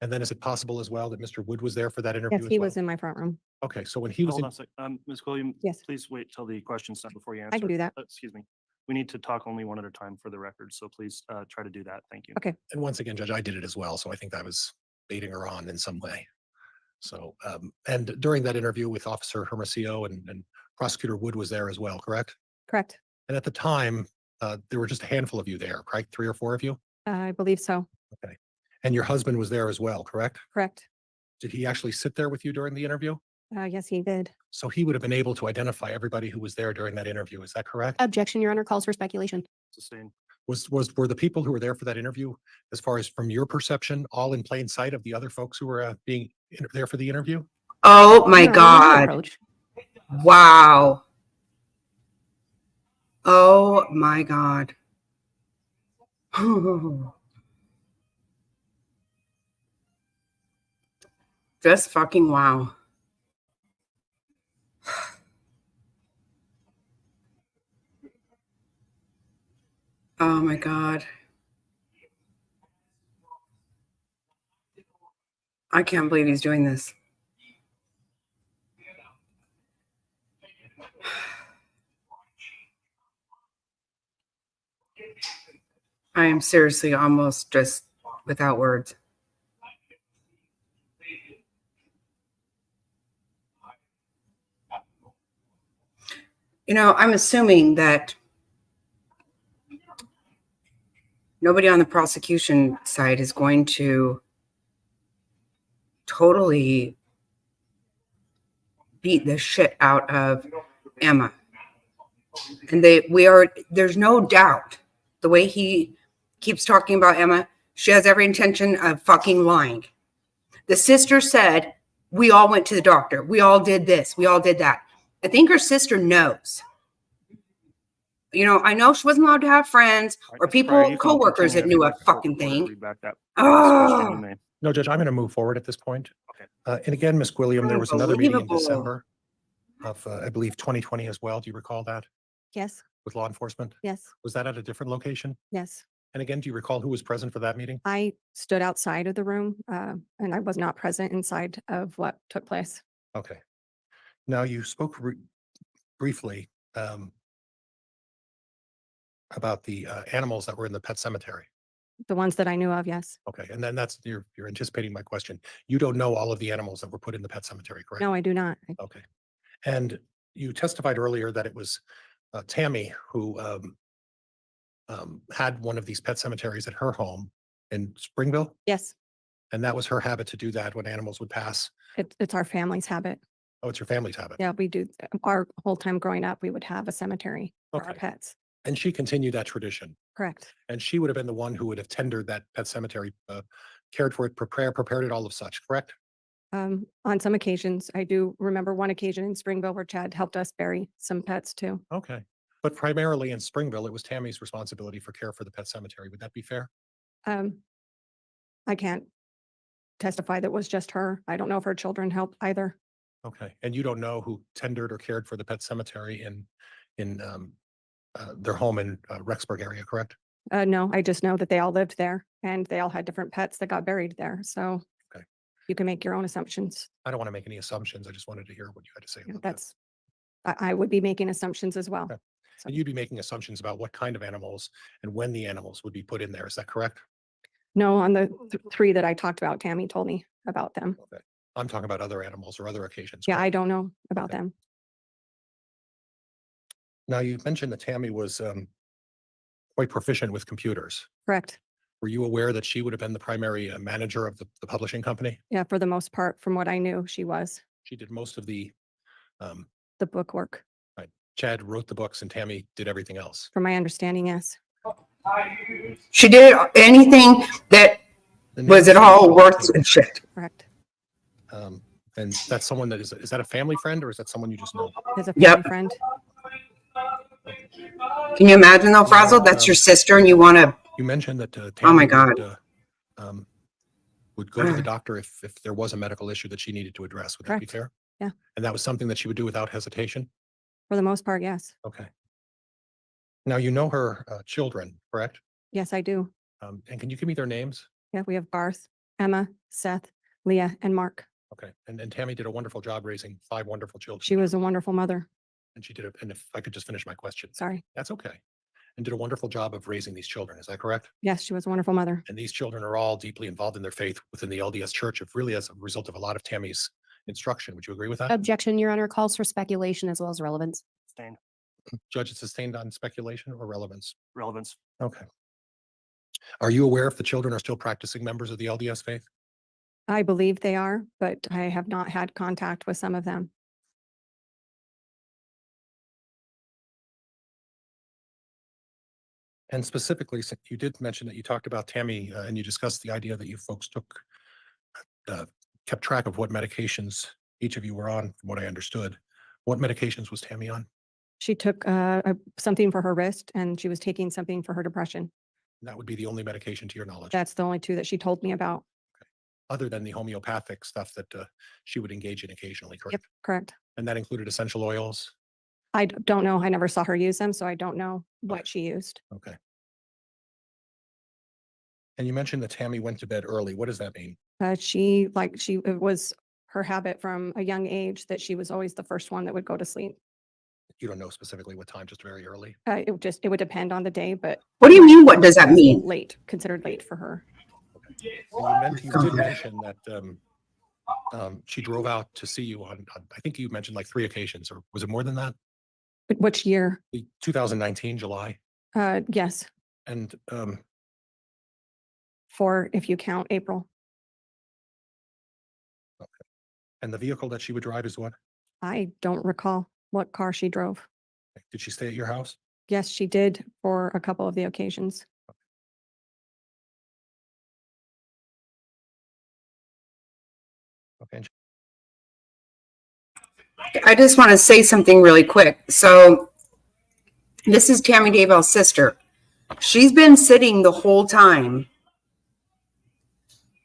And then is it possible as well that Mr. Wood was there for that interview Yes, as he well? was in my front room. Okay, so when he was Hold in, on a sec. Ms. William, Yes. please wait till the question's done before you answer. I can do that. Excuse me. We need to talk only one at a time for the record, so please try to do that. Thank you. Okay. and once again, Judge, I did it as well, so I think I was baiting her on in some way. So, and during that interview with Officer Hermosillo and Prosecutor Wood was there as well, correct? Correct. And at the time, there were just a handful of you there, correct? 3 or 4 of you? I believe so. Okay. And your husband was there as well, correct? Correct. Did he actually sit there with you during the interview? Yes, he did. So he would have been able to identify everybody who was there during that interview. Is that correct? Objection, Your Honor, calls for speculation. Sustained. Were the people who were there for that interview, as far as from your perception, all in plain sight of the other folks who were there for the interview? Oh my Your Honor, God. approach. Wow. Oh my God. Just fucking wow. Oh my God. I can't believe he's doing this. I am seriously almost just without words. I'm assuming that nobody on the prosecution side is going to totally beat the shit out of Emma. And there's no doubt the way he keeps talking about Emma, she has every intention of fucking lying. The sister said, we all went to the doctor. We all did this. We all did that. I think her sister knows. I know she wasn't allowed to have friends All right, or Mr. Pryor, people, you can co-workers that continue knew to a court fucking reporter to thing. read back that last question you Oh, made. No, Judge, I'm going to move forward at this point. Okay. And again, Ms. Gwilliam, there was another meeting in Unbelievable. December of, I believe, 2020 as well. Do you recall that Yes, with law enforcement? yes, Was that at a different location? yes. And again, do you recall who was present for that meeting? I stood outside of the room and I was not present inside of what took place. Okay. Now, you spoke briefly about the animals that were in the pet cemetery. The ones that I knew of, yes. Okay, and then you're anticipating my question. You don't know all of the animals that were put in the pet cemetery, correct? No, I do not. Okay. And you testified earlier that it was Tammy who had one of these pet cemeteries at her home in Springville, Yes, and that was her habit to do that when animals would pass. it's our family's habit. Oh, it's your family's habit. Yeah, we do. Our whole time growing up, we would have a cemetery for our Okay. pets. And she continued that tradition. Correct. And she would have been the one who would have tendered that pet cemetery, cared for it, prepared it, all of such, correct? On some occasions, I do remember one occasion in Springville where Chad helped us bury some pets too. Okay. But primarily in Springville, it was Tammy's responsibility for care for the pet cemetery. Would that be fair? I can't testify that was just her. I don't know if her children helped either. Okay. And you don't know who tendered or cared for the pet cemetery in their home in Rexburg area, correct? No, I just know that they all lived there and they all had different pets that got buried there. So Okay. you can make your own assumptions. I don't want to make any assumptions. I just wanted to hear what you had to say about that. That's, I would be making assumptions as well. Okay. And you'd be making assumptions about what kind of animals and when the animals would be put in there. Is that correct? No, on the three that I talked about, Tammy told me about them. Okay. I'm talking about other animals or other occasions. Yeah, I correct? don't know about Okay. them. Now, you mentioned that Tammy was quite proficient with computers. Correct. Were you aware that she would have been the primary manager of the publishing company? Yeah, for the most part, from what I knew, she was She did most of the, book work. right. Chad wrote the books and Tammy did everything else. From my understanding, yes. she did anything that was at all worth shit. Correct. And that's someone that is that a family friend or is that someone you just know? As a Yep. family friend. Can you imagine though, Frazzle? That's your sister and you want to, You mentioned that Tammy Oh my God. would go to the doctor if there was a medical issue that she needed to address. Would that be Correct. fair? Yeah. And that was something that she would do without hesitation? For the most part, yes. Okay. Now, you know her children, correct? Yes, I do. And can you give me their names? Yeah, we have Garth, Emma, Seth, Leah, and Mark. Okay. And Tammy did a wonderful job raising 5 wonderful children. She was a wonderful mother. And she did and if I could just finish my question. Sorry. That's okay. And did a wonderful job of raising these children. Is that correct? Yes, she was a wonderful mother. And these children are all deeply involved in their faith within the LDS Church, really as a result of a lot of Tammy's instruction. Would you agree with that? Objection, Your Honor, calls for speculation as well as relevance. Sustained. Judge, it's sustained on speculation or relevance? Relevance. Okay. Are you aware if the children are still practicing members of the LDS faith? I believe they are, but I have not had contact with some of them. And specifically, you did mention that you talked about Tammy and you discussed the idea that you folks kept track of what medications each of you were on, from what I understood. What medications was Tammy on? She took something for her wrist and she was taking something for her depression. That would be the only medication to your knowledge, That's the only two that she told me about. other than the homeopathic stuff that she would engage in occasionally, correct? Yep, correct. And that included essential oils? I don't know. I never saw her use them, so I don't know what she used. Okay. And you mentioned that Tammy went to bed early. What does that mean? It was her habit from a young age that she was always the first one that would go to sleep. You don't know specifically what time, just very early. It would depend on the day, but what do you mean? What does that mean? late, considered late for her. And you did mention that she drove out to see you on, I think you mentioned like 3 occasions, or was it more than that? But which year? The 2019 July, Yes, and for if you count April. the vehicle that she would drive is what? I don't recall what car she drove. Did she stay at your house? Yes, she did for a couple of the occasions. Okay. I just want to say something really quick. So this is Tammy Daybell's sister. She's been sitting the whole time.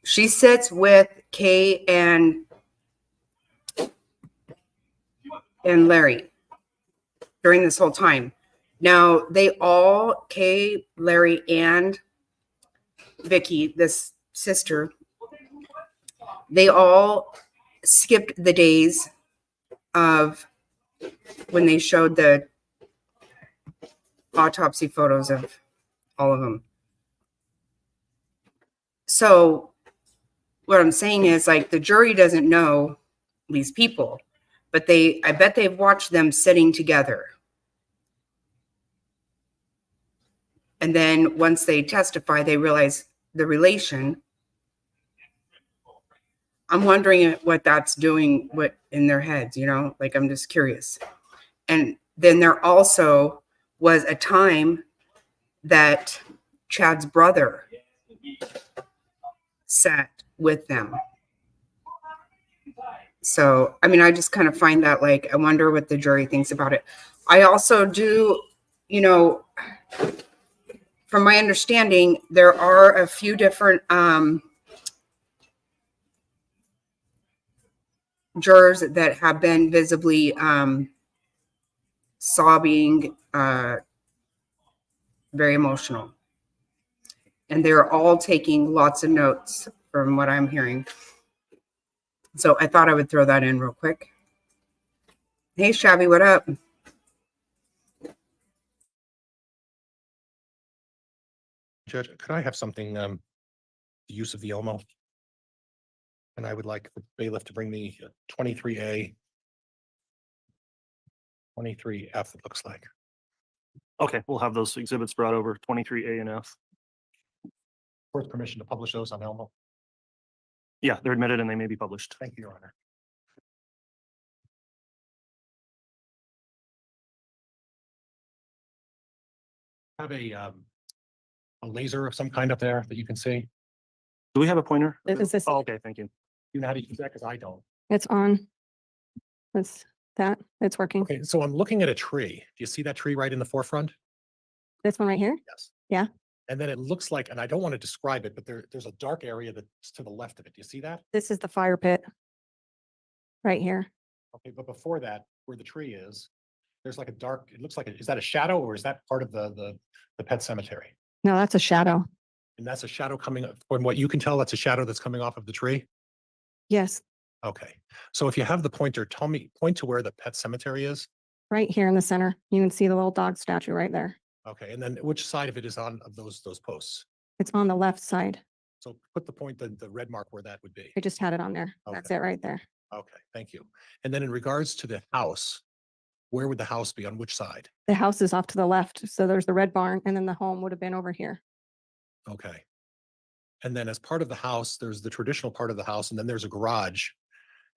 She sits with Kay and Larry during this whole time. Now they all, Kay, Larry, and Vicky, this sister, they all skipped the days of when they showed the autopsy photos of all of them. So what I'm saying is, like, the jury doesn't know these people, but I bet they've watched them sitting together. And then once they testify, they realize the relation. I'm wondering what that's doing in their heads, like, I'm just curious. And then there also was a time that Chad's brother sat with them. So, I mean, I just kind of find that, like, I wonder what the jury thinks about it. I also do, from my understanding, there are a few different jurors that have been visibly sobbing, very emotional. And they're all taking lots of notes from what I'm hearing. So I thought I would throw that in real quick. Hey, Shabby, what up? Judge, could I have something, the use of the Elmo? And I would like the bailiff to bring me 23A, 23F, it looks like. Okay, we'll have those exhibits brought over, 23A and F. Court's permission to publish those on Elmo. Yeah, they're admitted and they may be published. Thank you, Your Honor. Have a laser of some kind up there that you can see. Do we have a pointer? Is this, Oh, okay, thank you. You know how to use that? Because I don't. it's on. It's working. Okay, so I'm looking at a tree. Do you see that tree right in the forefront? This one right here? Yes. Yeah. And then it looks like, and I don't want to describe it, but there's a dark area that's to the left of it. Do you see that? This is the fire pit. Right here. Okay, but before that, where the tree is, there's like a dark, it looks like, is that a shadow or is that part of the pet cemetery? No, that's a shadow. And that's a shadow coming up, from what you can tell, that's a shadow that's coming off of the tree? Yes, Okay, so if you have the pointer, point to where the pet cemetery is. right here in the center. You can see the little dog statue right there. Okay, and then which side of it is on of those posts? It's on the left side. So put the point, the red mark where that would be. I just had it on there. That's Okay. it right there. Okay, thank you. And then in regards to the house, where would the house be? On which side? The house is off to the left. So there's the red barn and then the home would have been over here. Okay. And then as part of the house, there's the traditional part of the house, and then there's a garage.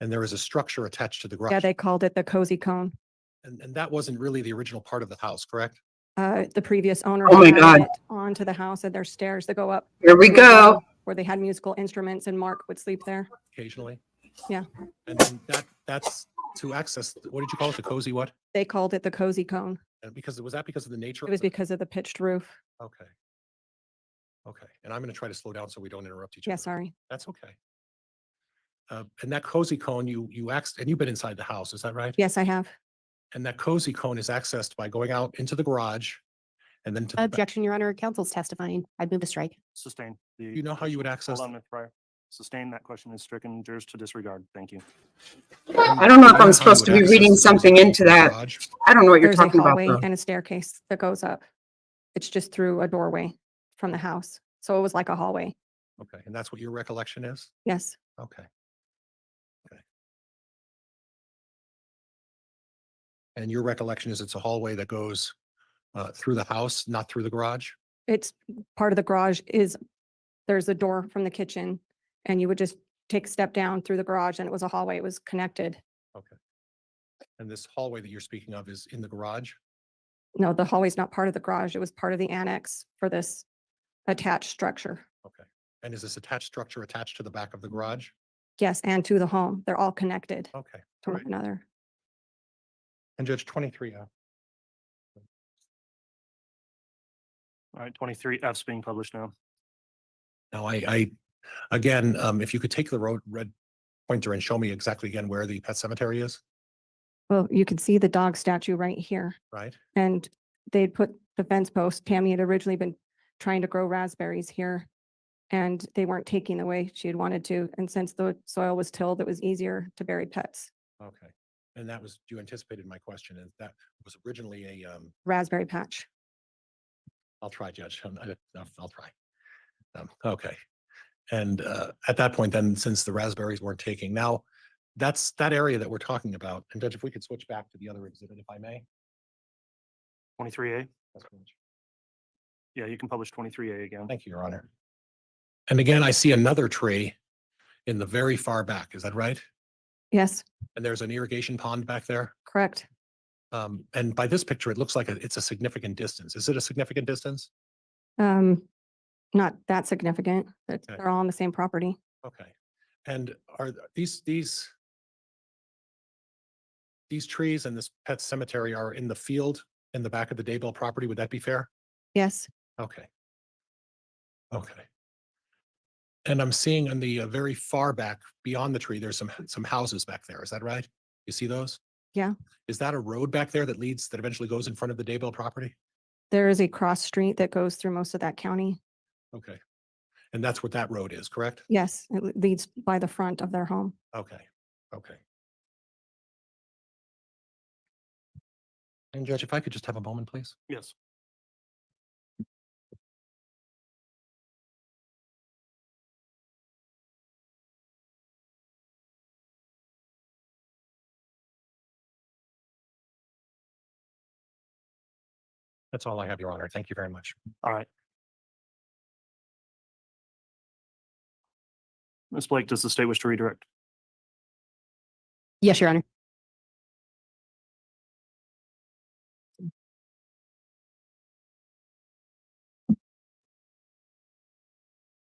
And there is a structure attached to the garage. Yeah, they called it the cozy cone. And that wasn't really the original part of the house, correct? The previous owner. Oh my had God. it Onto the house, and there's stairs that go up. Here we to a go. room Where they had musical instruments and Mark would sleep there. Occasionally. Yeah. And then that's to access, what did you call it? The cozy what? They called it the cozy cone. Was that because of the nature? It was because of the pitched roof. Okay. Okay, and I'm going to try to slow down so we don't interrupt each other. Yeah, sorry. That's okay. And that cozy cone, you asked, and you've been inside the house, is that right? Yes, I have. And that cozy cone is accessed by going out into the garage and then to the back. Objection, Your Honor. Counsel's testifying. I'd move to strike. Sustain. You know how you would access? Hold on, Ms. Pryor. Sustain, that question is stricken. Jurors to disregard. Thank you. I don't know if I'm supposed to be reading something into that. I don't know what you're There's a talking about, hallway though. and a staircase that goes up. It's just through a doorway from the house. So it was like a hallway. Okay, and that's what your recollection is? Yes. Okay. Okay. And your recollection is it's a hallway that goes through the house, not through the garage? It's part of the garage is, there's a door from the kitchen and you would just take a step down through the garage and it was a hallway. It was connected. Okay. And this hallway that you're speaking of is in the garage? No, the hallway's not part of the garage. It was part of the annex for this attached structure. Okay. And is this attached structure attached to the back of the garage? Yes, and to the home. They're all connected Okay. to All one right. another. And Judge 23, All right, 23F's being published now. now again, if you could take the red pointer and show me exactly again where the pet cemetery is, Well, you can see the dog statue right here. right? And they'd put the fence post. Tammy had originally been trying to grow raspberries here and they weren't taking the way she had wanted to. And since the soil was tilled, it was easier to bury pets. Okay. And that was, you anticipated my question, and that was originally a, Raspberry patch. I'll try, Judge. I'll try. Okay. And at that point, then, since the raspberries weren't taking, now that's that area that we're talking about. And Judge, if we could switch back to the other exhibit, if I may. 23A? That's correct. Yeah, you can publish 23A again. Thank you, Your Honor. And again, I see another tree in the very far back. Is that right? Yes, And there's an irrigation pond back there. correct. And by this picture, it looks like it's a significant distance. Is it a significant distance? Not that significant. Okay. They're all on the same property. Okay. And are these trees and this pet cemetery are in the field in the back of the Daybell property? Would that be fair? Yes, Okay. Okay. And I'm seeing on the very far back beyond the tree, there's some houses back there. Is that right? You see those? Yeah. Is that a road back there that eventually goes in front of the Daybell property? there is a cross street that goes through most of that county. Okay. And that's what that road is, correct? Yes, it leads by the front of their home. Okay. Okay. And Judge, if I could just have a moment, please. Yes. That's all I have, Your Honor. Thank you very much. All right. Ms. Blake, does the state wish to redirect? Yes, Your Honor.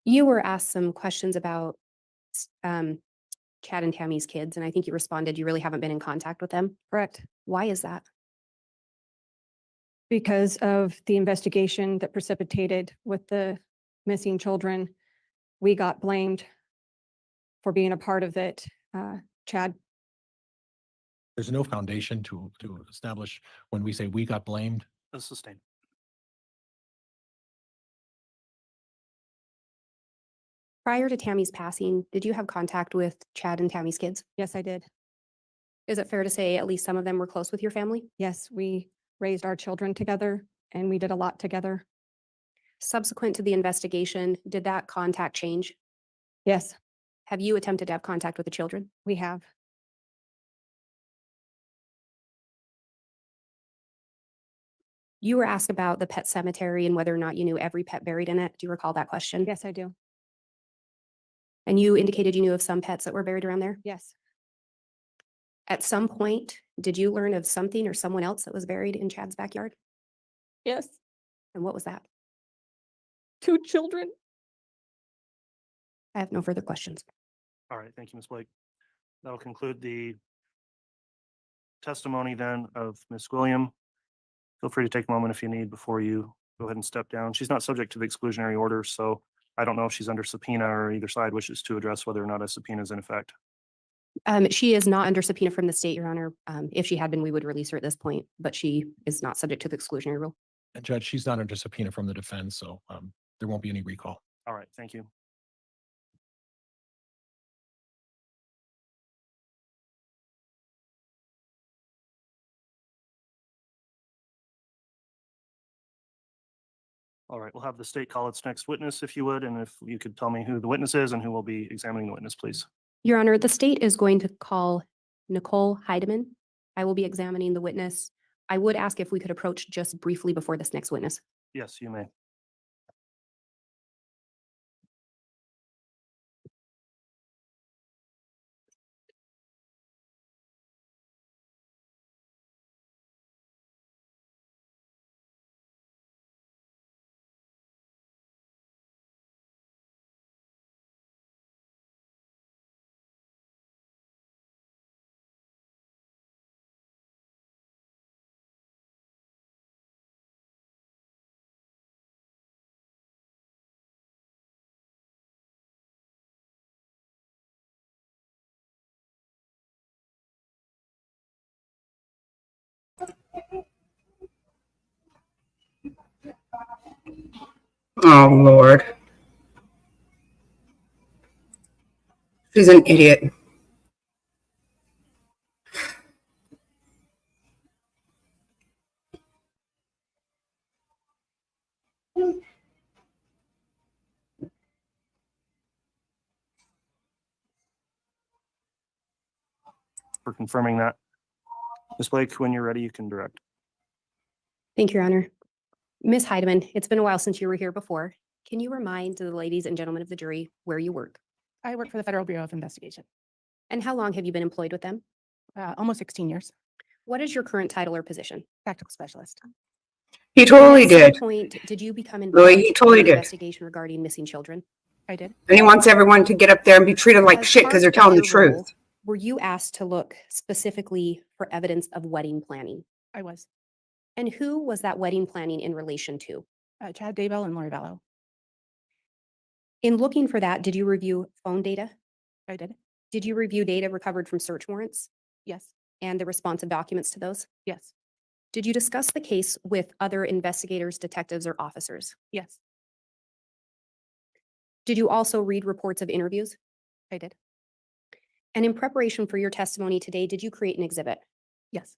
You were asked some questions about Chad and Tammy's kids, and I think you responded, you really haven't been in contact with them. Correct. Why is that? Because of the investigation that precipitated with the missing children, we got blamed for being a part of it. Chad, There's no foundation to establish when we say we got blamed. Sustained. Prior to Tammy's passing, did you have contact with Chad and Tammy's kids? yes, I did. Is it fair to say at least some of them were close with your family? Yes, we raised our children together and we did a lot together. Subsequent to the investigation, did that contact change? Yes, Have you attempted to have contact with the children? we have. You were asked about the pet cemetery and whether or not you knew every pet buried in it. Do you recall that question? Yes, I do. And you indicated you knew of some pets that were buried around there. Yes. At some point, did you learn of something or someone else that was buried in Chad's backyard? Yes. And what was that? 2 children. I have no further questions. All right, thank you, Ms. Blake. That'll conclude the testimony then of Ms. Gwilliam. Feel free to take a moment if you need before you go ahead and step down. She's not subject to the exclusionary order, so I don't know if she's under subpoena or either side wishes to address whether or not a subpoena is in effect. She is not under subpoena from the state, Your Honor. If she had been, we would release her at this point, but she is not subject to the exclusionary rule. And Judge, she's not under subpoena from the defense, so there won't be any recall. All right, thank you. All right, we'll have the state call its next witness, if you would, and if you could tell me who the witness is and who will be examining the witness, please. Your Honor, the state is going to call Nicole Heidman. I will be examining the witness. I would ask if we could approach just briefly before this next witness. Yes, you may. Oh, Lord. She's an idiot. For confirming that. Ms. Blake, when you're ready, you can direct. Thank you, Your Honor. Ms. Heidman, it's been a while since you were here before. Can you remind the ladies and gentlemen of the jury where you work? I work for the Federal Bureau of Investigation. And how long have you been employed with them? Almost 16 years. What is your current title or position? Tactical specialist. He And totally at some did. point, did you become Louis, involved he in totally an did. investigation regarding missing children? I did. And he wants everyone to get up there and be treated like As shit because they're part of telling the your role, truth. Were you asked to look specifically for evidence of wedding planning? I was. And who was that wedding planning in relation to? Chad Daybell and Lori Vallow. In looking for that, did you review phone data? I did. Did you review data recovered from search warrants Yes. and the responsive documents to those? Yes. Did you discuss the case with other investigators, detectives, or officers? Yes. Did you also read reports of interviews? I did. And in preparation for your testimony today, did you create an exhibit? Yes.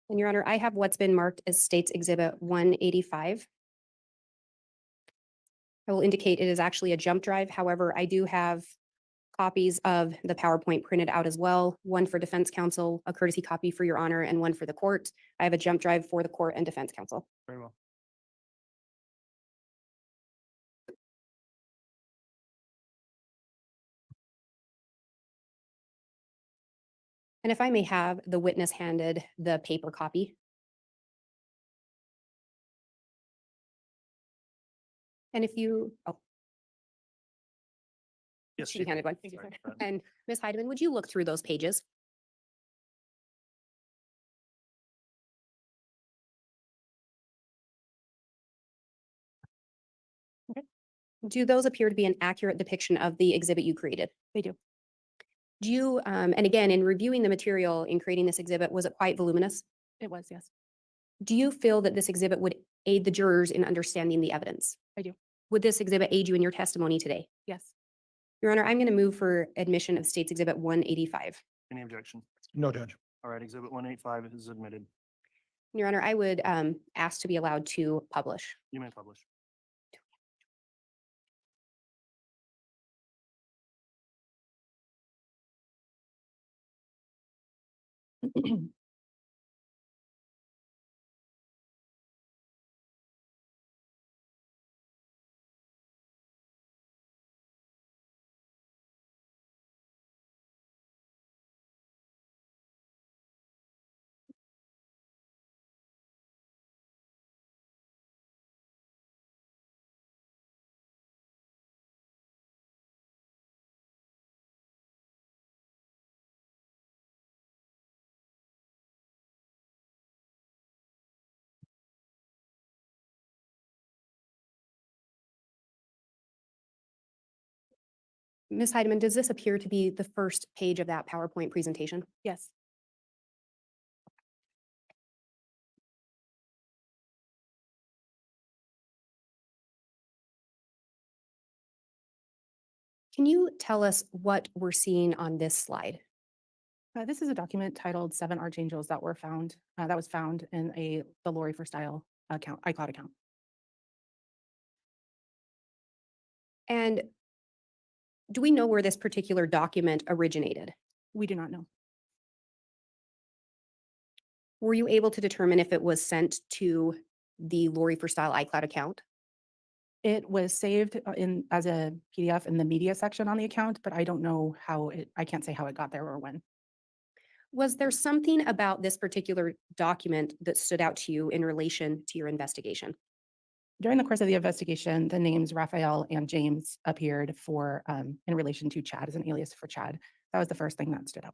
And Your Honor, I have what's been marked as State's Exhibit 185. I will indicate it is actually a jump drive. However, I do have copies of the PowerPoint printed out as well, one for defense counsel, a courtesy copy for Your Honor, and one for the court. I have a jump drive for the court and defense counsel. Very well. And if I may have the witness handed the paper copy. And if you, oh, Yes. she handed one. Sorry, go ahead. And Ms. Heidman, would you look through those pages? Okay. Do those appear to be an accurate depiction of the exhibit you created? They do. Do you, and again, in reviewing the material in creating this exhibit, was it quite voluminous? It was, yes. Do you feel that this exhibit would aid the jurors in understanding the evidence? I do. Would this exhibit aid you in your testimony today? Yes. Your Honor, I'm going to move for admission of State's Exhibit 185. Any objection? No, Judge. All right, exhibit 185 is admitted. Your Honor, I would ask to be allowed to publish. You may publish. Ms. Heidman, does this appear to be the first page of that PowerPoint presentation? Yes. Can you tell us what we're seeing on this slide? This is a document titled 7 Archangels that were found, that was found in the Lori for Style account, iCloud account. And do we know where this particular document originated? We do not know. Were you able to determine if it was sent to the Lori for Style iCloud account? It was saved as a PDF in the media section on the account, but I don't know I can't say how it got there or when. Was there something about this particular document that stood out to you in relation to your investigation? During the course of the investigation, the names Raphael and James appeared in relation to Chad as an alias for Chad. That was the first thing that stood out.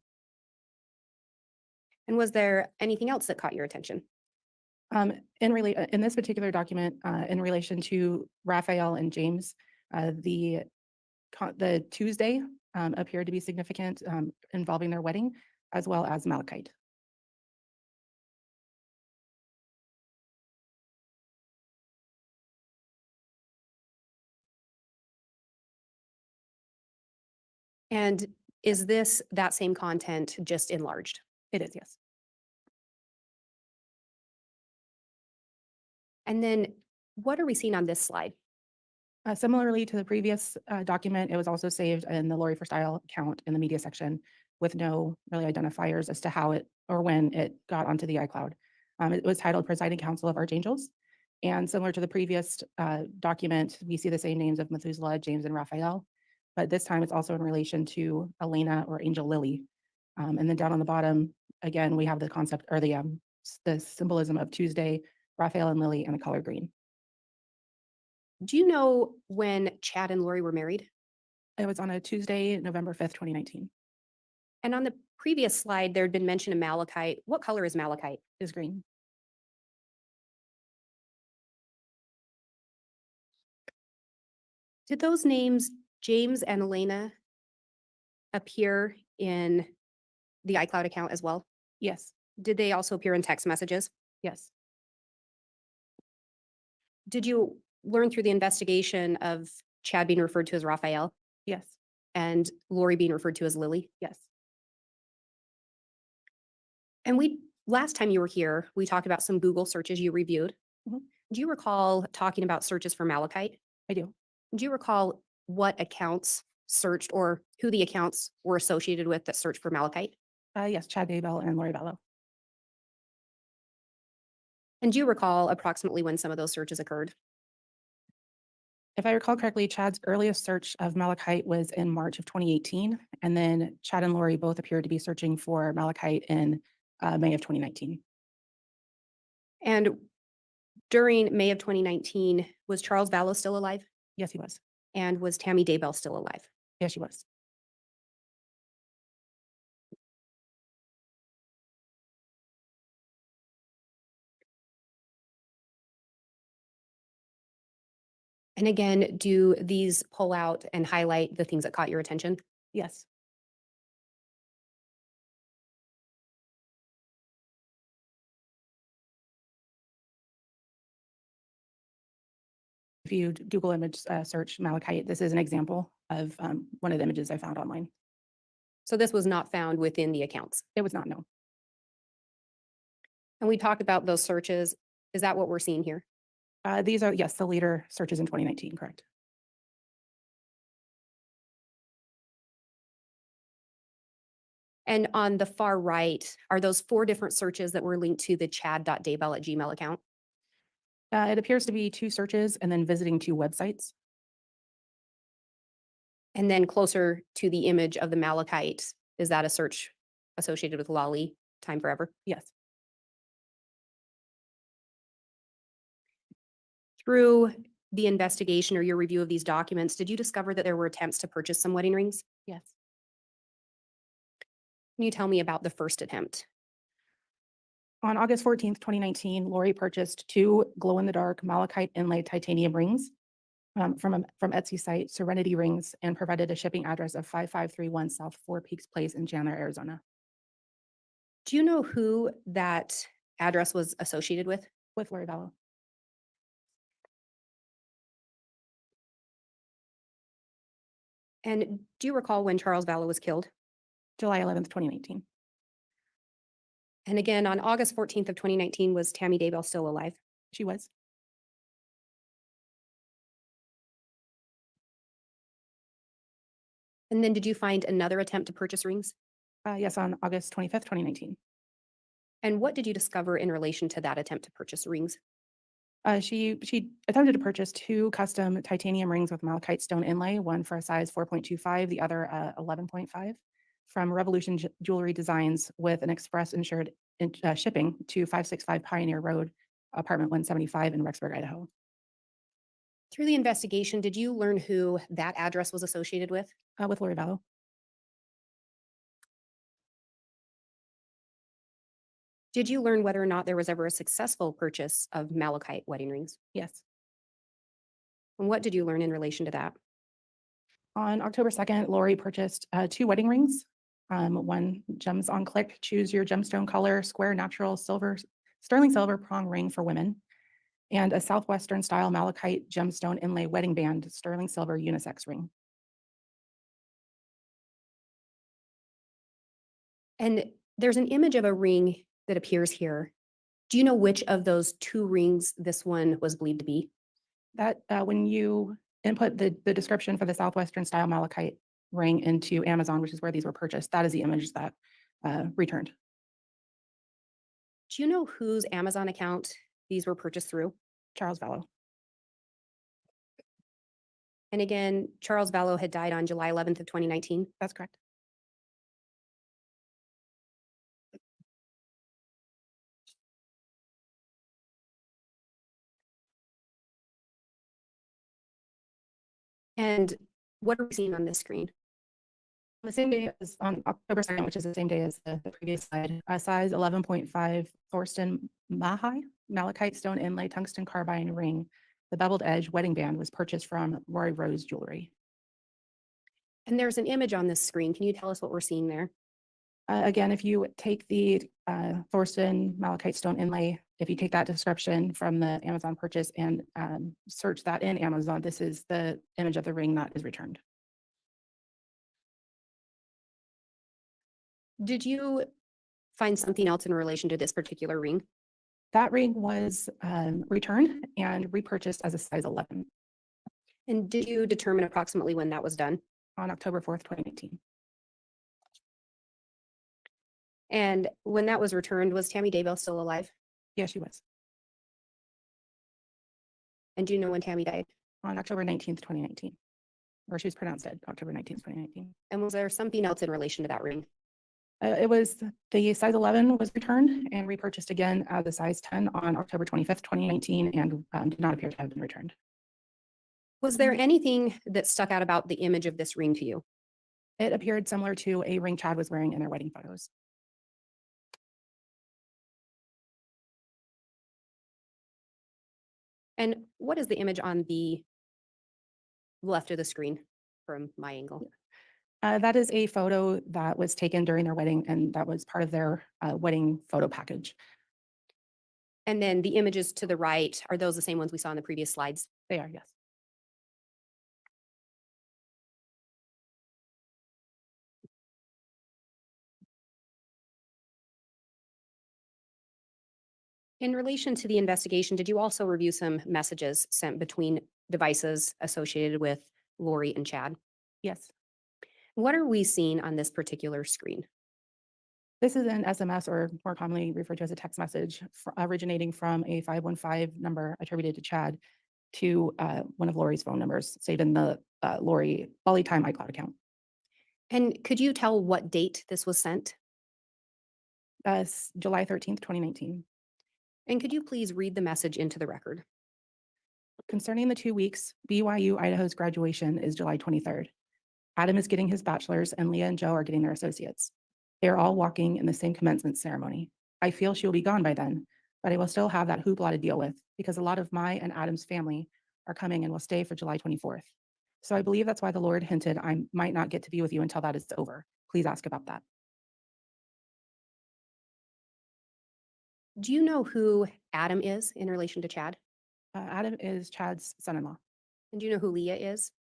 And was there anything else that caught your attention? In this particular document, in relation to Raphael and James, the Tuesday appeared to be significant, involving their wedding, as well as malachite. And is this that same content just enlarged? It is, yes. And then what are we seeing on this slide? Similarly to the previous document, it was also saved in the Lori for Style account in the media section with no really identifiers as to how it or when it got onto the iCloud. It was titled Presiding Council of Archangels. And similar to the previous document, we see the same names of Methuselah, James, and Raphael, but this time it's also in relation to Elena or Angel Lily. And then down on the bottom, again, we have the concept or the symbolism of Tuesday, Raphael and Lily, and the color green. Do you know when Chad and Lori were married? It was on a Tuesday, November 5th, 2019. And on the previous slide, there had been mention of malachite. What color is malachite? Is green. Did those names, James and Elena, appear in the iCloud account as well? Yes, Did they also appear in text messages? yes. Did you learn through the investigation of Chad being referred to as Raphael Yes, and Lori being referred to as Lily? yes. And last time you were here, we talked about some Google searches you reviewed. Mhm. Do you recall talking about searches for malachite? I do. Do you recall what accounts searched or who the accounts were associated with that searched for malachite? Yes, Chad Daybell and Lori Vallow. And do you recall approximately when some of those searches occurred? If I recall correctly, Chad's earliest search of malachite was in March of 2018, and then Chad and Lori both appeared to be searching for malachite in May of 2019. And during May of 2019, was Charles Vallow still alive? Yes, he was. And was Tammy Daybell still alive? Yes, she was. And again, do these pull out and highlight the things that caught your attention? Yes. If you Google image search malachite, this is an example of one of the images I found online. So this was not found within the accounts. It was not, no. And we talked about those searches. Is that what we're seeing here? These are, yes, the later searches in 2019, correct. And on the far right, are those 4 different searches that were linked to the chad.daybell@gmail account? It appears to be 2 searches and then visiting 2 websites. And then closer to the image of the malachite, is that a search associated with Lolly, Time Forever? Yes. Through the investigation or your review of these documents, did you discover that there were attempts to purchase some wedding rings? Yes. Can you tell me about the first attempt? On August 14th, 2019, Lori purchased 2 glow-in-the-dark malachite inlaid titanium rings from Etsy site Serenity Rings and provided a shipping address of 5531 South Four Peaks Place in Chandler, Arizona. Do you know who that address was associated with? With Lori Vallow. And do you recall when Charles Vallow was killed? July 11th, 2019. And again, on August 14th of 2019, was Tammy Daybell still alive? She was. And then did you find another attempt to purchase rings? Yes, on August 25th, 2019. And what did you discover in relation to that attempt to purchase rings? She attempted to purchase 2 custom titanium rings with malachite stone inlay, one for a size 4.25, the other 11.5, from Revolution Jewelry Designs with an express insured shipping to 565 Pioneer Road, apartment 175 in Rexburg, Idaho. Through the investigation, did you learn who that address was associated with? With Lori Vallow. Did you learn whether or not there was ever a successful purchase of malachite wedding rings? Yes. And what did you learn in relation to that? On October 2nd, Lori purchased 2 wedding rings. One Gems on Click, choose your gemstone color, square natural silver, sterling silver prong ring for women, and a Southwestern style malachite gemstone inlay wedding band, sterling silver unisex ring. And there's an image of a ring that appears here. Do you know which of those 2 rings this one was believed to be? That when you input the description for the Southwestern style malachite ring into Amazon, which is where these were purchased, that is the image that returned. Do you know whose Amazon account these were purchased through? Charles Vallow. And again, Charles Vallow had died on July 11th of 2019. That's correct. And what are we seeing on this screen? The same day as on October 2nd, which is the same day as the previous slide, a size 11.5 Thorsten Mahai malachite stone inlay tungsten carbine ring, the beveled edge wedding band was purchased from Roy Rose Jewelry. And there's an image on this screen. Can you tell us what we're seeing there? Again, if you take the Thorsten malachite stone inlay, if you take that description from the Amazon purchase and search that in Amazon, this is the image of the ring that is returned. Did you find something else in relation to this particular ring? That ring was returned and repurchased as a size 11 And did you determine approximately when that was done? on October 4th, 2018. And when that was returned, was Tammy Daybell still alive? Yes, she was. And do you know when Tammy died? On October 19th, 2019. Or she was pronounced dead, October 19th, 2019. And was there something else in relation to that ring? It was the size 11 was returned and repurchased again as a size 10 on October 25th, 2019, and did not appear to have been returned. Was there anything that stuck out about the image of this ring to you? It appeared similar to a ring Chad was wearing in their wedding photos. And what is the image on the left of the screen from my angle? That is a photo that was taken during their wedding, and that was part of their wedding photo package. And then the images to the right, are those the same ones we saw in the previous slides? They are, yes. In relation to the investigation, did you also review some messages sent between devices associated with Lori and Chad? Yes. What are we seeing on this particular screen? This is an SMS, or more commonly referred to as a text message, originating from a 515 number attributed to Chad to one of Lori's phone numbers saved in the Lori Time iCloud account. And could you tell what date this was sent? July 13th, 2019. And could you please read the message into the record? Concerning the 2 weeks, BYU Idaho's graduation is July 23rd. Adam is getting his bachelor's and Leah and Joe are getting their associates. They are all walking in the same commencement ceremony. I feel she will be gone by then, but I will still have that hoopla to deal with because a lot of my and Adam's family are coming and will stay for July 24th. So I believe that's why the Lord hinted I might not get to be with you until that is over. Please ask about that. Do you know who Adam is in relation to Chad? Adam is Chad's son-in-law. And do you know who Leah is?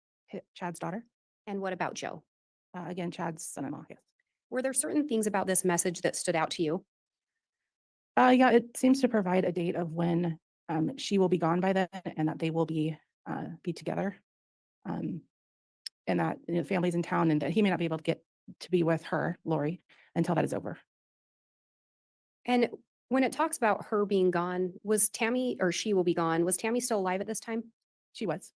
Chad's daughter. And what about Joe? Again, Chad's son-in-law, yes. Were there certain things about this message that stood out to you? Yeah, it seems to provide a date of when she will be gone by then and that they will be together. And that family's in town and that he may not be able to get to be with her, Lori, until that is over. And When it talks about her being gone, was Tammy, or she will be gone, was Tammy still alive at this time? She was.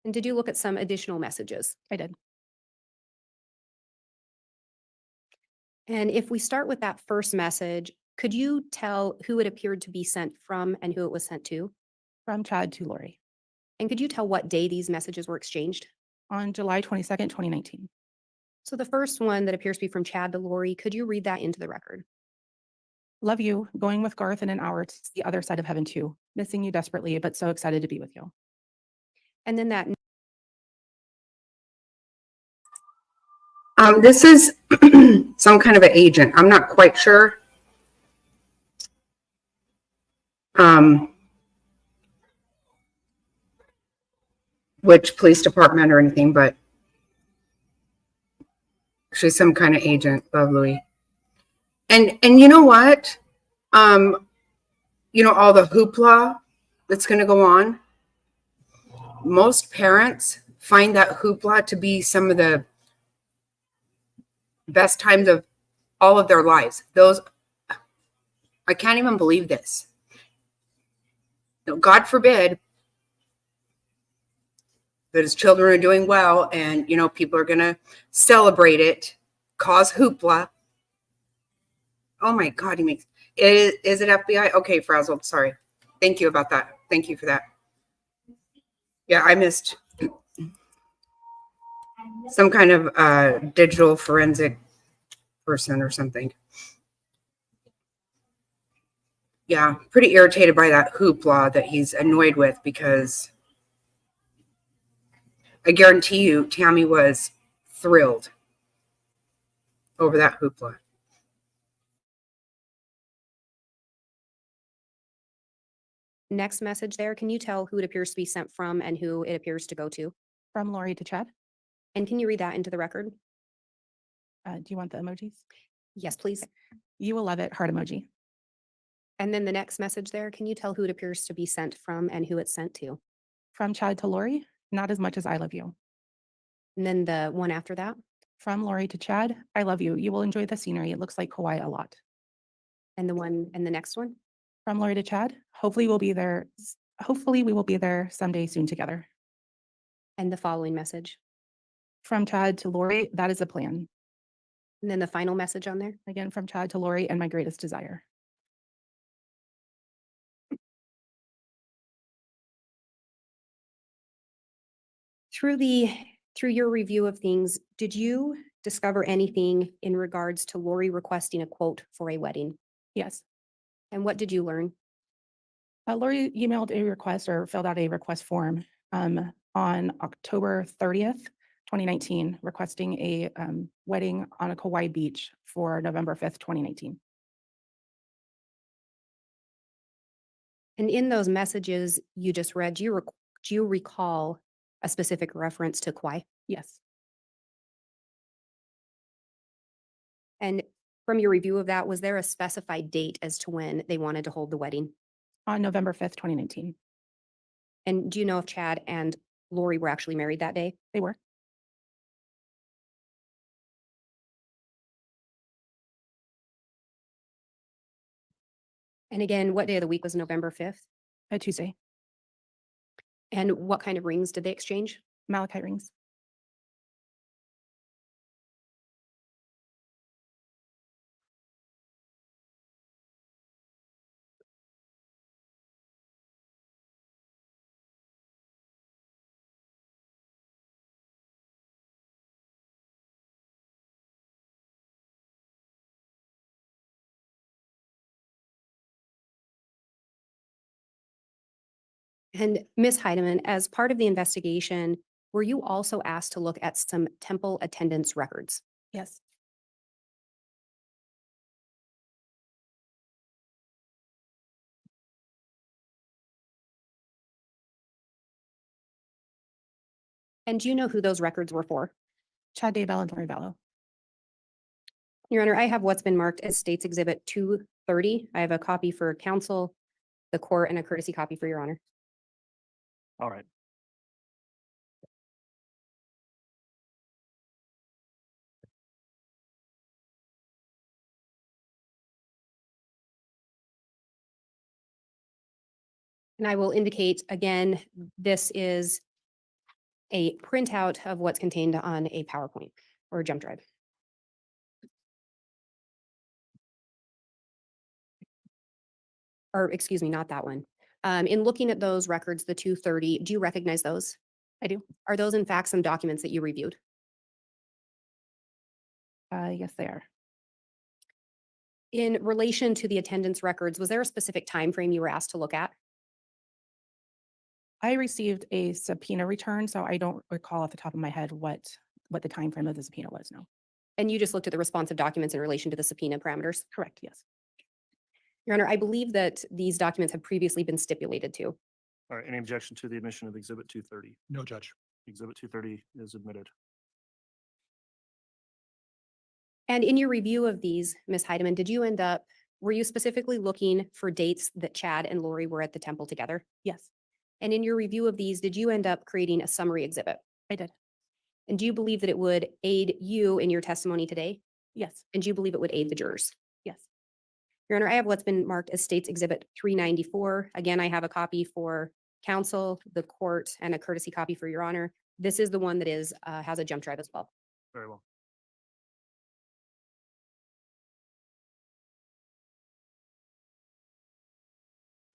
And did you look at some additional messages? I did. And if we start with that first message, could you tell who it appeared to be sent from and who it was sent to? From Chad to Lori And could you tell what day these messages were exchanged? on July 22nd, 2019. So the first one that appears to be from Chad to Lori, could you read that into the record? Love you. Going with Garth in an hour to the other side of heaven too. Missing you desperately, but so excited to be with you. And then that This is some kind of an agent. I'm not quite sure. Which police department or anything, but she's some kind of agent. Love Louie. And you know what? You know, all the hoopla that's going to go on. Most parents find that hoopla to be some of the best times of all of their lives. I can't even believe this. God forbid that his children are doing well and, you know, people are going to celebrate it, cause hoopla. Oh my God, is it FBI? Okay, Frazzled, sorry. Thank you about that. Thank you for that. Yeah, I missed some kind of digital forensic person or something. Yeah, pretty irritated by that hoopla that he's annoyed with, because I guarantee you Tammy was thrilled over that hoopla. next message there, can you tell who it appears to be sent from and who it appears to go to? From Lori to Chad. And can you read that into the record? Do you want the emojis? Yes, please. You will love it. Heart emoji. And then the next message there, can you tell who it appears to be sent from and who it's sent to? From Chad to Lori. Not as much as I love you. And then the one after that, From Lori to Chad. I love you. You will enjoy the scenery. It looks like Kauai a lot. and the one and the next one. From Lori to Chad. Hopefully we'll be there. Hopefully we will be there someday soon together. And the following message. From Chad to Lori. That is a plan. And then the final message on there. Again, from Chad to Lori and my greatest desire. Through your review of things, did you discover anything in regards to Lori requesting a quote for a wedding? Yes. And what did you learn? Lori emailed a request or filled out a request form on October 30th, 2019, requesting a wedding on a Kauai beach for November 5th, 2019. And in those messages you just read, do you recall a specific reference to Kauai? Yes. And from your review of that, was there a specified date as to when they wanted to hold the wedding? On November 5th, 2019. And do you know if Chad and Lori were actually married that day? They were. And again, what day of the week was November 5th? A Tuesday. And what kind of rings did they exchange? Malachite rings. And Ms. Heidemann, as part of the investigation, were you also asked to look at some temple attendance records? Yes. And do you know who those records were for? Chad Daybell and Lori Vallow. Your Honor, I have what's been marked as States Exhibit 230. I have a copy for counsel, the court, and a courtesy copy for Your Honor. All right. And I will indicate again, this is a printout of what's contained on a PowerPoint or a jump drive. Or excuse me, not that one. In looking at those records, the 230, do you recognize those? I do. Are those in fact some documents that you reviewed? Yes, they are. In relation to the attendance records, was there a specific time frame you were asked to look at? I received a subpoena return, so I don't recall off the top of my head what the time frame of the subpoena was. No. And you just looked at the responsive documents in relation to the subpoena parameters? Correct. Yes. Your Honor, I believe that these documents have previously been stipulated to. All right, any objection to the admission of Exhibit 230? No, Judge. Exhibit 230 is admitted. And in your review of these, Ms. Heidman, were you specifically looking for dates that Chad and Lori were at the temple together? Yes, And in your review of these, did you end up creating a summary exhibit? I did. And do you believe that it would aid you in your testimony today? Yes. And do you believe it would aid the jurors? Yes. Your Honor, I have what's been marked as State's Exhibit 394. Again, I have a copy for counsel, the court, and a courtesy copy for Your Honor. This is the one that has a jump drive as well. Very well.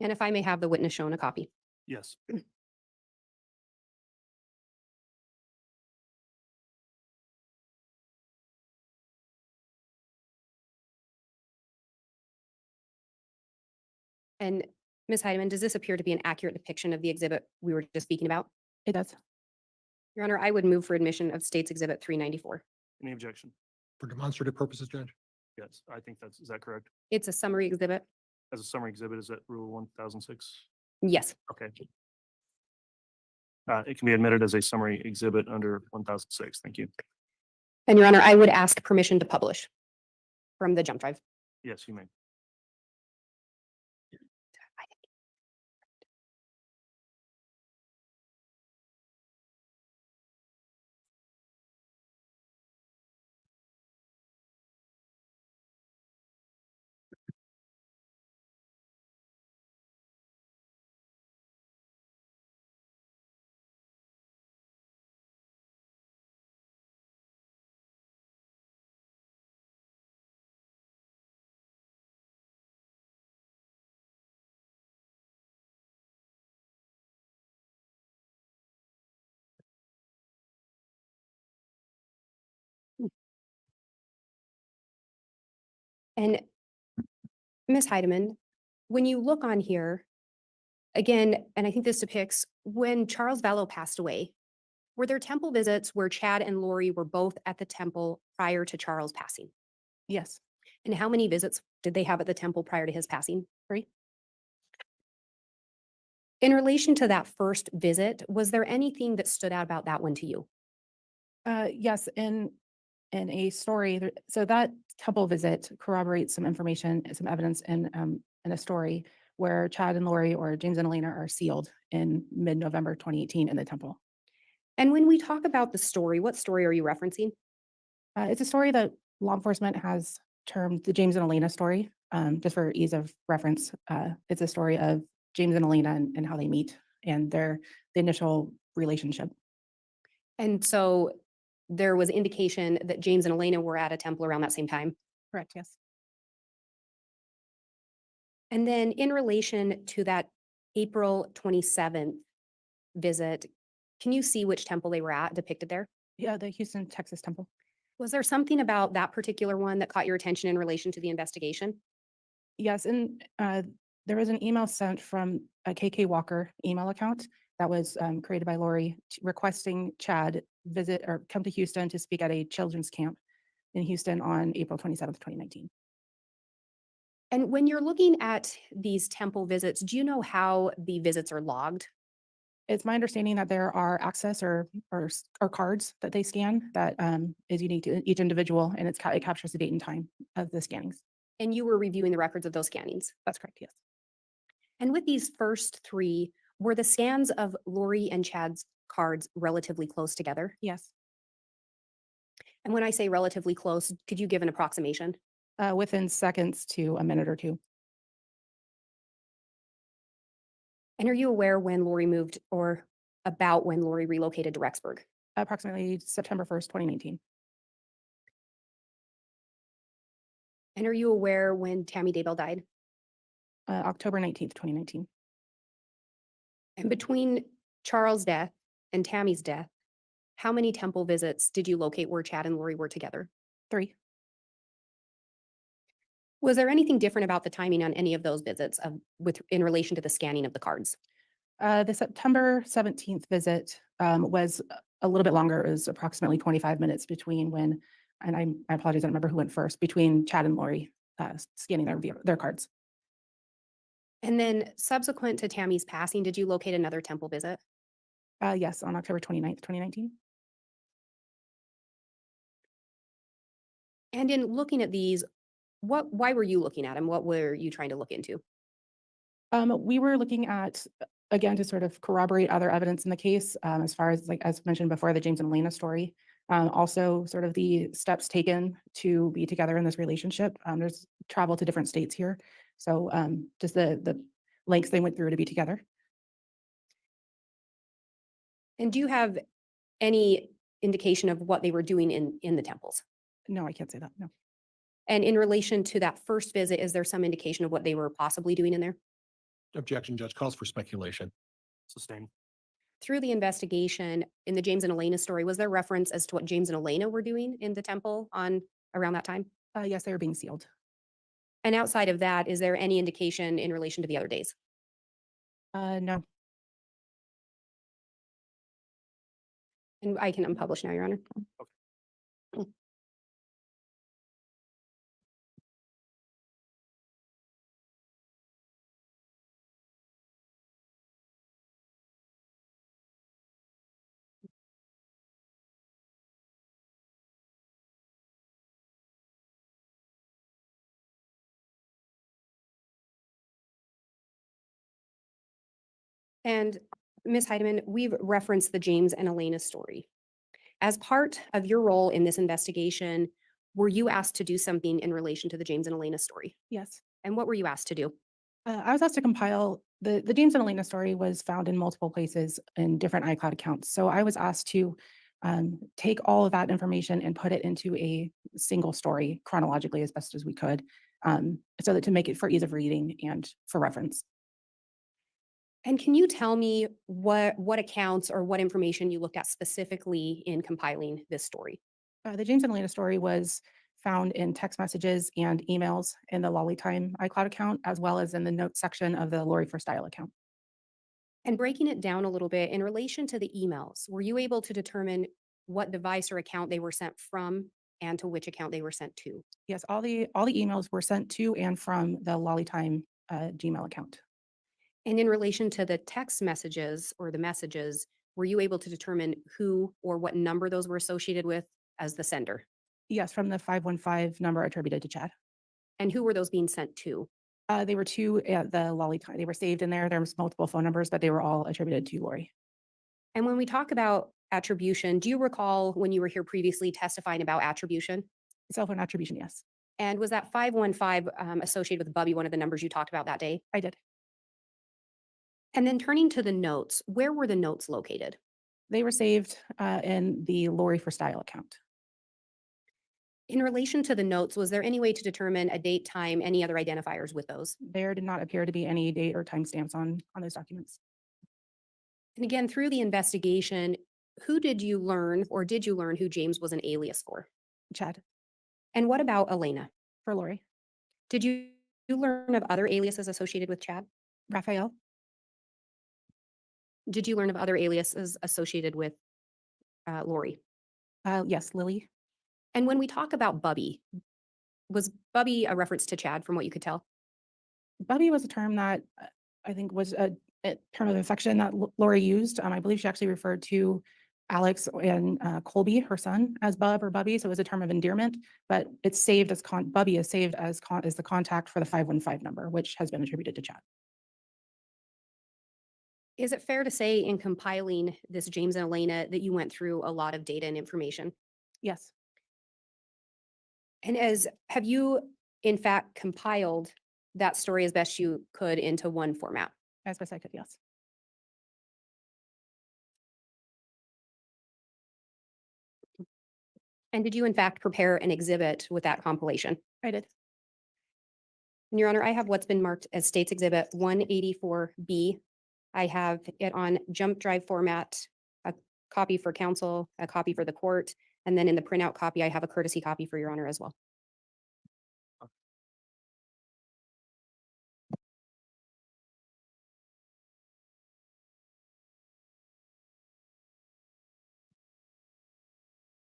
And if I may have the witness shown a copy. Yes. And Ms. Heidemann, does this appear to be an accurate depiction of the exhibit we were just speaking about? It does. Your Honor, I would move for admission of State's Exhibit 394. Any objection? For demonstrative purposes, Judge? Yes, I think is that correct? It's a summary exhibit. As a summary exhibit, is that Rule 1006? Yes. Okay. It can be admitted as a summary exhibit under 1006. Thank you. And Your Honor, I would ask permission to publish from the jump drive. Yes, you may. And Ms. Heidemann, when you look on here, again, and I think this depicts when Charles Vallow passed away, were there temple visits where Chad and Lori were both at the temple prior to Charles passing? Yes. And how many visits did they have at the temple prior to his passing? 3. In relation to that first visit, was there anything that stood out about that one to you? Yes, in a story, so that temple visit corroborates some information, some evidence in a story where Chad and Lori or James and Elena are sealed in mid-November 2018 in the temple. And when we talk about the story, what story are you referencing? It's a story that law enforcement has termed the James and Elena story, just for ease of reference. It's a story of James and Elena and how they meet and the initial relationship. And so there was indication that James and Elena were at a temple around that same time. Correct, yes. And then in relation to that April 27th visit, can you see which temple they were at depicted there? Yeah, the Houston, Texas temple. Was there something about that particular one that caught your attention in relation to the investigation? Yes, and there was an email sent from a KK Walker email account that was created by Lori requesting Chad visit or come to Houston to speak at a children's camp in Houston on April 27th, 2019. And when you're looking at these temple visits, do you know how the visits are logged? It's my understanding that there are access or cards that they scan that is unique to each individual, and it captures the date and time of the scannings. And you were reviewing the records of those scannings? That's correct, yes. And with these first 3, were the scans of Lori and Chad's cards relatively close together? Yes. And when I say relatively close, could you give an approximation? Within seconds to a minute or 2. And are you aware when Lori moved or about when Lori relocated to Rexburg? Approximately September 1st, 2019. And are you aware when Tammy Daybell died? October 19th, 2019. And between Charles' death and Tammy's death, how many temple visits did you locate where Chad and Lori were together? 3. Was there anything different about the timing on any of those visits in relation to the scanning of the cards? The September 17th visit was a little bit longer. It was approximately 25 minutes between when, and I apologize, I don't remember who went first, between Chad and Lori scanning their cards. And then subsequent to Tammy's passing, did you locate another temple visit? Yes, on October 29th, 2019. And in looking at these, why were you looking at them? What were you trying to look into? We were looking at, again, to sort of corroborate other evidence in the case, as far as, like, as mentioned before, the James and Elena story. Also sort of the steps taken to be together in this relationship. There's travel to different states here. So just the lengths they went through to be together. And do you have any indication of what they were doing in the temples? No, I can't say that, no. And in relation to that first visit, is there some indication of what they were possibly doing in there? Objection, Judge calls for speculation. Sustained. Through the investigation in the James and Elena story, was there reference as to what James and Elena were doing in the temple around that time? Yes, they were being sealed. And outside of that, is there any indication in relation to the other days? No. And I can unpublish now, Your Honor. And Ms. Heidman, we've referenced the James and Elena story. As part of your role in this investigation, were you asked to do something in relation to the James and Elena story? Yes. And what were you asked to do? I was asked to compile the James and Elena story was found in multiple places in different iCloud accounts. So I was asked to take all of that information and put it into a single story chronologically as best as we could, so that to make it for ease of reading and for reference. And can you tell me what accounts or what information you looked at specifically in compiling this story? The James and Elena story was found in text messages and emails in the Lollytime iCloud account, as well as in the notes section of the Lori for Style account. And breaking it down a little bit, in relation to the emails, were you able to determine what device or account they were sent from and to which account they were sent to? Yes, all the emails were sent to and from the Lollytime Gmail account. And in relation to the text messages or the messages, were you able to determine who or what number those were associated with as the sender? Yes, from the 515 number attributed to Chad. And who were those being sent to? They were to the Lollytime. They were saved in there. There was multiple phone numbers, but they were all attributed to Lori. And when we talk about attribution, do you recall when you were here previously testifying about attribution? Cell phone attribution, yes. And was that 515 associated with Bubby, one of the numbers you talked about that day? I did. And then turning to the notes, where were the notes located? They were saved in the Lori for Style account. In relation to the notes, was there any way to determine a date, time, any other identifiers with those? There did not appear to be any date or timestamps on those documents. And again, through the investigation, who did you learn or did you learn who James was an alias for? Chad. And what about Elena? For Lori. Did you learn of other aliases associated with Chad? Raphael. Did you learn of other aliases associated with Lori? Yes, Lily. And when we talk about Bubby, was Bubby a reference to Chad from what you could tell? Bubby was a term that I think was a term of affection that Lori used. I believe she actually referred to Alex and Colby, her son, as Bub or Bubby. So it was a term of endearment, but it's saved as Bubby is saved as the contact for the 515 number, which has been attributed to Chad. Is it fair to say in compiling this James and Elena that you went through a lot of data and information? Yes. And have you in fact compiled that story as best you could into one format? As best I could, yes. And did you in fact prepare an exhibit with that compilation? I did. And Your Honor, I have what's been marked as States Exhibit 184B. I have it on jump drive format, a copy for counsel, a copy for the court, and then in the printout copy, I have a courtesy copy for Your Honor as well.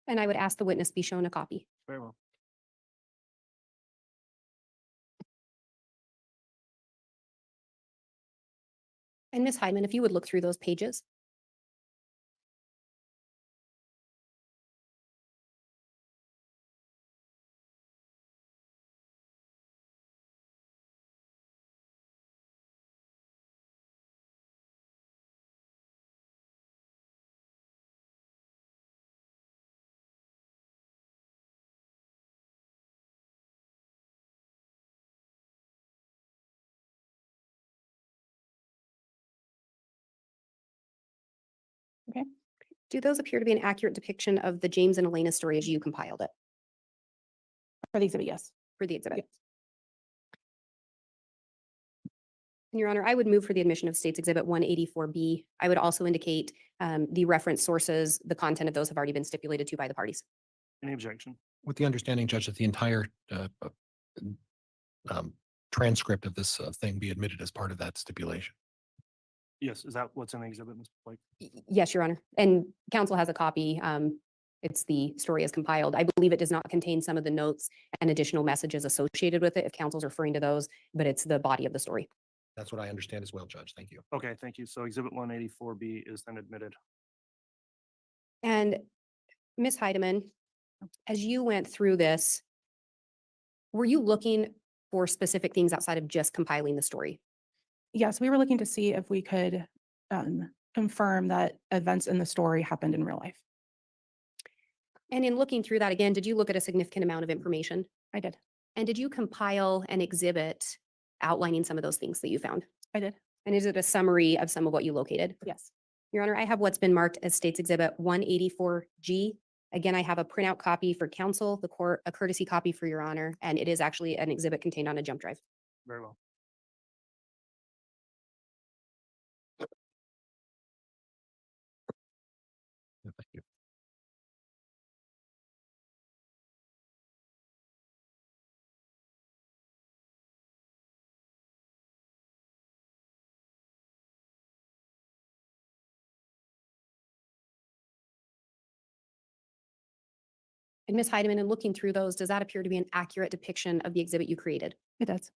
And I would ask the witness be shown a copy. Very well. And Ms. Heidman, if you would look through those pages. Okay. Do those appear to be an accurate depiction of the James and Elena story as you compiled it For the exhibit, yes. for the exhibit? Yes. And Your Honor, I would move for the admission of States Exhibit 184B. I would also indicate the reference sources, the content of those have already been stipulated to by the parties. Any objection? With the understanding, Judge, that the entire transcript of this thing be admitted as part of that stipulation. Yes, is that what's in the exhibit, Ms. Blake? Yes, Your Honor. And counsel has a copy. It's the story as compiled. I believe it does not contain some of the notes and additional messages associated with it if counsel's referring to those, but it's the body of the story. That's what I understand as well, Judge. Thank you. Okay, thank you. So exhibit 184B is then admitted. And Ms. Heidman, as you went through this, were you looking for specific things outside of just compiling the story? Yes, we were looking to see if we could confirm that events in the story happened in real life. And in looking through that again, did you look at a significant amount of information? I did. And did you compile an exhibit outlining some of those things that you found? I did. And is it a summary of some of what you located? Yes. Your Honor, I have what's been marked as States Exhibit 184G. Again, I have a printout copy for counsel, the court, a courtesy copy for Your Honor, and it is actually an exhibit contained on a jump drive. Very well. Thank you. And Ms. Heidman, in looking through those, does that appear to be an accurate depiction of the exhibit you created? It does.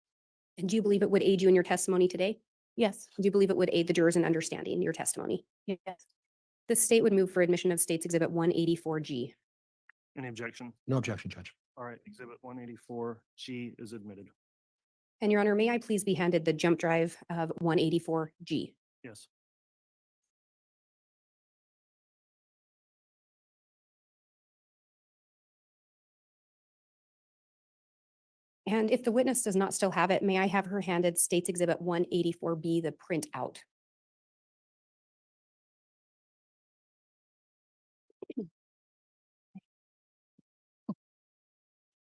And do you believe it would aid you in your testimony today? Yes. Do you believe it would aid the jurors in understanding your testimony? Yes. The state would move for admission of States Exhibit 184G. Any objection? No objection, Judge. All right, exhibit 184G is admitted. And Your Honor, may I please be handed the jump drive of 184G? Yes. And if the witness does not still have it, may I have her handed States Exhibit 184B, the printout?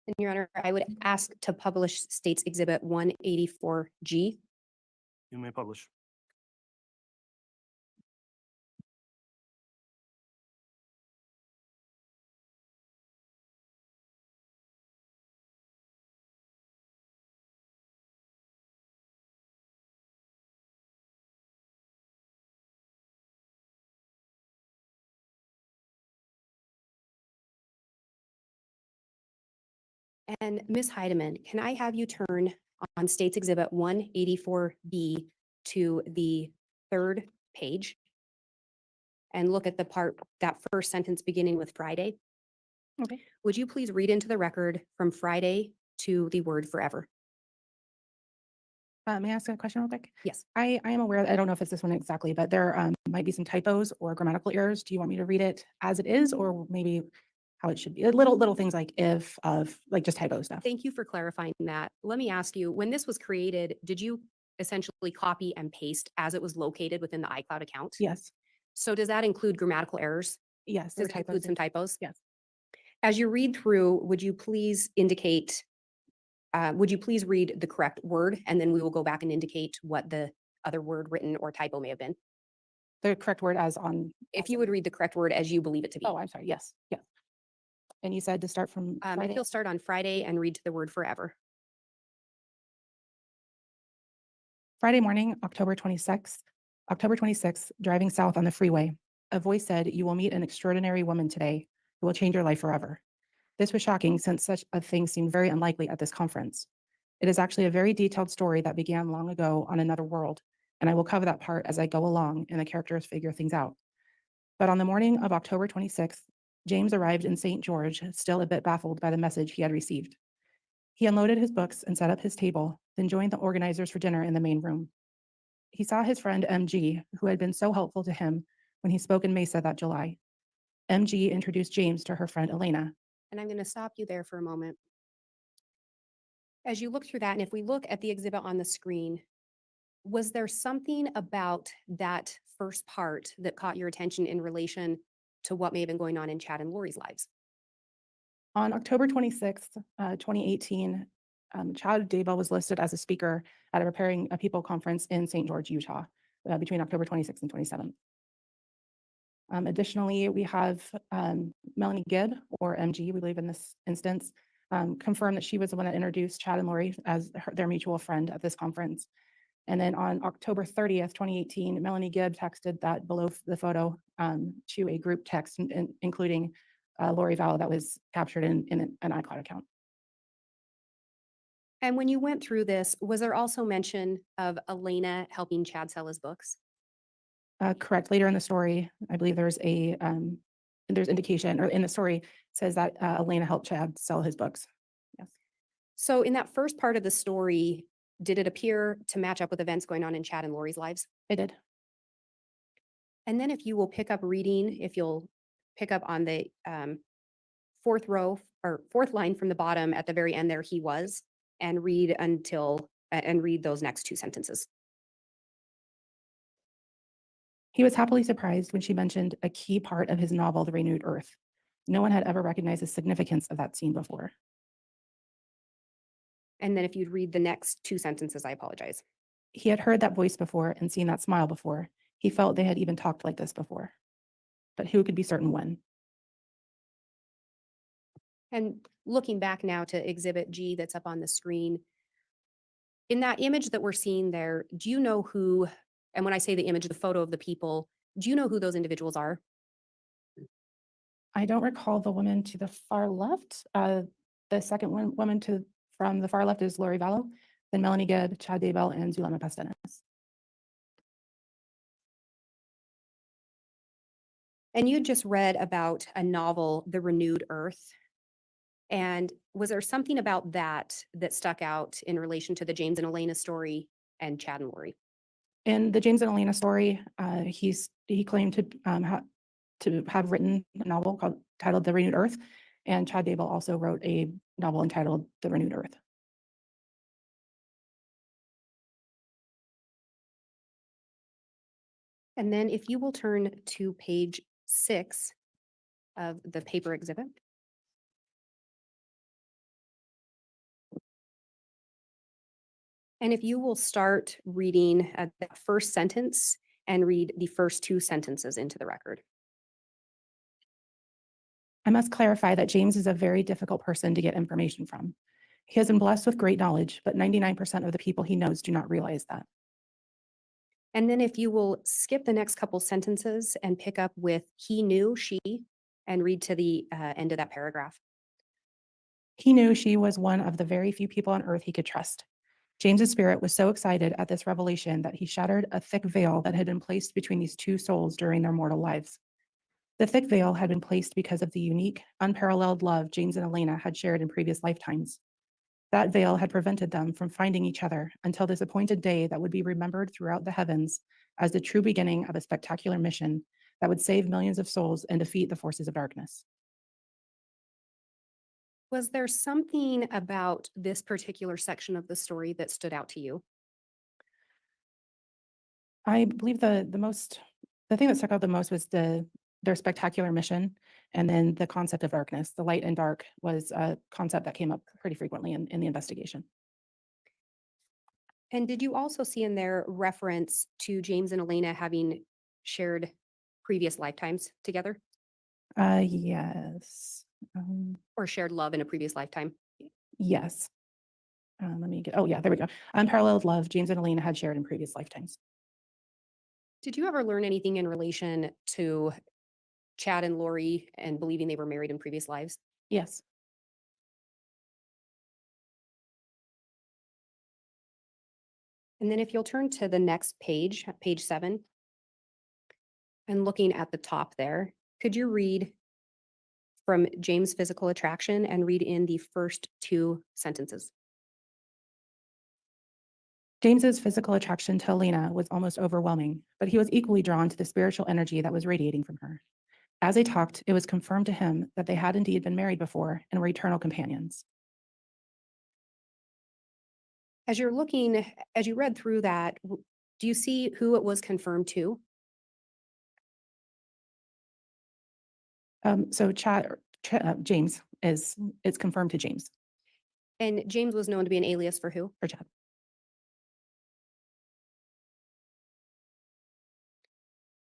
And Your Honor, I would ask to publish States Exhibit 184G. You may publish. And Ms. Heidman, can I have you turn on States Exhibit 184B to the third page? And look at the part, that first sentence beginning with Friday. Okay. Would you please read into the record from Friday to the word forever? May I ask a question real quick? Yes. I am aware, I don't know if it's this one exactly, but there might be some typos or grammatical errors. Do you want me to read it as it is, or maybe how it should be? Little things like if, of, like just typo stuff. Thank you for clarifying that. Let me ask you, when this was created, did you essentially copy and paste as it was located within the iCloud account? Yes. So does that include grammatical errors? Yes. Does or it include some typos? Yes. As you read through, would you please indicate, would you please read the correct word? And then we will go back and indicate what the other word written or typo may have been. The correct word as on. If you would read the correct word as you believe it to be. Oh, I'm sorry. Yes. Yeah. And you said to start from If Friday? you'll start on Friday and read to the word forever. Friday morning, October 26th, driving south on the freeway, a voice said, "You will meet an extraordinary woman today who will change your life forever." This was shocking since such a thing seemed very unlikely at this conference. It is actually a very detailed story that began long ago on another world, and I will cover that part as I go along and the characters figure things out. But on the morning of October 26th, James arrived in St. George, still a bit baffled by the message he had received. He unloaded his books and set up his table, then joined the organizers for dinner in the main room. He saw his friend MG, who had been so helpful to him when he spoke in Mesa that July. MG introduced James to her friend Elena. And I'm going to stop you there for a moment. As you look through that, and if we look at the exhibit on the screen, was there something about that first part that caught your attention in relation to what may have been going on in Chad and Lori's lives? On October 26th, 2018, Chad Daybell was listed as a speaker at a Preparing a People conference in St. George, Utah, between October 26th and 27th. Additionally, we have Melanie Gibb, or MG, we believe in this instance, confirmed that she was the one that introduced Chad and Lori as their mutual friend at this conference. And then on October 30th, 2018, Melanie Gibb texted that below the photo to a group text, including Lori Vallow that was captured in an iCloud account. And when you went through this, was there also mention of Elena helping Chad sell his books? Correct. Later in the story, I believe there's indication, or in the story, says that Elena helped Chad sell his books. Yes. So in that first part of the story, did it appear to match up with events going on in Chad and Lori's lives? It did. And then if you will pick up reading, if you'll pick up on the fourth row or fourth line from the bottom at the very end there, he was, and read those next two sentences. He was happily surprised when she mentioned a key part of his novel, The Renewed Earth. No one had ever recognized the significance of that scene before. And then if you'd read the next two sentences, I apologize. He had heard that voice before and seen that smile before. He felt they had even talked like this before. But who could be certain when? And looking back now to Exhibit G that's up on the screen, in that image that we're seeing there, do you know who, and when I say the image, the photo of the people, do you know who those individuals are? I don't recall the woman to the far left. The second woman from the far left is Lori Vallow, then Melanie Gibb, Chad Daybell, and Zulema Pastenes. And you just read about a novel, The Renewed Earth. And was there something about that that stuck out in relation to the James and Elena story and Chad and Lori? In the James and Elena story, he claimed to have written a novel titled The Renewed Earth, and Chad Daybell also wrote a novel entitled The Renewed Earth. And then if you will turn to page 6 of the paper exhibit. And if you will start reading that first sentence and read the first two sentences into the record. I must clarify that James is a very difficult person to get information from. He has been blessed with great knowledge, but 99% of the people he knows do not realize that. And then if you will skip the next couple sentences and pick up with he knew, she, and read to the end of that paragraph. He knew she was one of the very few people on earth he could trust. James's spirit was so excited at this revelation that he shattered a thick veil that had been placed between these two souls during their mortal lives. The thick veil had been placed because of the unique, unparalleled love James and Elena had shared in previous lifetimes. That veil had prevented them from finding each other until this appointed day that would be remembered throughout the heavens as the true beginning of a spectacular mission that would save millions of souls and defeat the forces of darkness. Was there something about this particular section of the story that stood out to you? I believe the thing that stuck out the most was their spectacular mission. And then the concept of darkness, the light and dark was a concept that came up pretty frequently in the investigation. And did you also see in there reference to James and Elena having shared previous lifetimes together Yes. or shared love in a previous lifetime? Yes. Let me get, oh yeah, there we go. Unparalleled love James and Elena had shared in previous lifetimes. Did you ever learn anything in relation to Chad and Lori and believing they were married in previous lives? Yes. And then if you'll turn to the next page, page 7, and looking at the top there, could you read from James' physical attraction and read in the first 2 sentences? James's physical attraction to Elena was almost overwhelming, but he was equally drawn to the spiritual energy that was radiating from her. As they talked, it was confirmed to him that they had indeed been married before and were eternal companions. As you're looking, as you read through that, do you see who it was confirmed to? So James it's confirmed to James And James was known to be an alias for who? for Chad.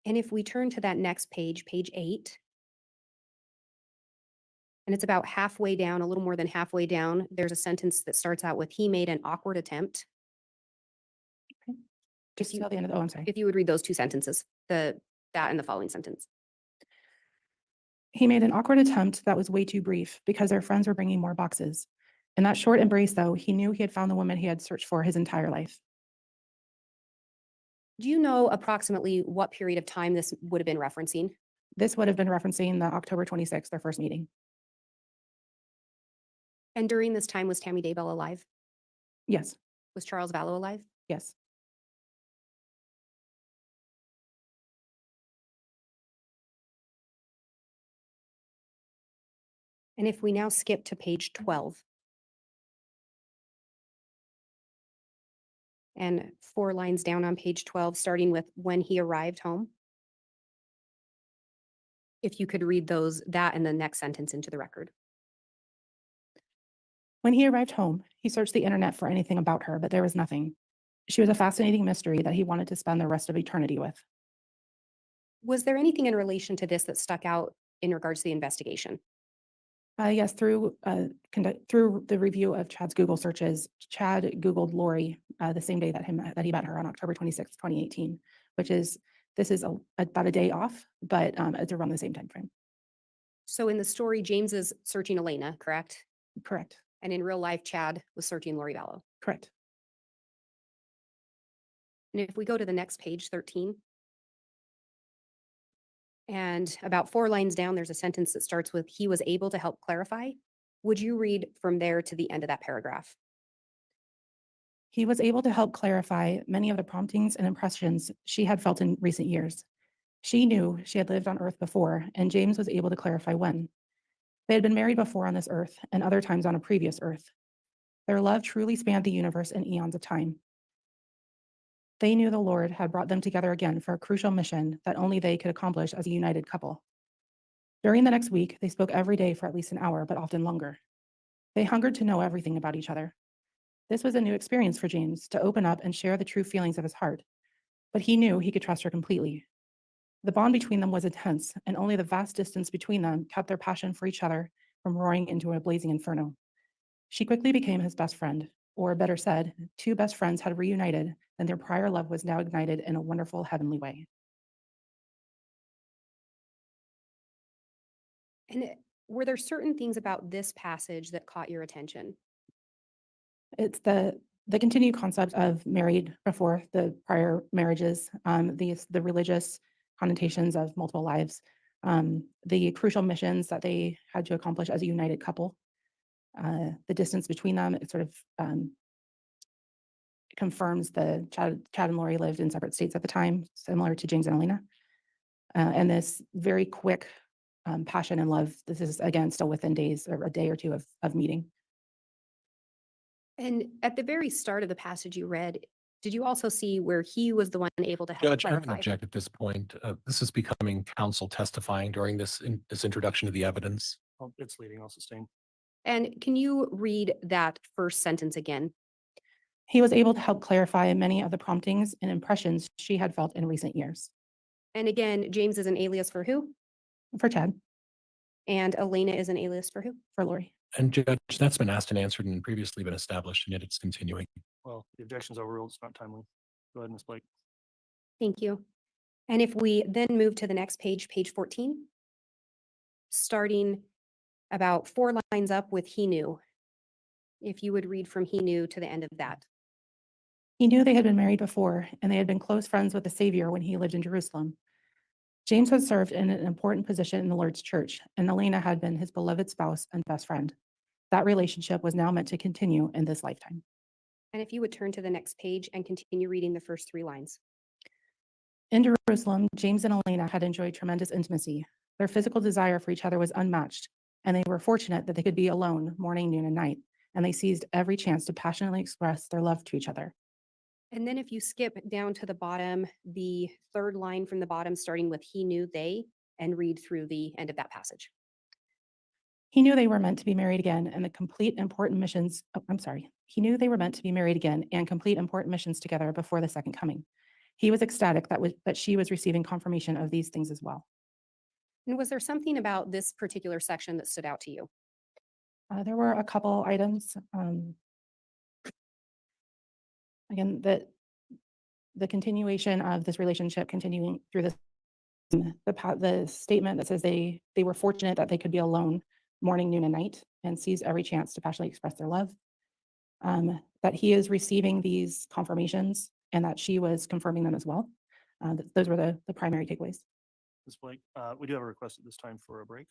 And if we turn to that next page, page 8, and it's about halfway down, a little more than halfway down, there's a sentence that starts out with, he made an awkward attempt. Just you- till the end of the, oh, I'm sorry. If you would read those 2 sentences, that and the following sentence. He made an awkward attempt that was way too brief because their friends were bringing more boxes. In that short embrace, though, he knew he had found the woman he had searched for his entire life. Do you know approximately what period of time this would have been referencing? This would have been referencing the October 26th, their first meeting. And during this time, was Tammy Daybell alive? Yes, Was Charles Vallow alive? yes. And if we now skip to page 12. And 4 lines down on page 12, starting with when he arrived home. If you could read that and the next sentence into the record. When he arrived home, he searched the internet for anything about her, but there was nothing. She was a fascinating mystery that he wanted to spend the rest of eternity with. Was there anything in relation to this that stuck out in regards to the investigation? Yes, through the review of Chad's Google searches, Chad Googled Lori the same day that he met her on October 26, 2018, this is about a day off, but it's around the same time frame. So in the story, James is searching Elena, correct? Correct. And in real life, Chad was searching Lori Vallow. Correct. And if we go to the next page, 13, and about 4 lines down, there's a sentence that starts with, he was able to help clarify. Would you read from there to the end of that paragraph? He was able to help clarify many of the promptings and impressions she had felt in recent years. She knew she had lived on Earth before, and James was able to clarify when. They had been married before on this Earth and other times on a previous Earth. Their love truly spanned the universe and eons of time. They knew the Lord had brought them together again for a crucial mission that only they could accomplish as a united couple. During the next week, they spoke every day for at least an hour, but often longer. They hungered to know everything about each other. This was a new experience for James, to open up and share the true feelings of his heart. But he knew he could trust her completely. The bond between them was intense, and only the vast distance between them kept their passion for each other from roaring into a blazing inferno. She quickly became his best friend, or better said, 2 best friends had reunited, and their prior love was now ignited in a wonderful heavenly way. And were there certain things about this passage that caught your attention? It's the continued concept of married before the prior marriages, the religious connotations of multiple lives, the crucial missions that they had to accomplish as a united couple, the distance between them. It sort of confirms the Chad and Lori lived in separate states at the time, similar to James and Elena, and this very quick passion and love. This is again still within days or a day or two of meeting. And at the very start of the passage you read, Did you also see where he was the one able to help Judge, I have an clarify? object at this point. This is becoming counsel testifying during this introduction of the evidence. It's leading, I'll sustain. And can you read that first sentence again? He was able to help clarify many of the promptings and impressions she had felt in recent years. And again, James is an alias for who? For Chad, And Elena is an alias for who? for Lori. And Judge, that's been asked and answered and previously been established, and yet it's continuing. Well, the objection's overruled. It's not timely. Go ahead, Ms. Blake. Thank you. And if we then move to the next page, page 14, starting about 4 lines up with he knew. If you would read from he knew to the end of that. He knew they had been married before, and they had been close friends with the Savior when he lived in Jerusalem. James had served in an important position in the Lord's church, and Elena had been his beloved spouse and best friend. That relationship was now meant to continue in this lifetime. And if you would turn to the next page and continue reading the first 3 lines. In Jerusalem, James and Elena had enjoyed tremendous intimacy. Their physical desire for each other was unmatched, and they were fortunate that they could be alone morning, noon, and night, and they seized every chance to passionately express their love to each other. And then if you skip down to the bottom, the 3rd line from the bottom, starting with he knew they, and read through the end of that passage. He knew they were meant to be married again and the complete important missions. He knew they were meant to be married again and complete important missions together before the second coming. He was ecstatic that she was receiving confirmation of these things as well. And was there something about this particular section that stood out to you? There were a couple items. Again, the continuation of this relationship continuing through this, the statement that says they were fortunate that they could be alone morning, noon, and night, and seized every chance to passionately express their love. That he is receiving these confirmations and that she was confirming them as well. Those were the primary takeaways. Ms. Blake, we do have a request at this time for a break.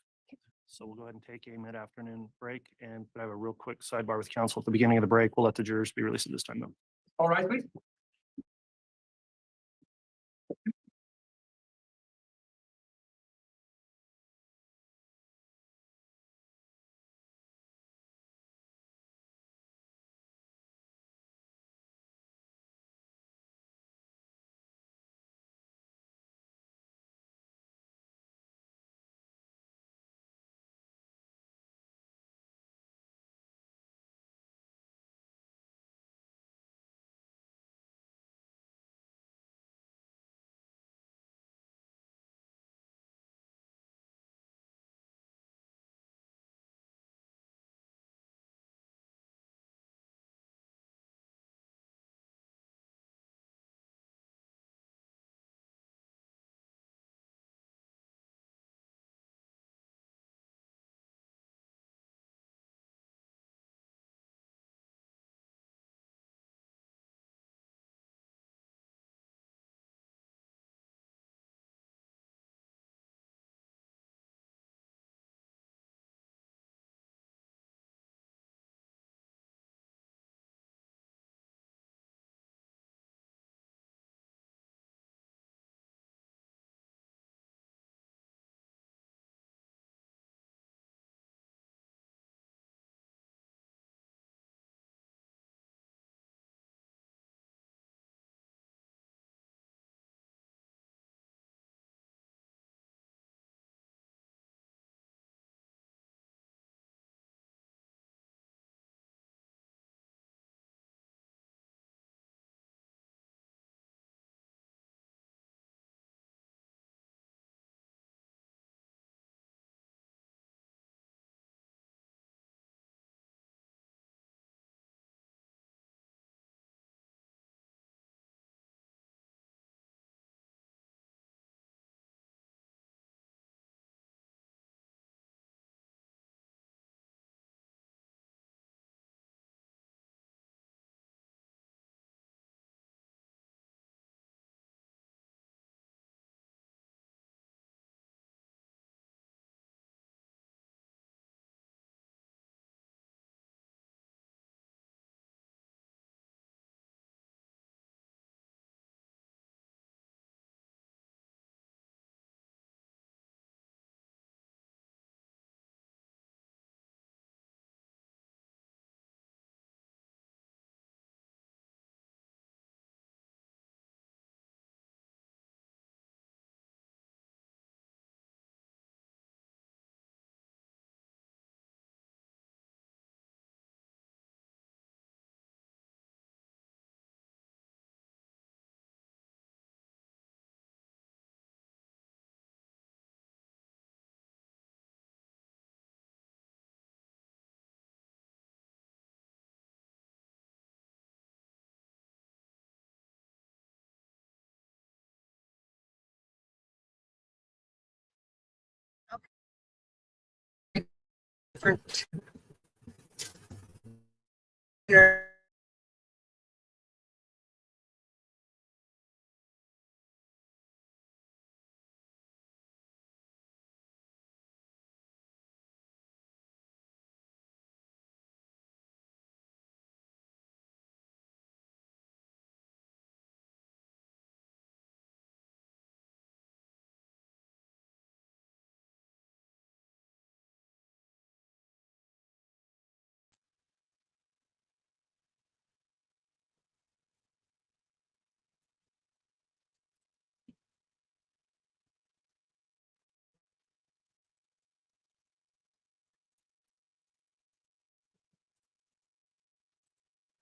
So we'll go ahead and take a mid-afternoon break and have a real quick sidebar with counsel at the beginning of the break. We'll let the jurors be released at this time though. All right, please.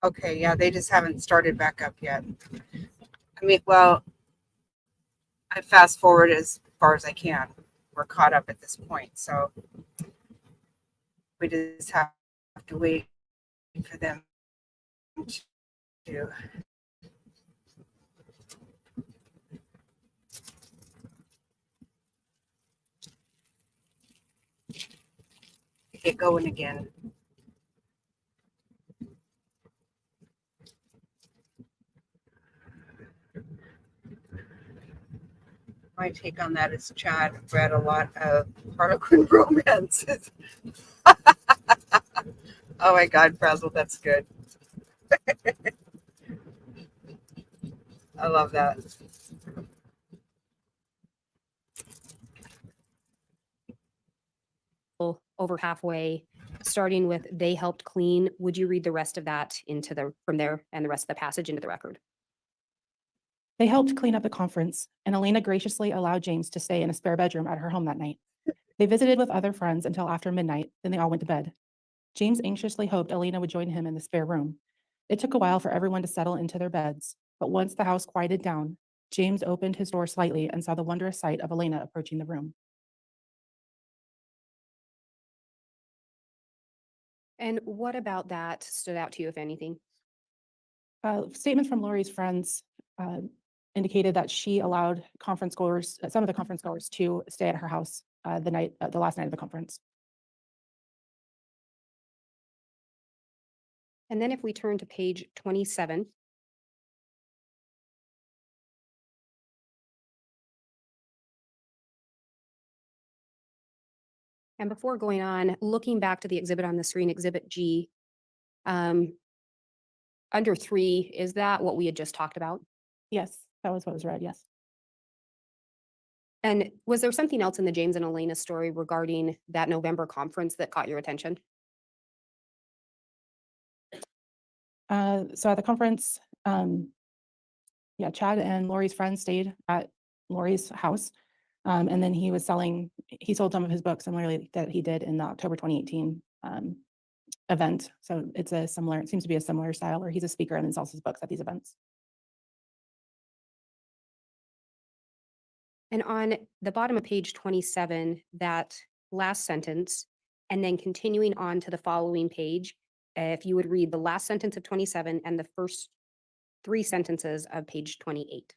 Okay, yeah, they just haven't started back up yet. I mean, well, I fast forward as far as I can. We're caught up at this point, so we just have to wait for them to get going again. My take on that is Chad read a lot of Harlequin romances. Oh my God, Frazzle, that's good. I love that. Over halfway, starting with they helped clean. Would you read the rest of that into from there and the rest of the passage into the record? They helped clean up the conference, and Elena graciously allowed James to stay in a spare bedroom at her home that night. They visited with other friends until after midnight, then they all went to bed. James anxiously hoped Elena would join him in the spare room. It took a while for everyone to settle into their beds, but once the house quieted down, James opened his door slightly and saw the wondrous sight of Elena approaching the room. And what about that stood out to you, if anything? Statements from Lori's friends indicated that she allowed conference goers, some of the conference goers, to stay at her house the last night of the conference. And then if we turn to page 27. And before going on, looking back to the exhibit on the screen, Exhibit G, under 3, is that what we had just talked about? Yes, that was what was read, yes. And was there something else in the James and Elena story regarding that November conference that caught your attention? So at the conference, Chad and Lori's friends stayed at Lori's house. And then he sold some of his books similarly that he did in the October 2018 event. So it seems to be a similar style where he's a speaker and then sells his books at these events. And on the bottom of page 27, that last sentence, and then continuing on to the following page, if you would read the last sentence of 27 and the first 3 sentences of page 28.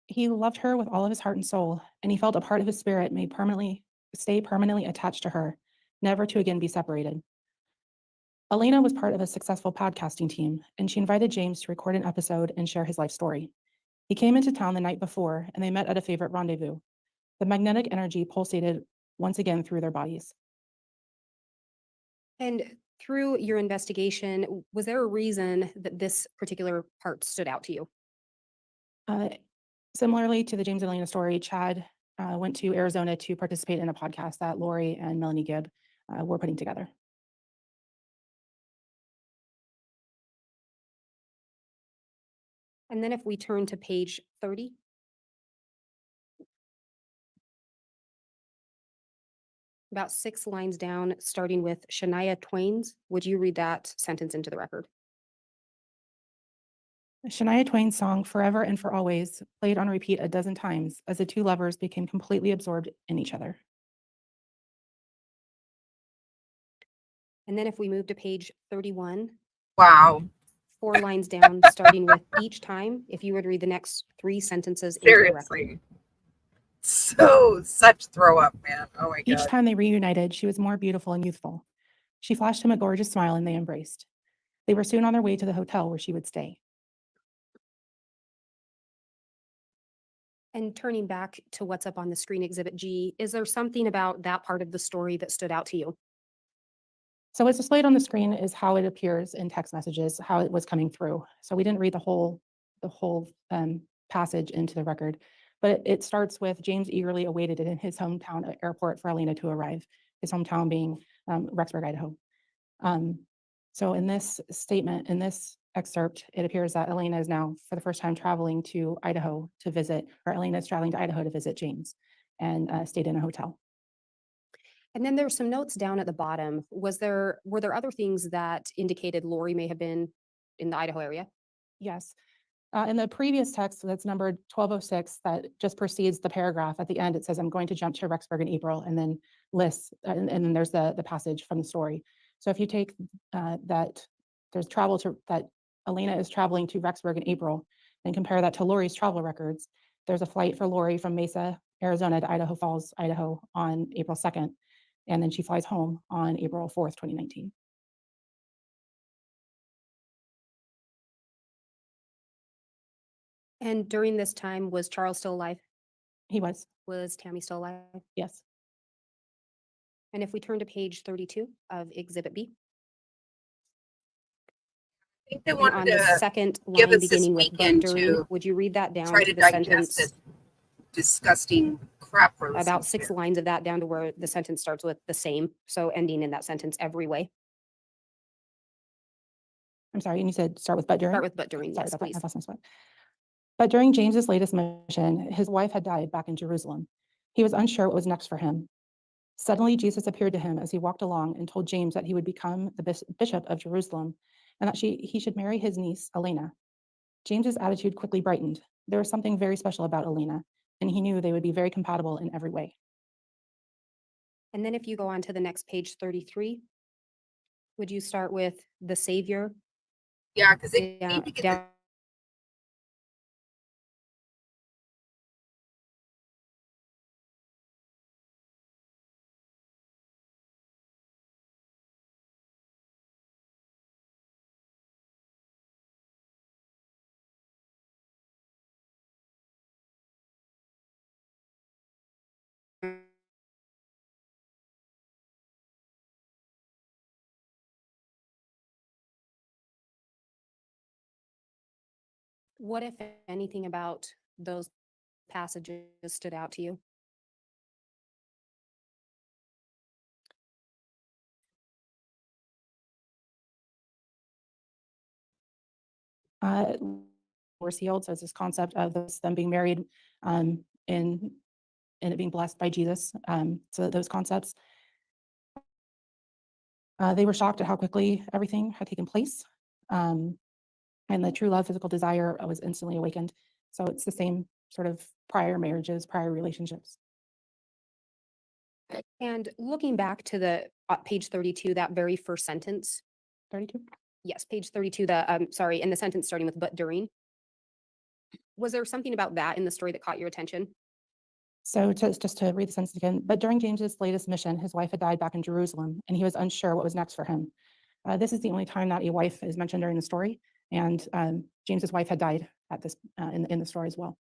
He loved her with all of his heart and soul, and he felt a part of his spirit stay permanently attached to her, never to again be separated. Elena was part of a successful podcasting team, and she invited James to record an episode and share his life story. He came into town the night before, and they met at a favorite rendezvous. The magnetic energy pulsated once again through their bodies. And through your investigation, was there a reason that this particular part stood out to you? Similarly to the James and Elena story, Chad went to Arizona to participate in a podcast that Lori and Melanie Gibb were putting together. And then if we turn to page 30. About 6 lines down, starting with Shania Twain's, would you read that sentence into the record? Shania Twain's song Forever and for Always played on repeat a dozen times as the two lovers became completely absorbed in each other. And then if we move to page 31. Wow. 4 lines down, starting with each time, if you were to read the next 3 sentences into the record. Seriously. So such throw up, man. Oh my Each God. time they reunited, she was more beautiful and youthful. She flashed him a gorgeous smile and they embraced. They were soon on their way to the hotel where she would stay. And turning back to what's up on the screen, Exhibit G, is there something about that part of the story that stood out to you? So what's displayed on the screen is how it appears in text messages, how it was coming through. So we didn't read the whole passage into the record, but it starts with James eagerly awaited in his hometown airport for Elena to arrive, his hometown being Rexburg, Idaho. So in this statement, in this excerpt, it appears that Elena is now for the first time traveling to Idaho to visit, or Elena is traveling to Idaho to visit James and stayed in a hotel. And then there's some notes down at the bottom. Were there other things that indicated Lori may have been in the Idaho area? Yes. In the previous text that's numbered 1206 that just precedes the paragraph at the end, it says, I'm going to jump to Rexburg in April, and then lists, and then there's the passage from the story. So if you take that Elena is traveling to Rexburg in April and compare that to Lori's travel records, there's a flight for Lori from Mesa, Arizona to Idaho Falls, Idaho on April 2nd. And then she flies home on April 4th, 2019. And during this time, was Charles still alive? He was, Was Tammy still alive? yes. And if we turn to page 32 of Exhibit B, I think they and wanted on the to second give line us this beginning with but weekend during, to would you read that down try to to the digest sentence? this disgusting crap we're listening About to. 6 lines of that down to where the sentence starts with the same, so ending in that sentence every way. I'm sorry, and you said start with but during? Start with but during, Sorry yes, about that, please. I lost my spot. But during James's latest mission, his wife had died back in Jerusalem. He was unsure what was next for him. Suddenly, Jesus appeared to him as he walked along and told James that he would become the bishop of Jerusalem and that he should marry his niece, Elena. James's attitude quickly brightened. There was something very special about Elena, and he knew they would be very compatible in every way. And then if you go on to the next page 33, would you start with the Savior? Yeah, because they down, need to get down what, if anything, about those passages stood out to you? Were sealed, so it's this concept of them being married and it being blessed by Jesus. So those concepts. They were shocked at how quickly everything had taken place. And the true love, physical desire was instantly awakened. So it's the same sort of prior marriages, prior relationships. And looking back to the page 32, that very first sentence. 32? Yes, page 32, sorry, in the sentence starting with but during. Was there something about that in the story that caught your attention? So just to read the sentence again, but during James's latest mission, his wife had died back in Jerusalem, and he was unsure what was next for him. This is the only time that a wife is mentioned during the story, and James's wife had died at this in the story as well.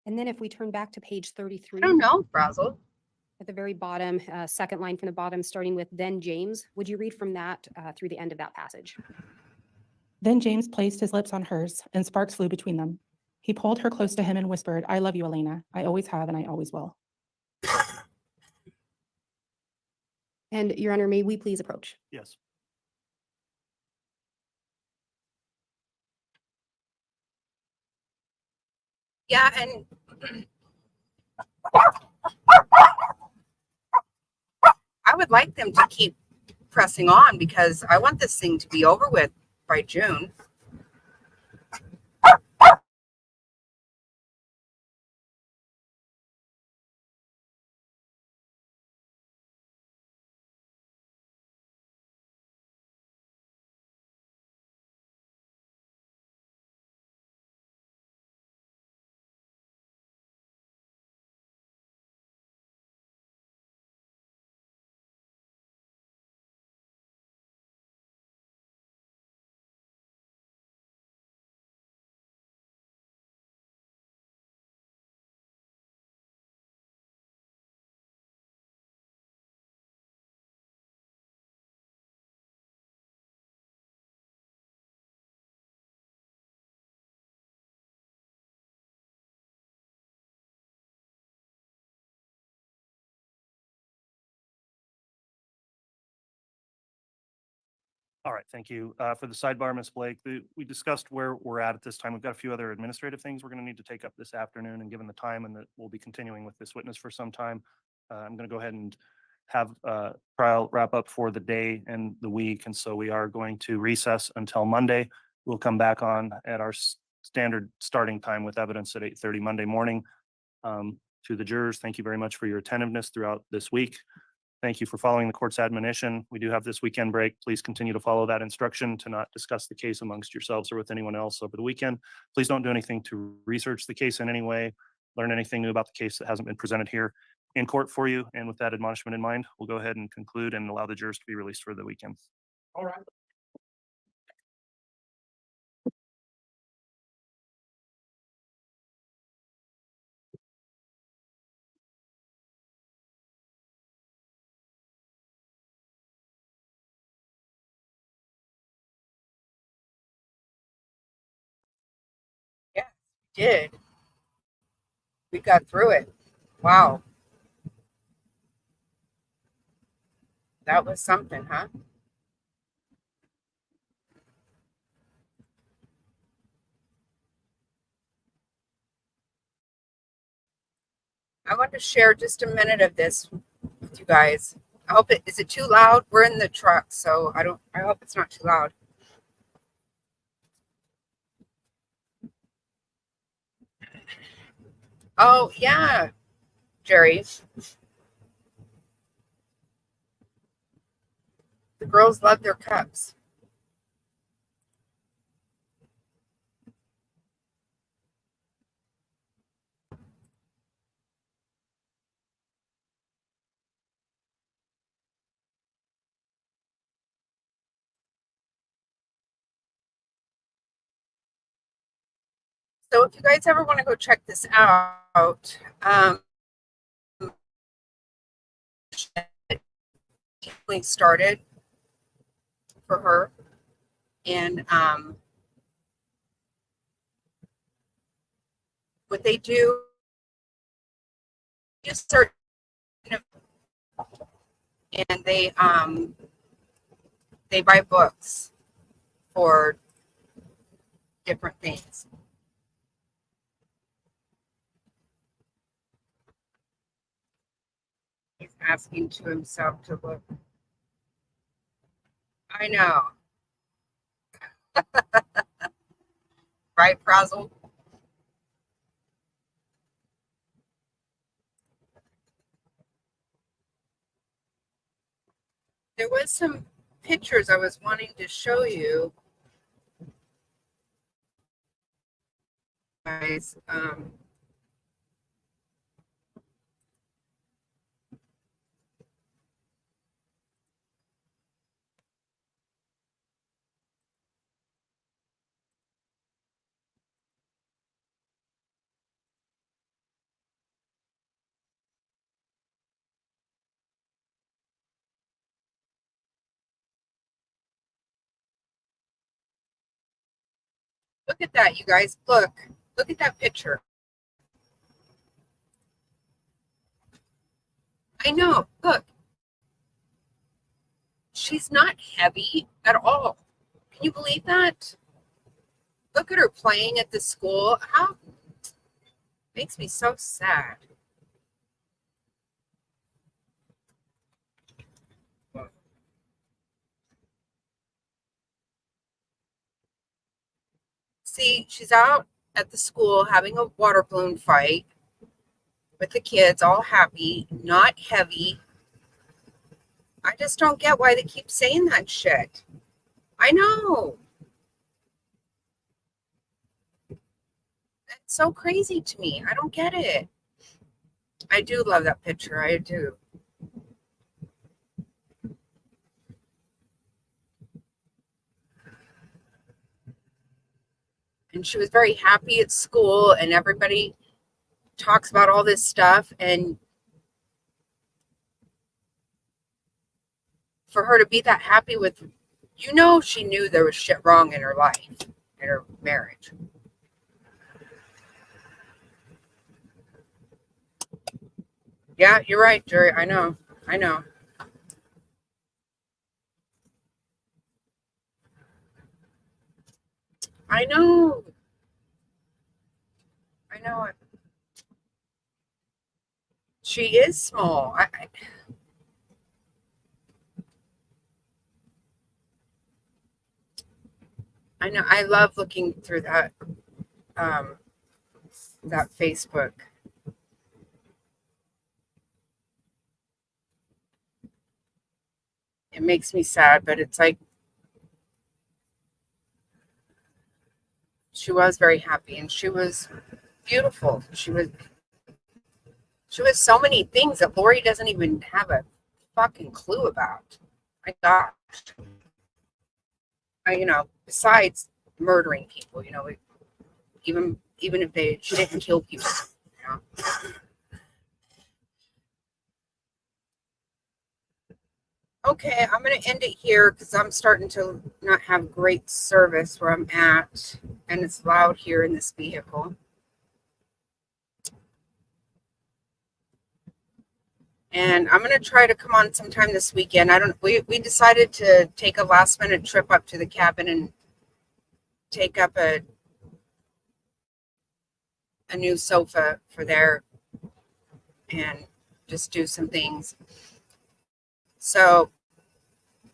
And then if we turn back to page 33. I don't know, Frazzle. At the very bottom, second line from the bottom, starting with then James, would you read from that through the end of that passage? Then James placed his lips on hers, and sparks flew between them. He pulled her close to him and whispered, I love you, Elena. I always have, and I always will. And Your Honor, may we please approach? Yes. Yeah, and I would like them to keep pressing on because I want this thing to be over with by June. All right, thank you. For the sidebar, Ms. Blake, we discussed where we're at this time. We've got a few other administrative things we're going to need to take up this afternoon, and given the time and that we'll be continuing with this witness for some time, I'm going to go ahead and have trial wrap up for the day and the week. And so we are going to recess until Monday. We'll come back on at our standard starting time with evidence at 8:30 Monday morning. To the jurors, thank you very much for your attentiveness throughout this week. Thank you for following the court's admonition. We do have this weekend break. Please continue to follow that instruction to not discuss the case amongst yourselves or with anyone else over the weekend. Please don't do anything to research the case in any way, learn anything new about the case that hasn't been presented here in court for you. And with that admonishment in mind, we'll go ahead and conclude and allow the jurors to be released for the weekend. All right. Yeah, we did. We got through it. Wow. That was something, huh? I want to share just a minute of this with you guys. I hope it is it too loud? We're in the truck, so I hope it's not too loud. Oh yeah, Gerri. The girls love their cups. So if you guys ever want to go check this out, started for her, and what they do is start, and they buy books for different things. He's asking to himself to look. I know. Right, Frazzle? There was some pictures I was wanting to show you guys. Look at that, you guys. Look at that picture. I know. Look. She's not heavy at all. Can you believe that? Look at her playing at the school. How makes me so sad. See, she's out at the school having a water balloon fight with the kids, all happy, not heavy. I just don't get why they keep saying that shit. I know. That's so crazy to me. I don't get it. I do love that picture. I do. And she was very happy at school, and everybody talks about all this stuff. And for her to be that happy with, she knew there was shit wrong in her life, in her marriage. Yeah, you're right, Gerri. I know. I know. I know it. She is small. I know. I love looking through that that Facebook. It makes me sad, but it's like she was very happy and she was beautiful. She was so many things that Lori doesn't even have a fucking clue about. My gosh. Besides murdering people, even if she didn't kill people, Okay, I'm going to end it here because I'm starting to not have great service where I'm at, and it's loud here in this vehicle. And I'm going to try to come on sometime this weekend. We decided to take a last minute trip up to the cabin and take up a new sofa for there and just do some things. So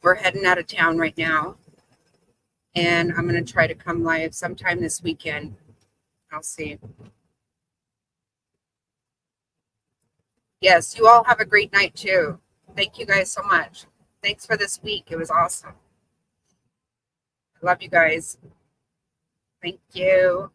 we're heading out of town right now, and I'm going to try to come live sometime this weekend. I'll see. Yes, you all have a great night too. Thank you guys so much. Thanks for this week. It was awesome. I love you guys. Thank you.